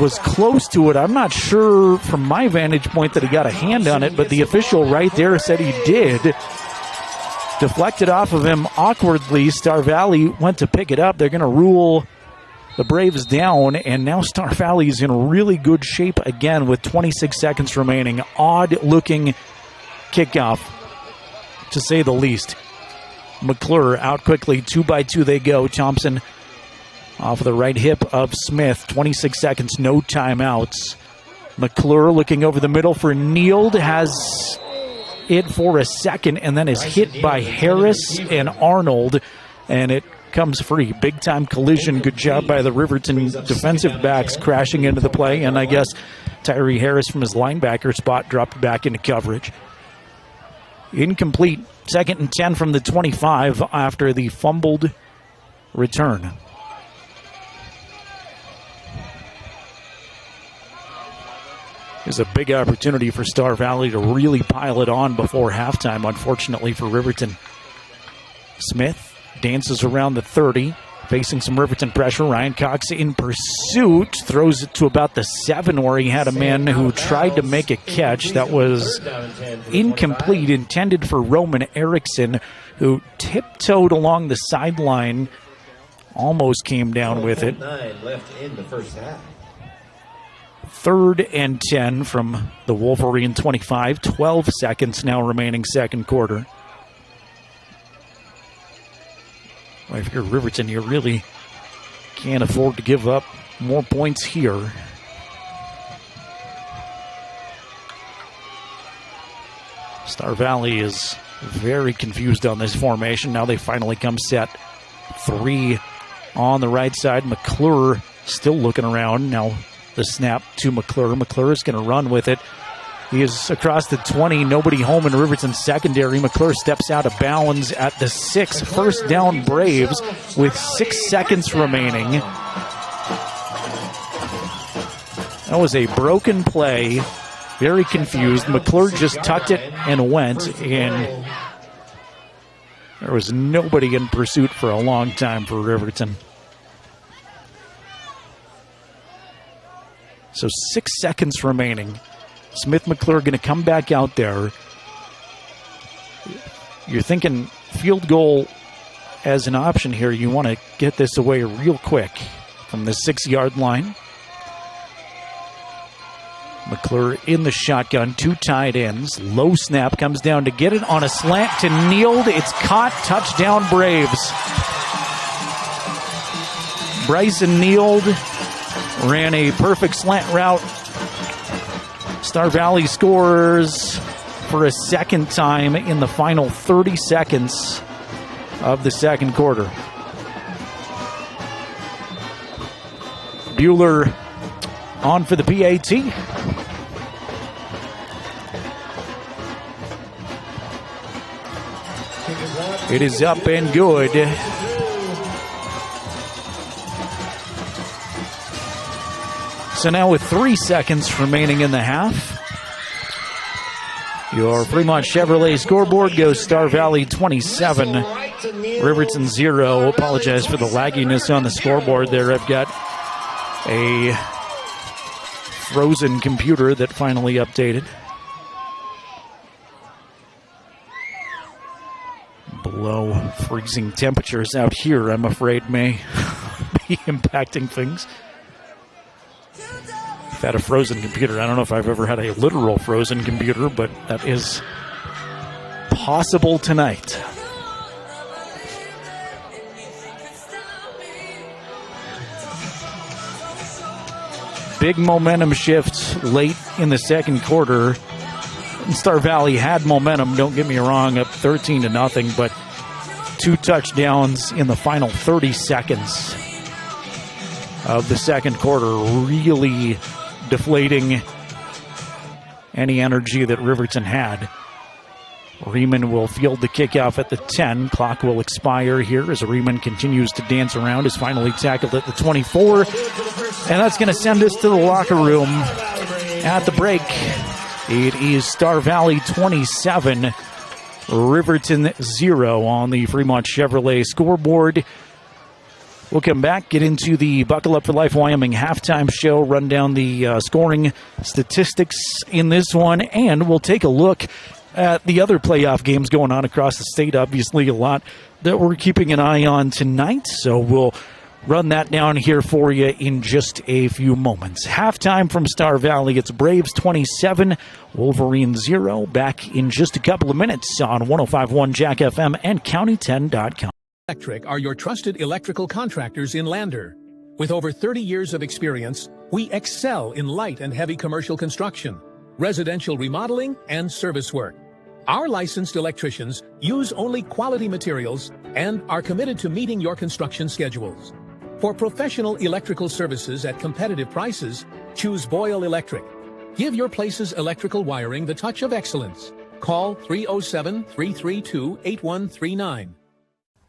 was close to it. I'm not sure from my vantage point that he got a hand on it, but the official right there said he did. Deflected off of him awkwardly. Star Valley went to pick it up. They're going to rule the Braves down, and now Star Valley is in really good shape again with 26 seconds remaining. Odd-looking kickoff, to say the least. McClure out quickly. 2-by-2 they go. Thompson off of the right hip of Smith. 26 seconds, no timeouts. McClure looking over the middle for Neild. Has it for a second and then is hit by Harris and Arnold, and it comes free. Big time collision. Good job by the Riverton defensive backs crashing into the play, and I guess Tyree Harris from his linebacker spot dropped back into coverage. Incomplete. 2nd and 10 from the 25 after the fumbled return. There's a big opportunity for Star Valley to really pile it on before halftime, unfortunately for Riverton. Smith dances around the 30, facing some Riverton pressure. Ryan Cox in pursuit, throws it to about the 7 where he had a man who tried to make a catch that was incomplete, intended for Roman Erickson, who tiptoed along the sideline, almost came down with it. 9 left in the first half. 3rd and 10 from the Wolverine 25. 12 seconds now remaining second quarter. Well, if you're Riverton, you really can't afford to give up more points here. Star Valley is very confused on this formation. Now they finally come set. 3 on the right side. McClure still looking around. Now the snap to McClure. McClure is going to run with it. He is across the 20. Nobody home in Riverton's secondary. McClure steps out of bounds at the 6. First down Braves with 6 seconds remaining. That was a broken play. Very confused. McClure just tucked it and went, and there was nobody in pursuit for a long time for Riverton. So 6 seconds remaining. Smith McClure going to come back out there. You're thinking field goal as an option here. You want to get this away real quick from the 6-yard line. McClure in the shotgun, 2 tight ends. Low snap, comes down to get it on a slant to Neild. It's caught, touchdown Braves. Bryson Neild ran a perfect slant route. Star Valley scores for a second time in the final 30 seconds of the second quarter. Bueller on for the PAT. It is up and good. So now with 3 seconds remaining in the half, your Fremont Chevrolet scoreboard goes Star Valley 27, Riverton 0. Apologize for the lagginess on the scoreboard there. I've got a frozen computer that finally updated. Below freezing temperatures out here, I'm afraid, may be impacting things. I've had a frozen computer. I don't know if I've ever had a literal frozen computer, but that is possible tonight. Big momentum shift late in the second quarter. Star Valley had momentum, don't get me wrong, up 13-0, but 2 touchdowns in the final 30 seconds of the second quarter, really deflating any energy that Riverton had. Riemann will field the kickoff at the 10. Clock will expire here as Riemann continues to dance around. Is finally tackled at the 24. And that's going to send us to the locker room At the break, it is Star Valley 27, Riverton 0 on the Fremont Chevrolet scoreboard. We'll come back, get into the Buckle Up for Life Wyoming halftime show, run down the scoring statistics in this one, and we'll take a look at the other playoff games going on across the state. Obviously, a lot that we're keeping an eye on tonight, so we'll run that down here for you in just a few moments. Halftime from Star Valley, it's Braves 27, Wolverine 0. Back in just a couple of minutes on 105.1 Jack FM and County10.com. Electric are your trusted electrical contractors in Lander. With over 30 years of experience, we excel in light and heavy commercial construction, residential remodeling, and service work. Our licensed electricians use only quality materials and are committed to meeting your construction schedules. For professional electrical services at competitive prices, choose Boyle Electric. Give your place's electrical wiring the touch of excellence. Call 307-332-8139.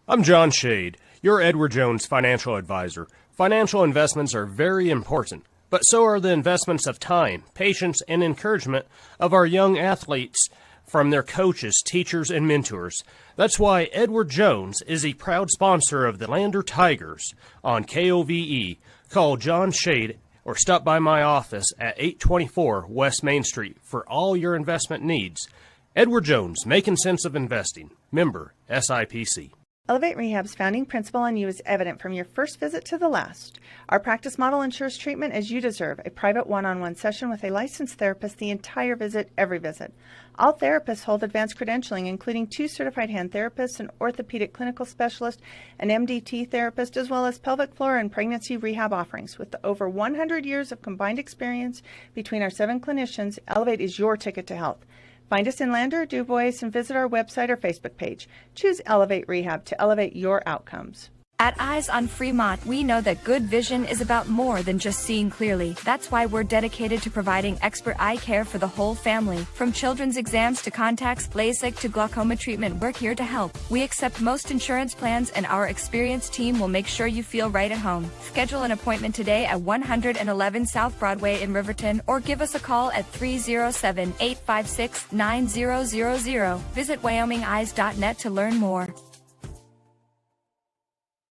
I'm John Shade, your Edward Jones financial advisor. Financial investments are very important, but so are the investments of time, patience, and encouragement of our young athletes from their coaches, teachers, and mentors. That's why Edward Jones is a proud sponsor of the Lander Tigers on KOVE. Call John Shade or stop by my office at 824 West Main Street for all your investment needs. Edward Jones, making sense of investing. Member SIPC. Elevate Rehab's founding principle on you is evident from your first visit to the last. Our practice model ensures treatment as you deserve, a private one-on-one session with a licensed therapist the entire visit, every visit. All therapists hold advanced credentialing, including 2 certified hand therapists, an orthopedic clinical specialist, an MDT therapist, as well as pelvic floor and pregnancy rehab offerings. With over 100 years of combined experience between our 7 clinicians, Elevate is your ticket to health. Find us in Lander, Du Bois, and visit our website or Facebook page. Choose Elevate Rehab to elevate your outcomes. At Eyes on Fremont, we know that good vision is about more than just seeing clearly. That's why we're dedicated to providing expert eye care for the whole family. From children's exams to contacts, LASIK to glaucoma treatment, we're here to help. We accept most insurance plans, and our experienced team will make sure you feel right at home. Schedule an appointment today at 111 South Broadway in Riverton, or give us a call at 307-856-9000. Visit WyomingEyes.net to learn more.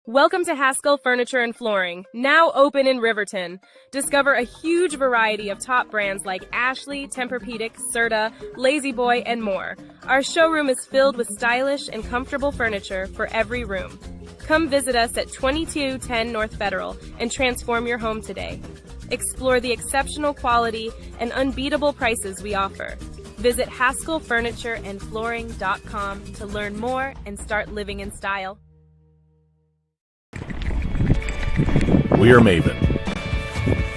Welcome to Haskell Furniture and Flooring, now open in Riverton. Discover a huge variety of top brands like Ashley, Tempur-Pedic, Serta, Lazy Boy, and more. Our showroom is filled with stylish and comfortable furniture for every room. Come visit us at 2210 North Federal and transform your home today. Explore the exceptional quality and unbeatable prices we offer. Visit HaskellFurnitureandFlooring.com to learn more and start living in style. We are Maven.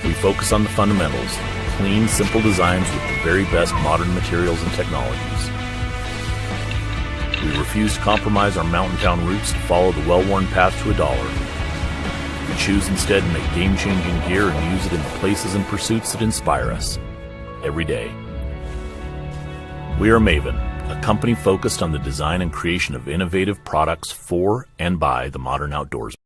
We focus on the fundamentals, clean, simple designs with the very best modern materials and technologies. We refuse to compromise our mountain town roots to follow the well-worn path to $1. We choose instead to make game-changing gear and use it in the places and pursuits that inspire us every day. We are Maven, a company focused on the design and creation of innovative products for and by the modern outdoors.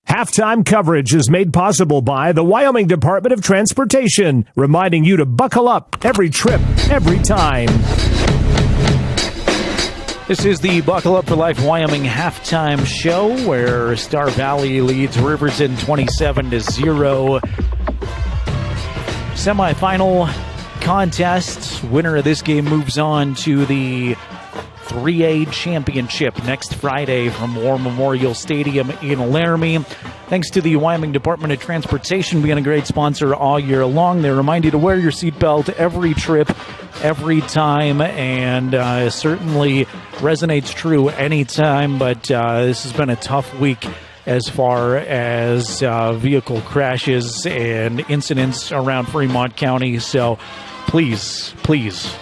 Halftime coverage is made possible by the Wyoming Department of Transportation, reminding you to buckle up every trip, every time. This is the Buckle Up for Life Wyoming halftime show where Star Valley leads Riverton 27-0. Semifinal contest. Winner of this game moves on to the 3A Championship next Friday from War Memorial Stadium in Laramie. Thanks to the Wyoming Department of Transportation being a great sponsor all year long. They remind you to wear your seatbelt every trip, every time, and certainly resonates true anytime, but this has been a tough week as far as vehicle crashes and incidents around Fremont County, so please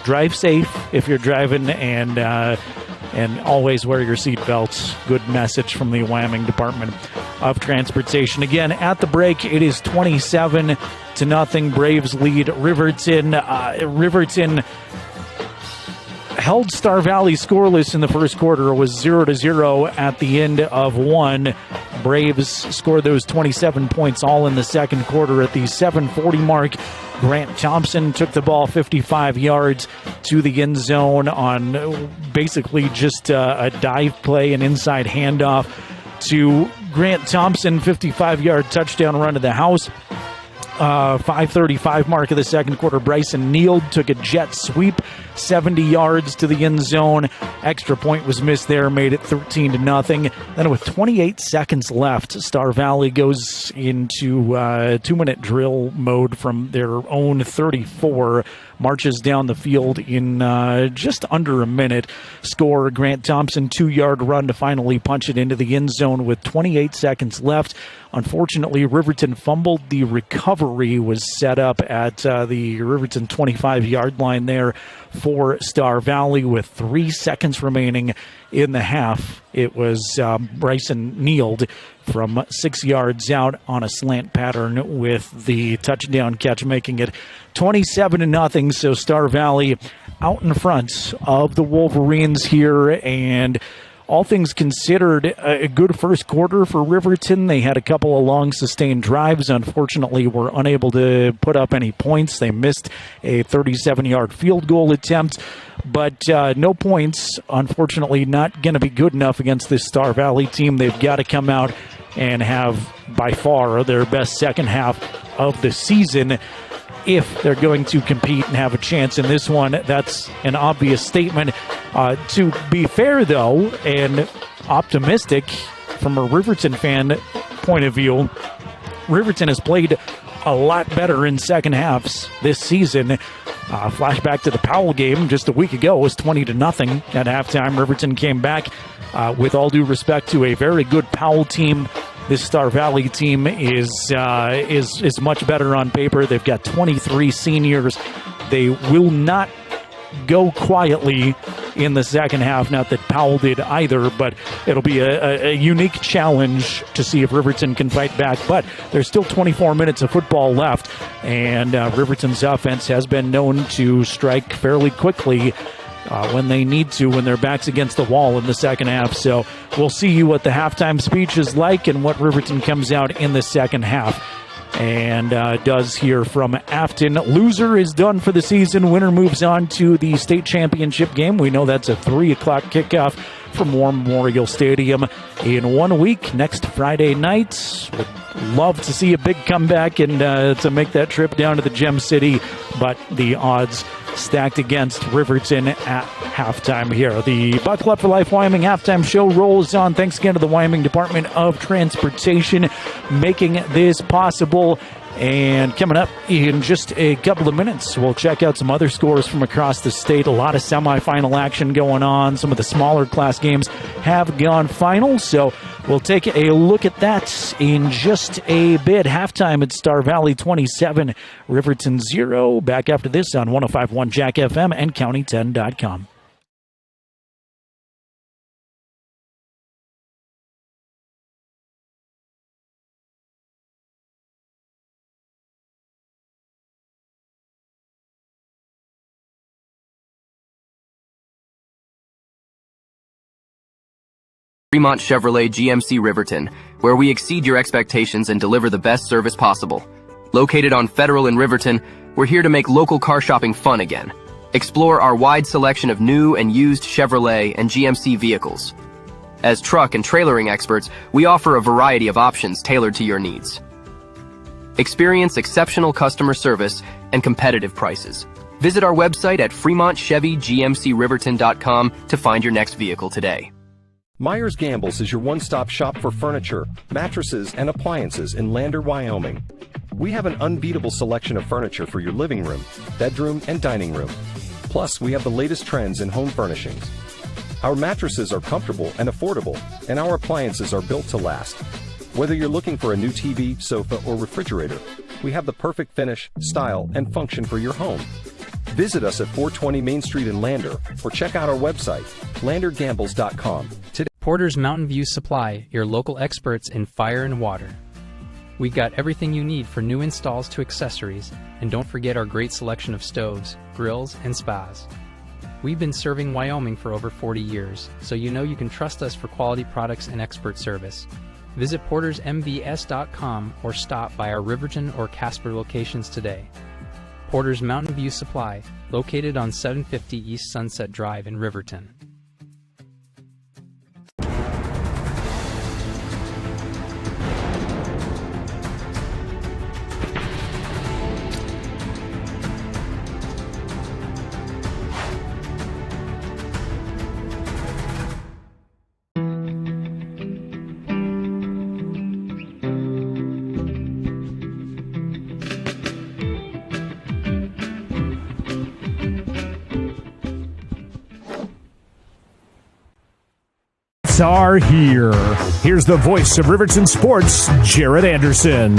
drive safe if you're driving, and always wear your seatbelts. Good message from the Wyoming Department of Transportation. Again, at the break, it is 27-0. Braves lead Riverton. Riverton held Star Valley scoreless in the first quarter. It was 0-0 at the end of one. Braves scored those 27 points all in the second quarter. At the 7:40 mark, Grant Thompson took the ball 55 yards to the end zone on basically just a dive play, an inside handoff to Grant Thompson, 55-yard touchdown run to the house. 5:35 mark of the second quarter, Bryson Neal took a jet sweep 70 yards to the end zone. Extra point was missed there, made it 13-0. Then with 28 seconds left, Star Valley goes into 2-minute drill mode from their own 34, marches down the field in just under a minute. Score Grant Thompson 2-yard run to finally punch it into the end zone with 28 seconds left. Unfortunately, Riverton fumbled. The recovery was set up at the Riverton 25-yard line there for Star Valley with 3 seconds remaining in the half. It was Bryson Neal from 6 yards out on a slant pattern with the touchdown catch, making it 27-0. So Star Valley out in front of the Wolverines here, and all things considered, a good first quarter for Riverton. They had a couple of long sustained drives. Unfortunately, were unable to put up any points. They missed a 37-yard field goal attempt, but no points. Unfortunately, not going to be good enough against this Star Valley team. They've got to come out and have, by far, their best second half of the season if they're going to compete and have a chance in this one. That's an obvious statement. To be fair, though, and optimistic from a Riverton fan point of view, Riverton has played a lot better in second halves this season. Flashback to the Powell game just a week ago, it was 20-0 at halftime. Riverton came back. With all due respect to a very good Powell team, this Star Valley team is much better on paper. They've got 23 seniors. They will not go quietly in the second half. Not that Powell did either, but it'll be a unique challenge to see if Riverton can fight back. But there's still 24 minutes of football left, and Riverton's offense has been known to strike fairly quickly when they need to, when their back's against the wall in the second half. So we'll see what the halftime speech is like and what Riverton comes out in the second half and does here from Afton. Loser is done for the season. Winner moves on to the state championship game. We know that's a 3 o'clock kickoff from War Memorial Stadium in 1 week, next Friday night. Would love to see a big comeback and to make that trip down to the Gem City, but the odds stacked against Riverton at halftime here. The Buckle Up for Life Wyoming halftime show rolls on. Thanks again to the Wyoming Department of Transportation making this possible. And coming up in just a couple of minutes, we'll check out some other scores from across the state. A lot of semifinal action going on. Some of the smaller class games have gone final, so we'll take a look at that in just a bit. Halftime at Star Valley 27, Riverton 0. Back after this on 105.1 Jack FM and County10.com. Fremont Chevrolet GMC Riverton, where we exceed your expectations and deliver the best service possible. Located on Federal in Riverton, we're here to make local car shopping fun again. Explore our wide selection of new and used Chevrolet and GMC vehicles. As truck and trailering experts, we offer a variety of options tailored to your needs. Experience exceptional customer service and competitive prices. Visit our website at FremontChevyGMCRiverton.com to find your next vehicle today. Myers Gambles is your one-stop shop for furniture, mattresses, and appliances in Lander, Wyoming. We have an unbeatable selection of furniture for your living room, bedroom, and dining room. Plus, we have the latest trends in home furnishings. Our mattresses are comfortable and affordable, and our appliances are built to last. Whether you're looking for a new TV, sofa, or refrigerator, we have the perfect finish, style, and function for your home. Visit us at 420 Main Street in Lander, or check out our website, landergambles.com. Today. Porter's Mountain View Supply, your local experts in fire and water. We've got everything you need for new installs to accessories, and don't forget our great selection of stoves, grills, and spas. We've been serving Wyoming for over 40 years, so you know you can trust us for quality products and expert service. Visit portersmbs.com or stop by our Riverton or Casper locations today. Porter's Mountain View Supply, located on 750 East Sunset Drive in Riverton. Are here. Here's the voice of Riverton Sports, Jared Anderson.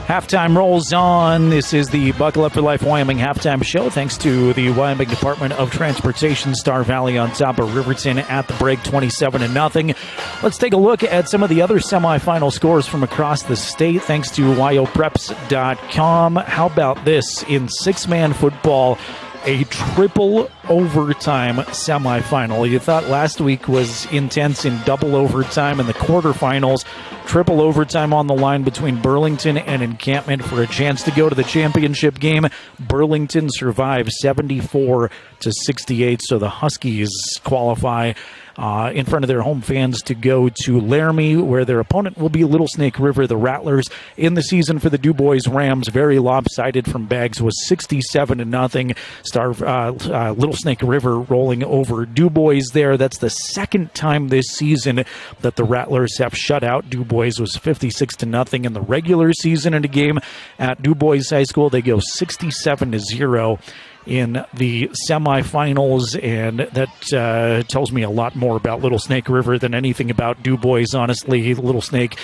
Halftime rolls on. This is the Buckle Up for Life Wyoming halftime show. Thanks to the Wyoming Department of Transportation. Star Valley on top of Riverton at the break, 27-0. Let's take a look at some of the other semifinal scores from across the state. Thanks to wyopreps.com. How about this in six-man football? A triple overtime semifinal. You thought last week was intense in double overtime in the quarterfinals. Triple overtime on the line between Burlington and Encampment for a chance to go to the championship game. Burlington survived 74-68, so the Huskies qualify in front of their home fans to go to Laramie, where their opponent will be Little Snake River. The Rattlers in the season for the DuBois Rams, very lopsided from Bags, was 67-0. Little Snake River rolling over DuBois there. That's the second time this season that the Rattlers have shut out DuBois. Was 56-0 in the regular season in a game at DuBois High School. They go 67-0 in the semifinals, and that tells me a lot more about Little Snake River than anything about DuBois, honestly. Little Snake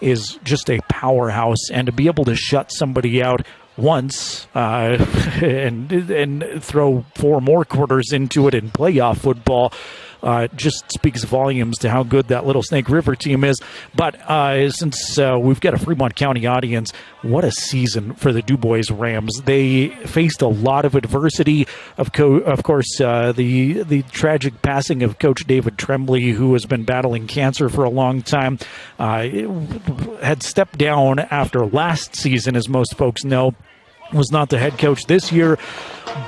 is just a powerhouse, and to be able to shut somebody out once and throw four more quarters into it in playoff football just speaks volumes to how good that Little Snake River team is. But since we've got a Fremont County audience, what a season for the DuBois Rams. They faced a lot of adversity. Of course, the tragic passing of Coach David Tremblay, who has been battling cancer for a long time, had stepped down after last season, as most folks know. Was not the head coach this year,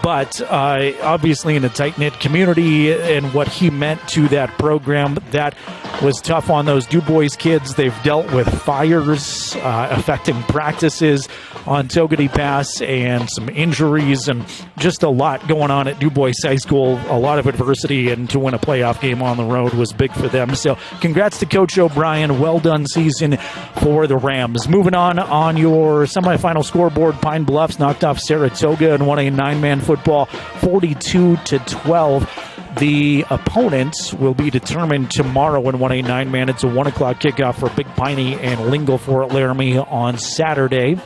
but obviously in a tight-knit community and what he meant to that program, that was tough on those DuBois kids. They've dealt with fires affecting practices on Togety Pass and some injuries and just a lot going on at DuBois High School, a lot of adversity, and to win a playoff game on the road was big for them. So congrats to Coach O'Brien. Well done season for the Rams. Moving on your semifinal scoreboard, Pine Bluffs knocked off Saratoga and won a 9-man football 42-12. The opponents will be determined tomorrow in 1A 9-man. It's a 1 o'clock kickoff for Big Piney and Lingle for Laramie on Saturday.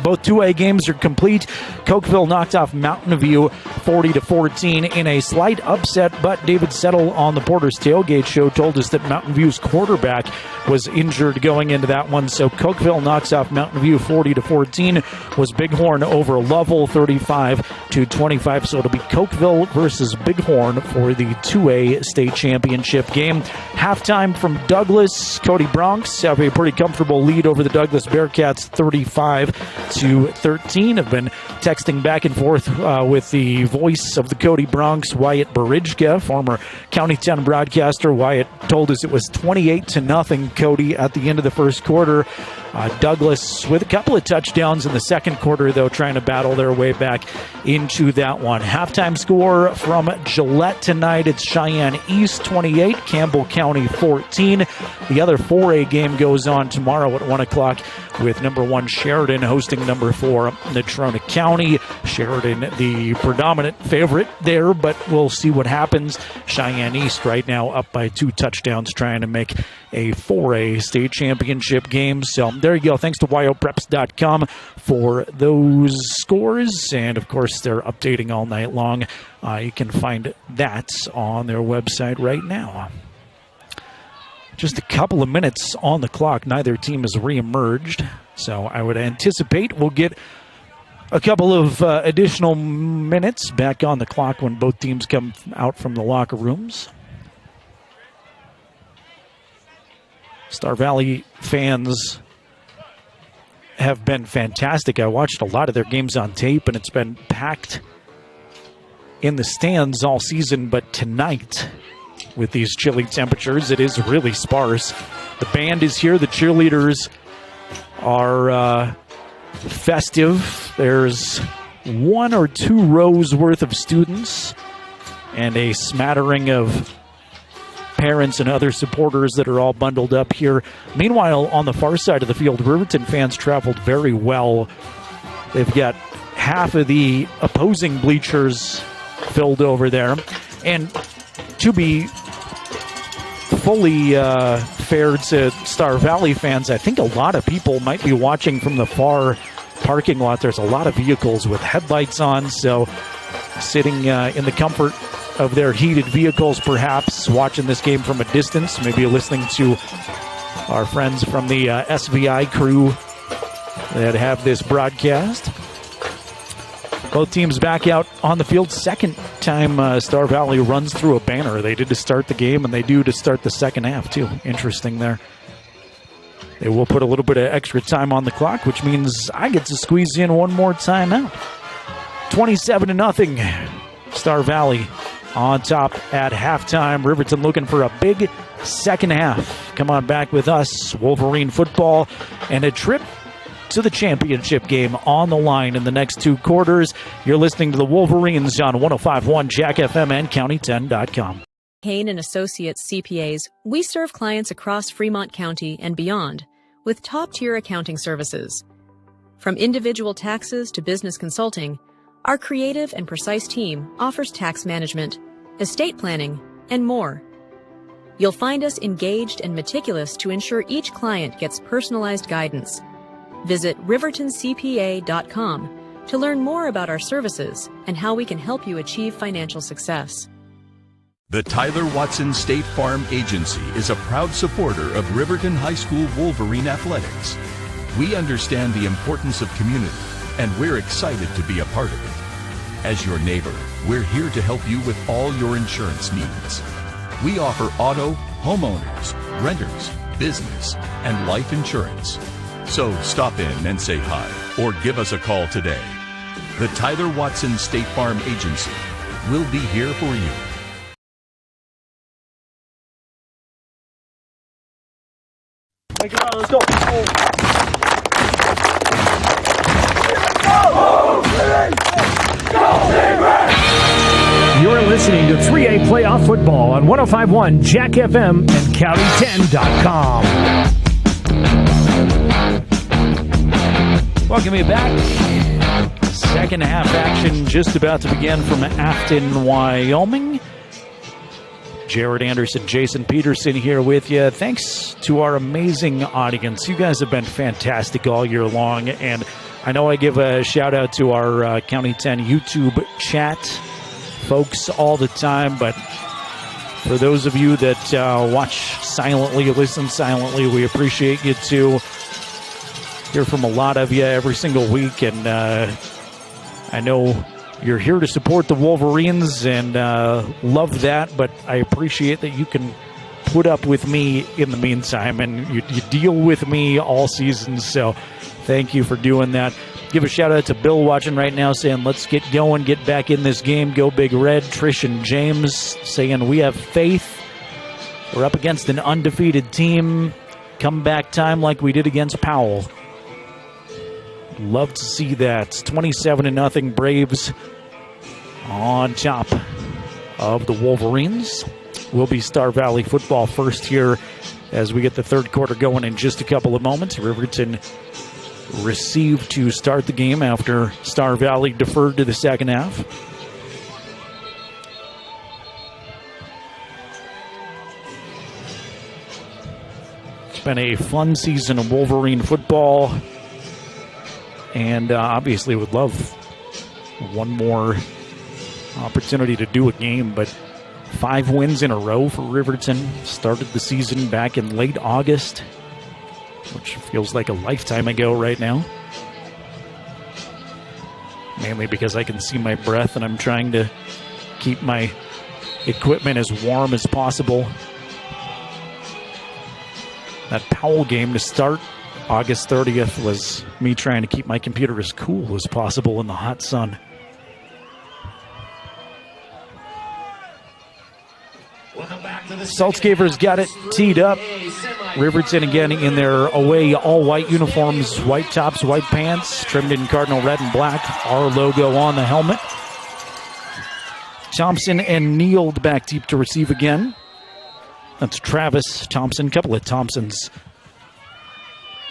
Both 2A games are complete. Cokeville knocked off Mountain View 40-14 in a slight upset, but David Settle on the Porter's Tailgate Show told us that Mountain View's quarterback was injured going into that one. So Cokeville knocks off Mountain View 40-14. Was Bighorn over Lovell 35-25. So it'll be Cokeville versus Bighorn for the 2A state championship game. Halftime from Douglas. Cody Bronx have a pretty comfortable lead over the Douglas Bearcats 35-13. Have been texting back and forth with the voice of the Cody Bronx, Wyatt Barijka, former County 10 broadcaster. Wyatt told us it was 28-0, Cody, at the end of the first quarter. Douglas with a couple of touchdowns in the second quarter, though, trying to battle their way back into that one. Halftime score from Gillette tonight. It's Cheyenne East 28, Campbell County 14. The other 4A game goes on tomorrow at 1 o'clock with number 1 Sheridan hosting number 4 Natrona County. Sheridan, the predominant favorite there, but we'll see what happens. Cheyenne East right now up by 2 touchdowns, trying to make a 4A state championship game. So there you go. Thanks to wyopreps.com for those scores. And, of course, they're updating all night long. You can find that on their website right now. Just a couple of minutes on the clock. Neither team has reemerged. So I would anticipate we'll get a couple of additional minutes back on the clock when both teams come out from the locker rooms. Star Valley fans have been fantastic. I watched a lot of their games on tape, and it's been packed in the stands all season, but tonight, with these chilly temperatures, it is really sparse. The band is here. The cheerleaders are festive. There's 1 or 2 rows worth of students and a smattering of parents and other supporters that are all bundled up here. Meanwhile, on the far side of the field, Riverton fans traveled very well. They've got half of the opposing bleachers filled over there. And to be fully fair to Star Valley fans, I think a lot of people might be watching from the far parking lot. There's a lot of vehicles with headlights on, so sitting in the comfort of their heated vehicles, perhaps watching this game from a distance, maybe listening to our friends from the SVI crew that have this broadcast. Both teams back out on the field. Second time Star Valley runs through a banner. They did to start the game, and they do to start the second half, too. Interesting there. They will put a little bit of extra time on the clock, which means I get to squeeze in one more timeout. 27-0. Star Valley on top at halftime. Riverton looking for a big second half. Come on back with us. Wolverine football and a trip to the championship game on the line in the next 2 quarters. You're listening to the Wolverines on 105.1 Jack FM and County10.com. Kane and Associates CPAs, we serve clients across Fremont County and beyond with top-tier accounting services. From individual taxes to business consulting, our creative and precise team offers tax management, estate planning, and more. You'll find us engaged and meticulous to ensure each client gets personalized guidance. Visit rivertoncpa.com to learn more about our services and how we can help you achieve financial success. The Tyler Watson State Farm Agency is a proud supporter of Riverton High School Wolverine athletics. We understand the importance of community, and we're excited to be a part of it. As your neighbor, we're here to help you with all your insurance needs. We offer auto, homeowners, renters, business, and life insurance. So stop in and say hi, or give us a call today. The Tyler Watson State Farm Agency will be here for you. Let's go. You're listening to 3A Playoff Football on 105.1 Jack FM and County10.com. Welcome you back. Second half action just about to begin from Afton, Wyoming. Jared Anderson, Jason Peterson here with you. Thanks to our amazing audience. You guys have been fantastic all year long, and I know I give a shout out to our County 10 YouTube chat folks all the time, but for those of you that watch silently, listen silently, we appreciate you too. Hear from a lot of you every single week, and I know you're here to support the Wolverines, and love that, but I appreciate that you can put up with me in the meantime, and you deal with me all season, so thank you for doing that. Give a shout out to Bill watching right now saying, let's get going, get back in this game, go Big Red. Trish and James saying, we have faith. We're up against an undefeated team. Comeback time like we did against Powell. Love to see that. 27-0 Braves on top of the Wolverines. Will be Star Valley football first here as we get the third quarter going in just a couple of moments. Riverton received to start the game after Star Valley deferred to the second half. It's been a fun season of Wolverine football, and obviously would love one more opportunity to do a game, but 5 wins in a row for Riverton. Started the season back in late August, which feels like a lifetime ago right now. Mainly because I can see my breath and I'm trying to keep my equipment as warm as possible. That Powell game to start August 30th was me trying to keep my computer as cool as possible in the hot sun. Saltzgaber's got it teed up. Riverton again in their away all-white uniforms, white tops, white pants, trimmed in cardinal red and black. Our logo on the helmet. Thompson and Neal back deep to receive again. That's Travis Thompson, couple of Thompsons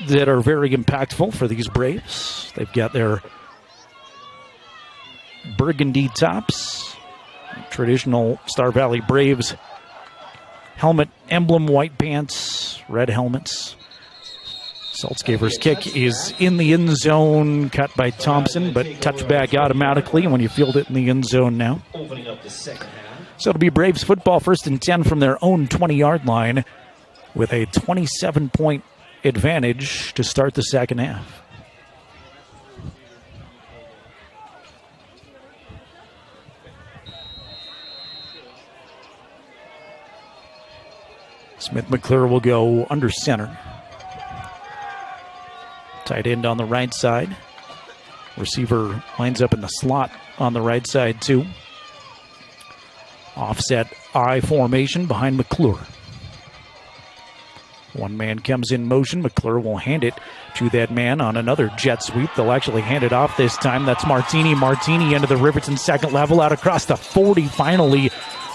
that are very impactful for these Braves. They've got their burgundy tops, traditional Star Valley Braves helmet emblem, white pants, red helmets. Saltzgaber's kick is in the end zone, cut by Thompson, but touchback automatically when you field it in the end zone now. So it'll be Braves football, 1st and 10 from their own 20-yard line with a 27-point advantage to start the second half. Smith McClure will go under center. Tight end on the right side. Receiver lines up in the slot on the right side too. Offset I formation behind McClure. One man comes in motion. McClure will hand it to that man on another jet sweep. They'll actually hand it off this time. That's Martini. Martini into the Riverton second level, out across the 40. Finally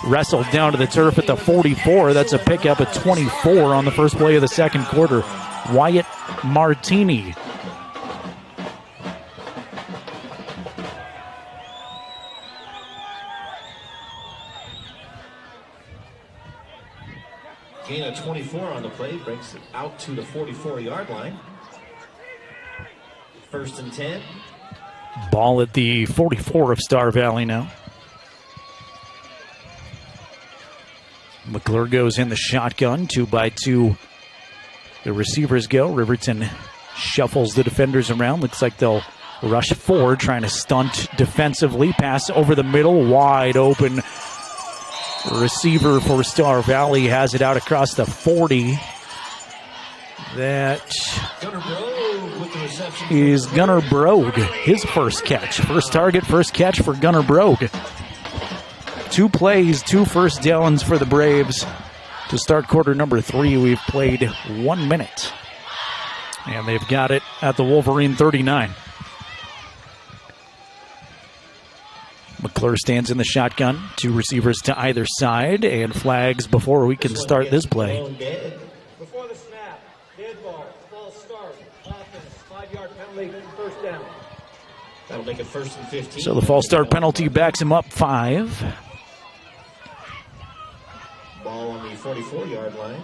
wrestled down to the turf at the 44. That's a pickup at 24 on the first play of the second quarter. Wyatt Martini. Gain of 24 on the play, breaks it out to the 44-yard line. 1st and 10. Ball at the 44 of Star Valley now. McClure goes in the shotgun, 2-by-2. The receivers go. Riverton shuffles the defenders around. Looks like they'll rush forward, trying to stunt defensively. Pass over the middle, wide open. Receiver for Star Valley has it out across the 40. That is Gunnar Brogue, his first catch. First target, first catch for Gunnar Brogue. 2 plays, 2 first downs for the Braves to start quarter number 3. We've played 1 minute. And they've got it at the Wolverine 39. McClure stands in the shotgun. 2 receivers to either side, and flags before we can start this play. Before the snap, dead ball, false start, offense, 5-yard penalty, first down. That'll make it 1st and 15. So the false start penalty backs him up 5. Ball on the 44-yard line.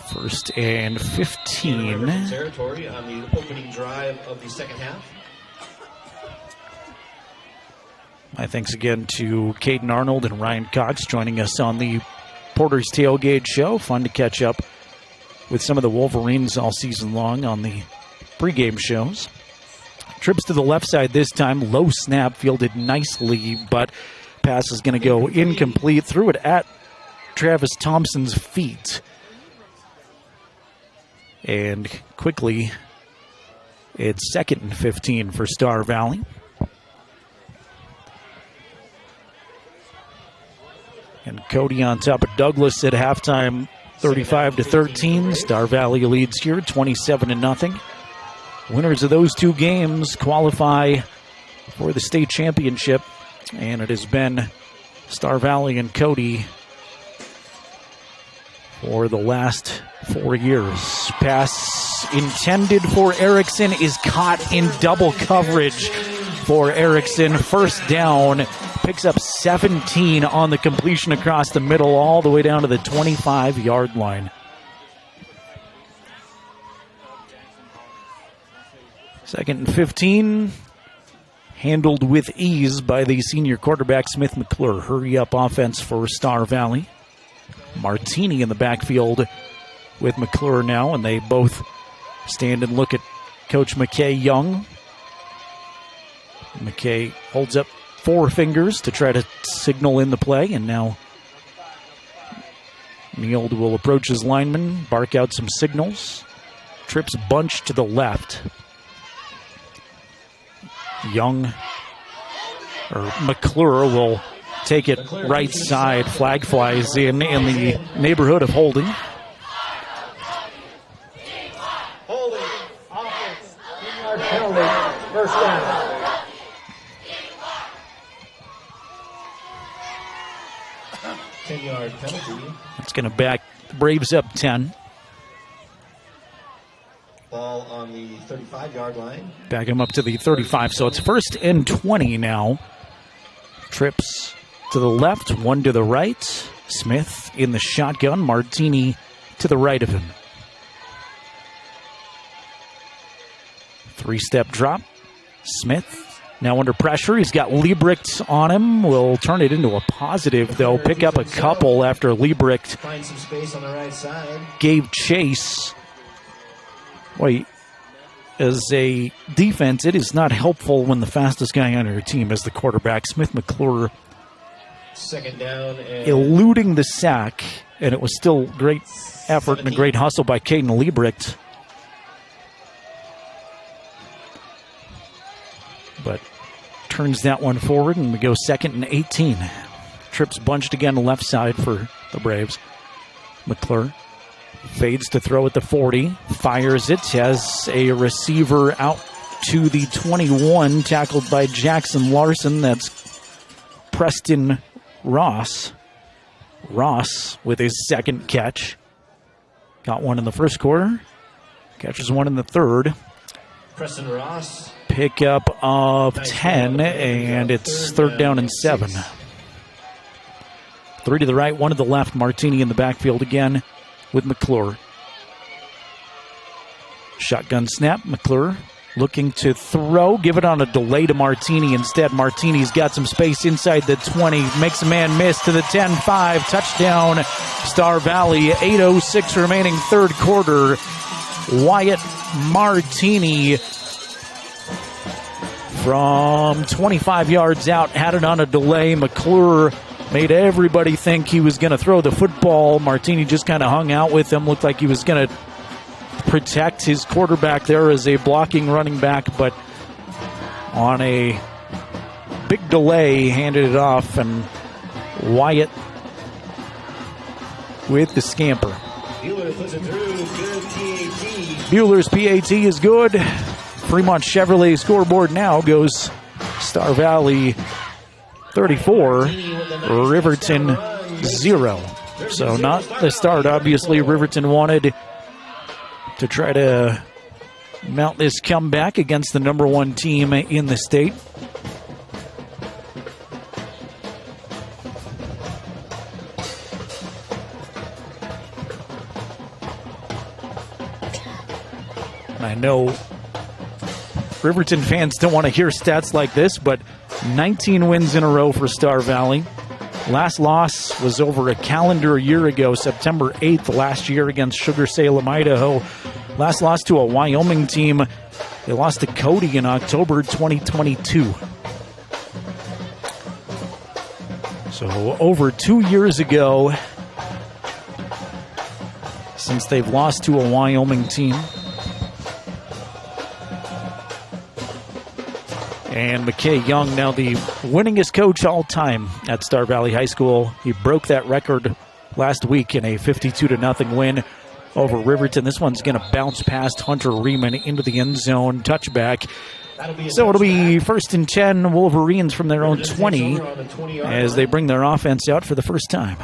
1st and 15. Territory on the opening drive of the second half. My thanks again to Caden Arnold and Ryan Cox joining us on the Porter's Tailgate Show. Fun to catch up with some of the Wolverines all season long on the pregame shows. Trips to the left side this time. Low snap, fielded nicely, but pass is going to go incomplete. Threw it at Travis Thompson's feet. And quickly, it's 2nd and 15 for Star Valley. And Cody on top of Douglas at halftime, 35-13. Star Valley leads here, 27-0. Winners of those 2 games qualify for the state championship, and it has been Star Valley and Cody for the last 4 years. Pass intended for Erickson is caught in double coverage for Erickson. First down. Picks up 17 on the completion across the middle, all the way down to the 25-yard line. 2nd and 15. Handled with ease by the senior quarterback, Smith McClure. Hurry up offense for Star Valley. Martini in the backfield with McClure now, and they both stand and look at Coach McKay Young. McKay holds up 4 fingers to try to signal in the play, and now Neild will approach his lineman, bark out some signals. Trips bunch to the left. McClure will take it right side. Flag flies in the neighborhood of holding. Holding, offense, 10-yard penalty, first down. Ten-yard penalty. It's going to back the Braves up 10. Ball on the 35-yard line. Back him up to the 35, so it's 1st and 20 now. Trips to the left, one to the right. Smith in the shotgun, Martini to the right of him. 3-step drop. Smith now under pressure. He's got Liebricht on him. Will turn it into a positive, though. Pick up a couple after Liebricht Find some space on the right side. gave chase. Boy, as a defense, it is not helpful when the fastest guy on your team is the quarterback. Smith McClure Second down and eluding the sack, and it was still great effort and a great hustle by Caden Liebricht. But turns that one forward, and we go 2nd and 18. Trips bunched again left side for the Braves. McClure fades to throw at the 40, fires it, has a receiver out to the 21, tackled by Jackson Larson. That's Preston Ross. Ross with his second catch. Got one in the first quarter, catches one in the third. Preston Ross. Pickup of 10, and it's 3rd down and 7. 3 to the right, 1 to the left. Martini in the backfield again with McClure. Shotgun snap. McClure looking to throw. Give it on a delay to Martini instead. Martini's got some space inside the 20. Makes a man miss to the 10-5. Touchdown, Star Valley. 8:06 remaining third quarter. Wyatt Martini from 25 yards out had it on a delay. McClure made everybody think he was going to throw the football. Martini just kind of hung out with him. Looked like he was going to protect his quarterback there as a blocking running back, but on a big delay, handed it off, and Wyatt with the scamper. Bueller puts it through. Good PAT. Bueller's PAT is good. Fremont Chevrolet scoreboard now goes Star Valley 34, Riverton 0. So not the start. Obviously, Riverton wanted to try to mount this comeback against the number 1 team in the state. I know Riverton fans don't want to hear stats like this, but 19 wins in a row for Star Valley. Last loss was over a calendar year ago, September 8th last year against Sugar Salem, Idaho. Last loss to a Wyoming team. They lost to Cody in October 2022. So over 2 years ago since they've lost to a Wyoming team. And McKay Young, now the winningest coach all time at Star Valley High School. He broke that record last week in a 52-0 win over Riverton. This one's going to bounce past Hunter Riemann into the end zone, touchback. So it'll be 1st and 10 Wolverines from their own 20 as they bring their offense out for the first time.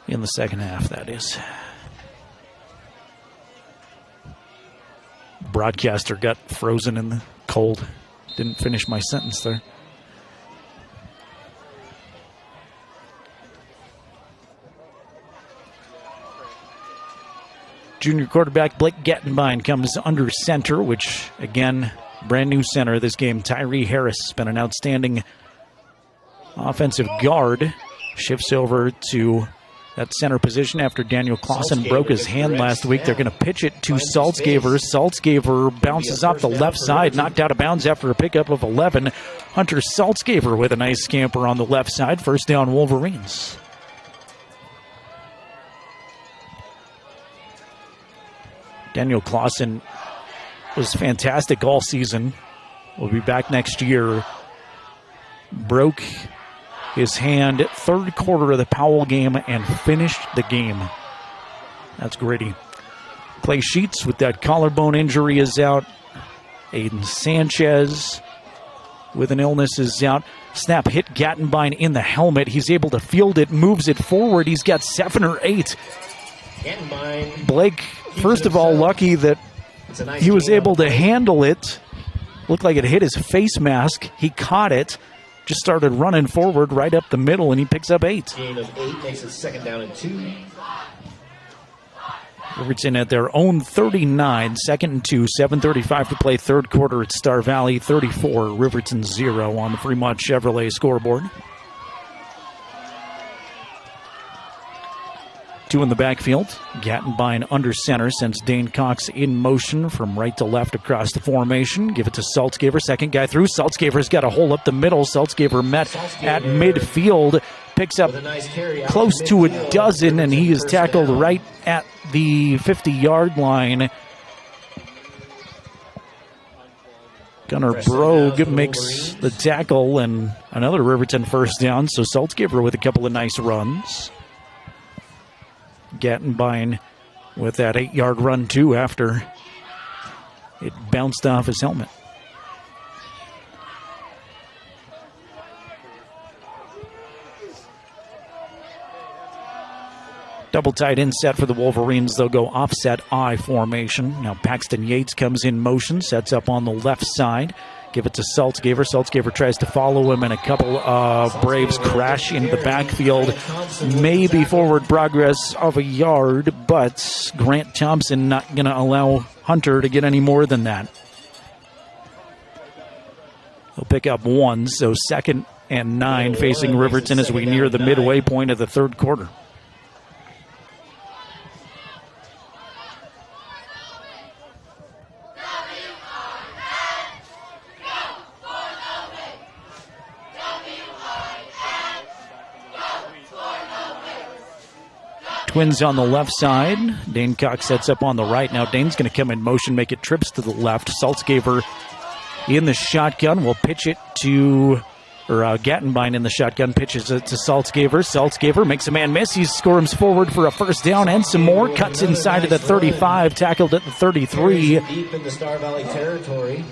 In the second half, that is. Broadcaster got frozen in the cold. Didn't finish my sentence there. Junior quarterback Blake Gettenbein comes under center, which, again, brand new center this game. Tyree Harris has been an outstanding offensive guard. Shifts over to that center position after Daniel Clausen broke his hand last week. They're going to pitch it to Saltzgaver. Saltzgaver bounces off the left side, knocked out of bounds after a pickup of 11. Hunter Saltzgaver with a nice scamper on the left side. First down, Wolverines. Daniel Clausen was fantastic all season. Will be back next year. Broke his hand third quarter of the Powell game and finished the game. That's gritty. Clay Sheets with that collarbone injury is out. Aiden Sanchez with an illness is out. Snap hit Gattenbein in the helmet. He's able to field it, moves it forward. He's got 7 or 8. Blake, first of all, lucky that he was able to handle it. Looked like it hit his face mask. He caught it, just started running forward right up the middle, and he picks up 8. Gain of 8 makes it 2nd down and 2. Riverton at their own 39, 2nd and 2, 7:35 to play, third quarter at Star Valley, 34, Riverton 0 on the Fremont Chevrolet scoreboard. 2 in the backfield. Gattenbein under center sends Dane Cox in motion from right to left across the formation. Give it to Saltzgaver. Second guy through. Saltzgaver's got a hole up the middle. Saltzgaver met at midfield. Picks up close to a dozen, and he is tackled right at the 50-yard line. Gunnar Brogue makes the tackle, and another Riverton first down. So Saltzgaver with a couple of nice runs. Gattenbein with that 8-yard run, too, after it bounced off his helmet. Double tight end set for the Wolverines. They'll go offset I formation. Now Paxton Yates comes in motion, sets up on the left side. Give it to Saltzgaver. Saltzgaver tries to follow him, and a couple of Braves crash into the backfield. Maybe forward progress of a yard, but Grant Thompson not going to allow Hunter to get any more than that. He'll pick up 1, so 2nd and 9 facing Riverton as we near the midway point of the third quarter. Twins on the left side. Dane Cox sets up on the right. Now Dane's going to come in motion, make it trips to the left. Saltzgaver in the shotgun. Will pitch it to, Gattenbein in the shotgun pitches it to Saltzgaver. Saltzgaver makes a man miss. He squirms forward for a first down and some more. Cuts inside of the 35, tackled at the 33. Deep in the Star Valley territory.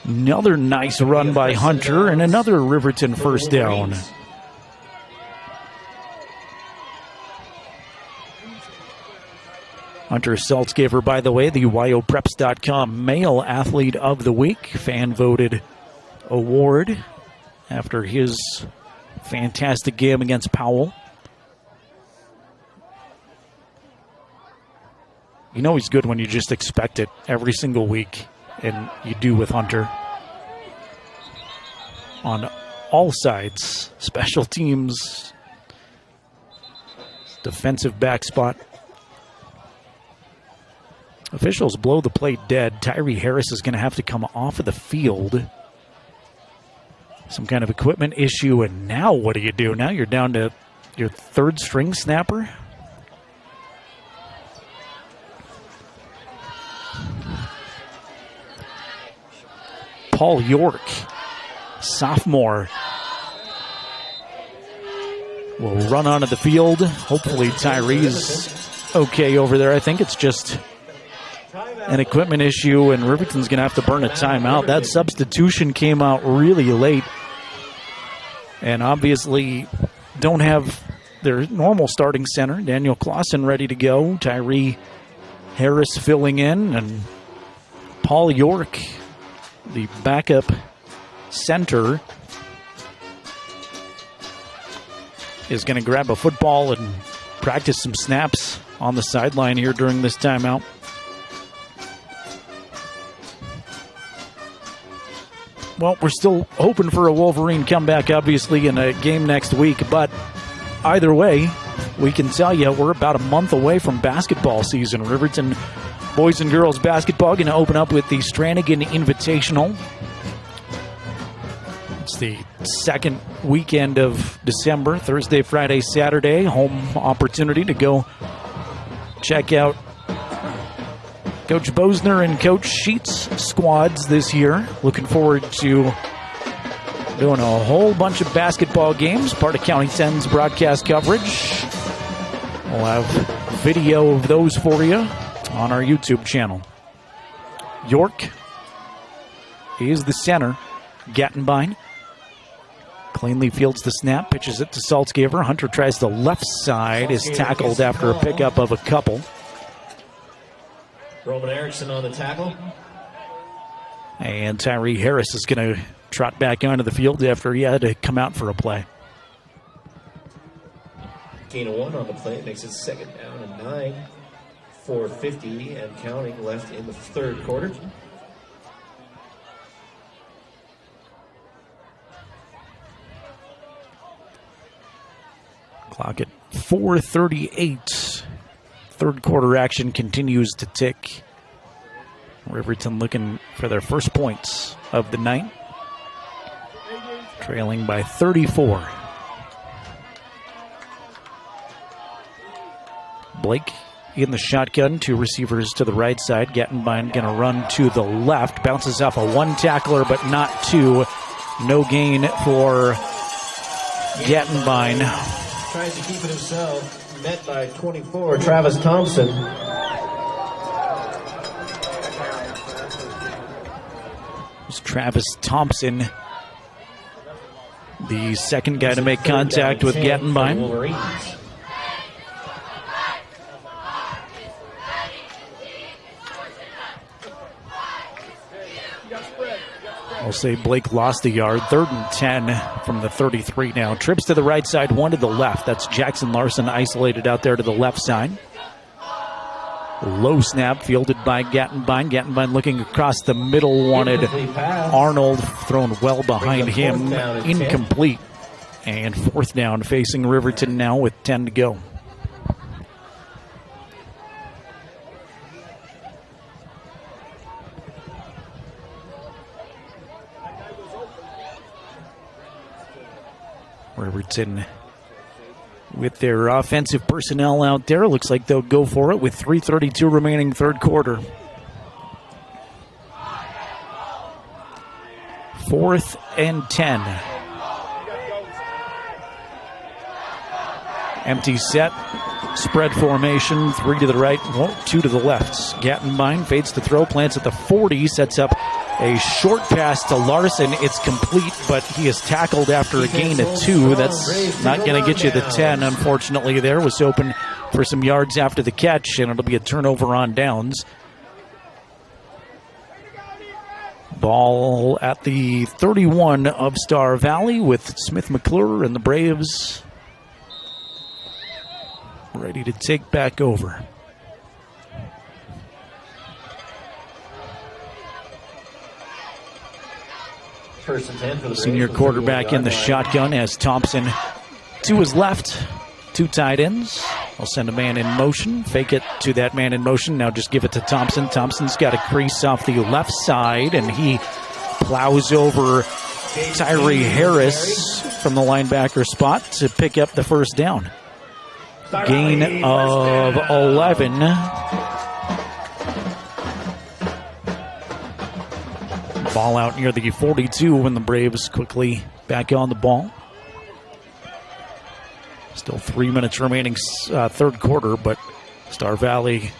Another nice run by Hunter and another Riverton first down. Hunter Saltzgaver, by the way, the WyoPreps.com Male Athlete of the Week, fan-voted award after his fantastic game against Powell. You know he's good when you just expect it every single week, and you do with Hunter. On all sides, special teams, defensive back spot. Officials blow the play dead. Tyree Harris is going to have to come off of the field. Some kind of equipment issue, and now what do you do? Now you're down to your third string snapper. Paul York, sophomore, will run onto the field. Hopefully Tyree's okay over there. I think it's just an equipment issue, and Riverton's going to have to burn a timeout. That substitution came out really late, and obviously don't have their normal starting center. Daniel Clausen ready to go. Tyree Harris filling in, and Paul York, the backup center, is going to grab a football and practice some snaps on the sideline here during this timeout. Well, we're still hoping for a Wolverine comeback, obviously, in a game next week. But either way, we can tell you we're about a month away from basketball season. Riverton boys and girls basketball going to open up with the Stranigan Invitational. It's the second weekend of December, Thursday, Friday, Saturday. Home opportunity to go check out Coach Bosner and Coach Sheets' squads this year. Looking forward to doing a whole bunch of basketball games, part of County 10's broadcast coverage. We'll have video of those for you on our YouTube channel. York is the center. Gattenbein cleanly fields the snap, pitches it to Saltzgaver. Hunter tries the left side, is tackled after a pickup of a couple. Roman Erickson on the tackle. And Tyree Harris is going to trot back onto the field after he had to come out for a play. Gain of 1 on the play, makes it 2nd down and 9. 4:50 and counting left in the third quarter. Clock at 4:38. Third quarter action continues to tick. Riverton looking for their first points of the night. Trailing by 34. Blake in the shotgun, 2 receivers to the right side. Gattenbein going to run to the left. Bounces off a 1 tackler, but not 2. No gain for Gattenbein. Tries to keep it himself. Met by 24, Travis Thompson. It's Travis Thompson, the second guy to make contact with Gattenbein. I'll say Blake lost a yard. 3rd and 10 from the 33 now. Trips to the right side, 1 to the left. That's Jackson Larson isolated out there to the left side. Low snap fielded by Gattenbein. Gattenbein looking across the middle, wanted Arnold thrown well behind him. Incomplete. And 4th down facing Riverton now with 10 to go. Riverton with their offensive personnel out there. Looks like they'll go for it with 3:32 remaining third quarter. 4th and 10. Empty set. Spread formation. 3 to the right, 2 to the left. Gattenbein fades to throw, plants at the 40, sets up a short pass to Larson. It's complete, but he is tackled after a gain of 2. That's not going to get you the 10, unfortunately. There was open for some yards after the catch, and it'll be a turnover on downs. Ball at the 31 of Star Valley with Smith McClure and the Braves ready to take back over. First and 10 for the Senior quarterback in the shotgun as Thompson to his left. 2 tight ends. I'll send a man in motion. Fake it to that man in motion. Now just give it to Thompson. Thompson's got a crease off the left side, and he plows over Tyree Harris from the linebacker spot to pick up the first down. Gain of 11. Ball out near the 42 when the Braves quickly back on the ball. Still 3 minutes remaining third quarter, but Star Valley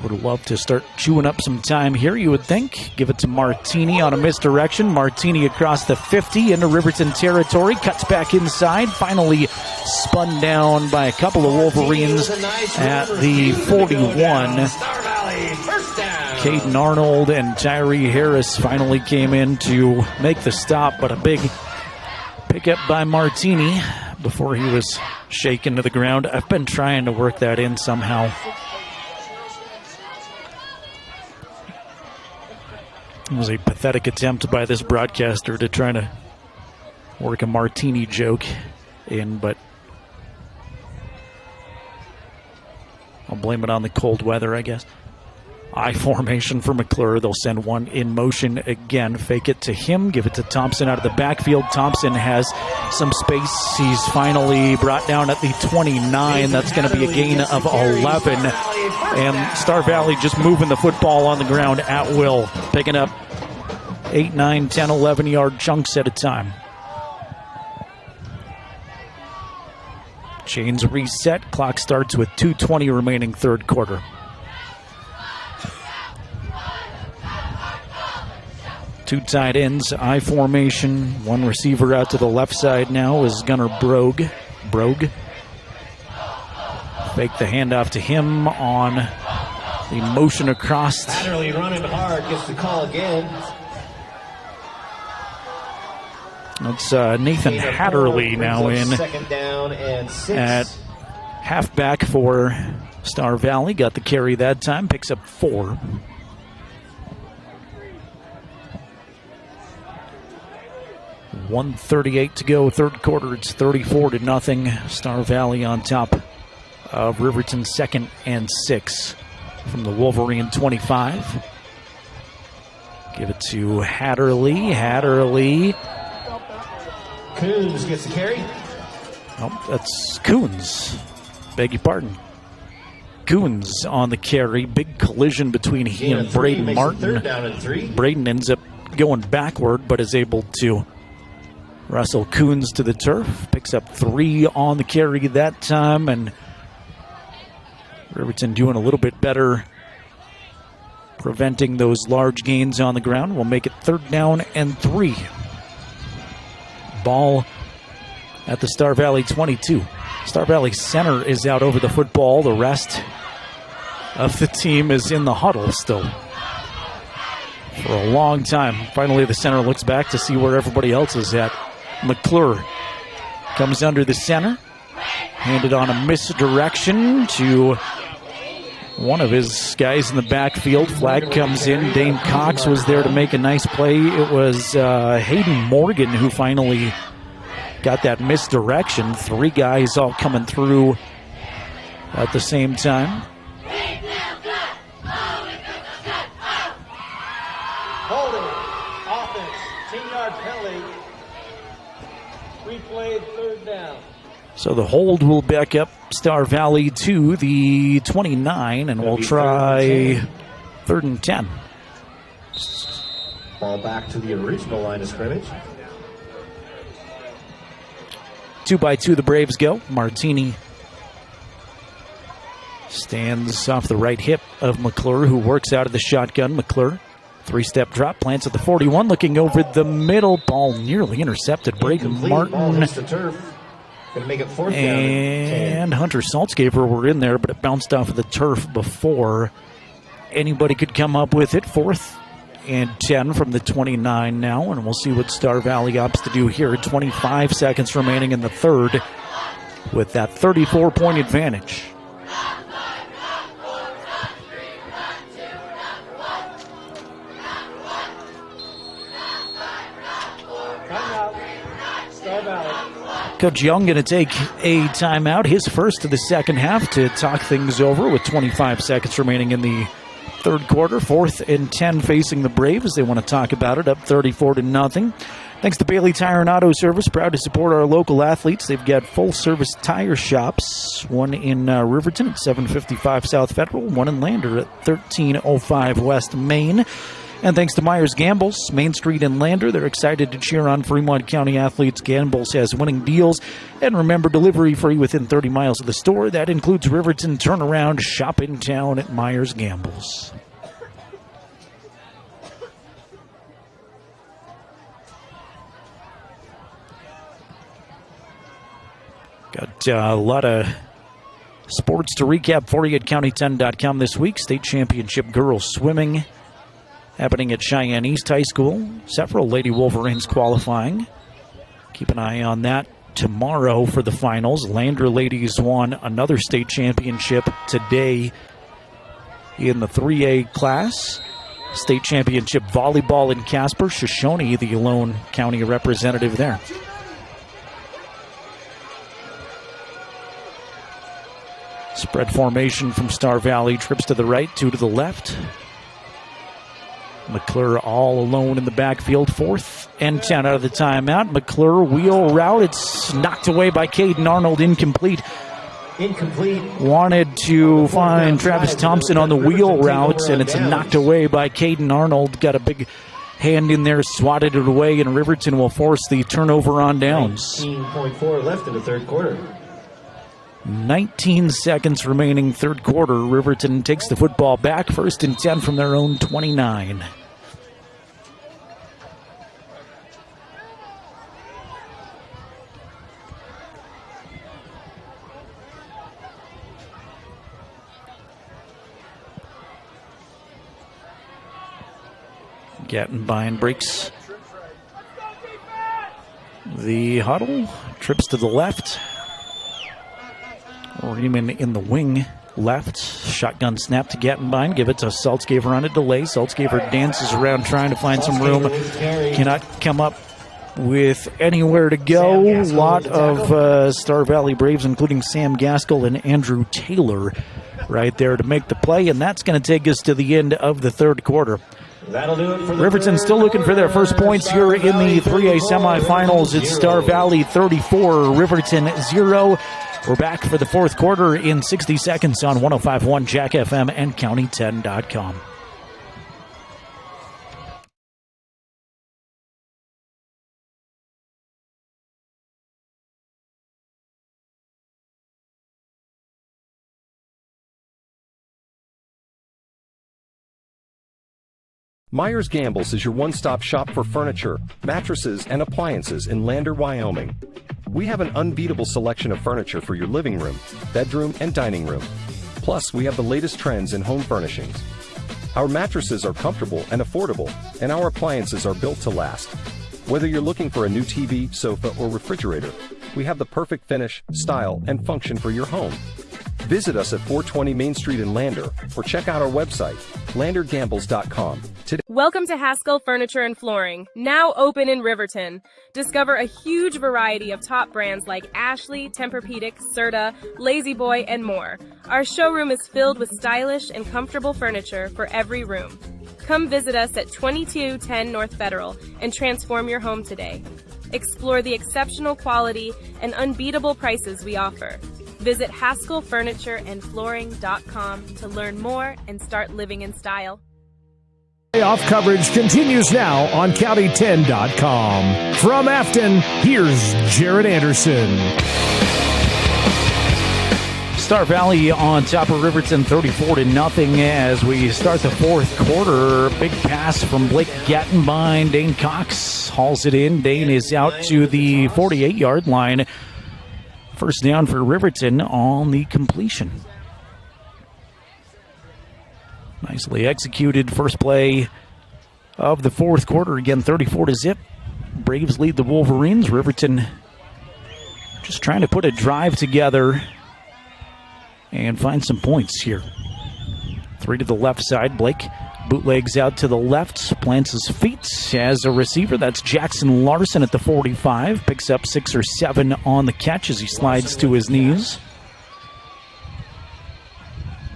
would love to start chewing up some time here, you would think. Give it to Martini on a misdirection. Martini across the 50 into Riverton territory. Cuts back inside. Finally spun down by a couple of Wolverines at the 41. Caden Arnold and Tyree Harris finally came in to make the stop, but a big pickup by Martini before he was shaken to the ground. I've been trying to work that in somehow. It was a pathetic attempt by this broadcaster to try to work a Martini joke in, but I'll blame it on the cold weather, I guess. I formation for McClure. They'll send one in motion again. Fake it to him. Give it to Thompson out of the backfield. Thompson has some space. He's finally brought down at the 29. That's going to be a gain of 11. And Star Valley just moving the football on the ground at will. Picking up 8, 9, 10, 11-yard chunks at a time. Chains reset. Clock starts with 2:20 remaining third quarter. Two tight ends, I formation. One receiver out to the left side now is Gunnar Brogue. Fake the handoff to him on the motion across. Hatterley running hard, gets the call again. That's Nathan Hatterley now in second down and 6. at halfback for Star Valley. Got the carry that time, picks up 4. .138 to go, third quarter. It's 34-0. Star Valley on top of Riverton, 2nd and 6 from the Wolverine 25. Give it to Hatterley. Coons gets the carry. Oh, that's Coons. Beg your pardon. Coons on the carry. Big collision between he and Braden Martin. Third down and 3. Braden ends up going backward, but is able to wrestle Coons to the turf. Picks up 3 on the carry that time, and Riverton doing a little bit better preventing those large gains on the ground. We'll make it 3rd down and 3. Ball at the Star Valley 22. Star Valley center is out over the football. The rest of the team is in the huddle still for a long time. Finally, the center looks back to see where everybody else is at. McClure comes under the center. Handed on a misdirection to one of his guys in the backfield. Flag comes in. Dane Cox was there to make a nice play. It was Hayden Morgan who finally got that misdirection. 3 guys all coming through at the same time. Holding, offense, 10-yard penalty. Replayed, 3rd down. So the hold will back up Star Valley to the 29, and we'll try 3rd and 10. Ball back to the original line of scrimmage. 2-by-2 the Braves go. Martini stands off the right hip of McClure, who works out of the shotgun. McClure, 3-step drop, plants at the 41, looking over the middle. Ball nearly intercepted. Braden Martin Make it 4th down and Hunter Saltzgaver were in there, but it bounced off of the turf before anybody could come up with it. 4th and 10 from the 29 now, and we'll see what Star Valley opts to do here. 25 seconds remaining in the third with that 34-point advantage. Coach Young going to take a timeout, his first of the second half, to talk things over with 25 seconds remaining in the third quarter. 4th and 10 facing the Braves. They want to talk about it, up 34-0. Thanks to Bailey Tire and Auto Service, proud to support our local athletes. They've got full-service tire shops, one in Riverton at 755 South Federal, one in Lander at 1305 West Main. And thanks to Myers Gambles, Main Street and Lander, they're excited to cheer on Fremont County athletes. Gambles has winning deals. And remember, delivery free within 30 miles of the store. That includes Riverton Turnaround. Shop in town at Myers Gambles. Got a lot of sports to recap for you at county10.com this week. State championship girls swimming happening at Cheyenne East High School. Several Lady Wolverines qualifying. Keep an eye on that tomorrow for the finals. Lander ladies won another state championship today in the 3A class. State championship volleyball in Casper. Shoshone, the lone county representative there. Spread formation from Star Valley. Trips to the right, 2 to the left. McClure all alone in the backfield. 4th and 10 out of the timeout. McClure wheel route. It's knocked away by Caden Arnold. Incomplete. Wanted to find Travis Thompson on the wheel route, and it's knocked away by Caden Arnold. Got a big hand in there, swatted it away, and Riverton will force the turnover on downs. 19.4 left in the third quarter. 19 seconds remaining, third quarter. Riverton takes the football back, 1st and 10 from their own 29. Gattenbein breaks the huddle, trips to the left. Riemann in the wing left. Shotgun snap to Gattenbein. Give it to Saltzgaver on a delay. Saltzgaver dances around trying to find some room. Cannot come up with anywhere to go. A lot of Star Valley Braves, including Sam Gaskell and Andrew Taylor, right there to make the play. And that's going to take us to the end of the third quarter. That'll do it for Riverton still looking for their first points here in the 3A semifinals. It's Star Valley 34, Riverton 0. We're back for the fourth quarter in 60 seconds on 105.1 Jack FM and County10.com. Myers Gambles is your one-stop shop for furniture, mattresses, and appliances in Lander, Wyoming. We have an unbeatable selection of furniture for your living room, bedroom, and dining room. Plus, we have the latest trends in home furnishings. Our mattresses are comfortable and affordable, and our appliances are built to last. Whether you're looking for a new TV, sofa, or refrigerator, we have the perfect finish, style, and function for your home. Visit us at 420 Main Street in Lander, or check out our website, landergambles.com. Welcome to Haskell Furniture and Flooring, now open in Riverton. Discover a huge variety of top brands like Ashley, Tempur-Pedic, Serta, Lazy Boy, and more. Our showroom is filled with stylish and comfortable furniture for every room. Come visit us at 2210 North Federal and transform your home today. Explore the exceptional quality and unbeatable prices we offer. Visit HaskellFurnitureandFlooring.com to learn more and start living in style. Playoff coverage continues now on County10.com. From Afton, here's Jared Anderson. Star Valley on top of Riverton 34-0 as we start the fourth quarter. Big pass from Blake Gattenbein. Dane Cox hauls it in. Dane is out to the 48-yard line. First down for Riverton on the completion. Nicely executed first play of the fourth quarter. Again, 34-0. Braves lead the Wolverines. Riverton just trying to put a drive together and find some points here. 3 to the left side. Blake bootlegs out to the left, plants his feet as a receiver. That's Jackson Larson at the 45. Picks up 6 or 7 on the catch as he slides to his knees.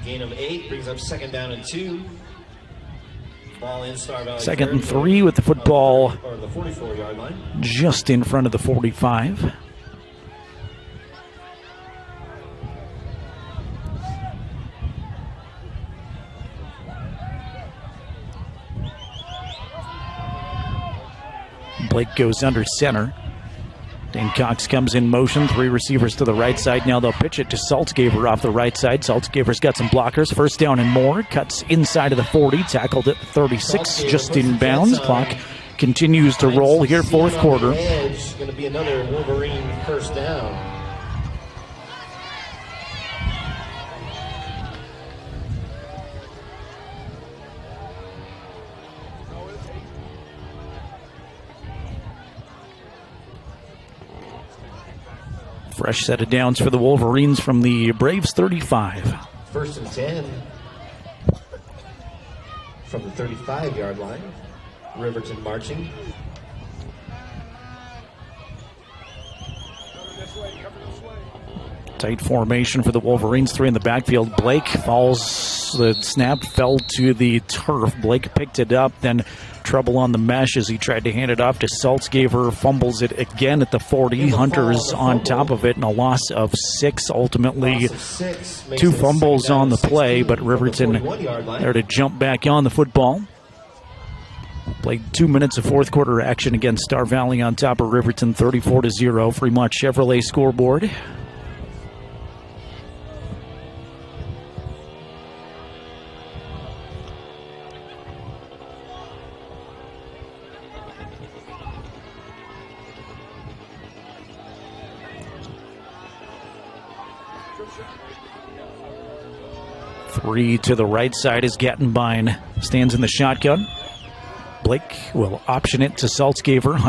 Gain of 8 brings up second down and 2. Ball in Star Valley. Second and 3 with the football or the 44-yard line. Just in front of the 45. Blake goes under center. Dane Cox comes in motion. 3 receivers to the right side. Now they'll pitch it to Saltzgaver off the right side. Saltzgaver's got some blockers. First down and more. Cuts inside of the 40. Tackled at the 36. Just in bounds. Clock continues to roll here. Fourth quarter. Edge, going to be another Wolverine first down. Fresh set of downs for the Wolverines from the Braves 35. First and 10 from the 35-yard line. Riverton marching. Tight formation for the Wolverines. 3 in the backfield. Blake falls. The snap fell to the turf. Blake picked it up. Then trouble on the mesh as he tried to hand it off to Saltzgaver. Fumbles it again at the 40. Hunter's on top of it, and a loss of 6 ultimately. 2 fumbles on the play, but Riverton there to jump back on the football. Played 2 minutes of fourth quarter action against Star Valley on top of Riverton, 34-0. Fremont Chevrolet scoreboard. Three to the right side as Gattenbein stands in the shotgun. Blake will option it to Saltzgaver.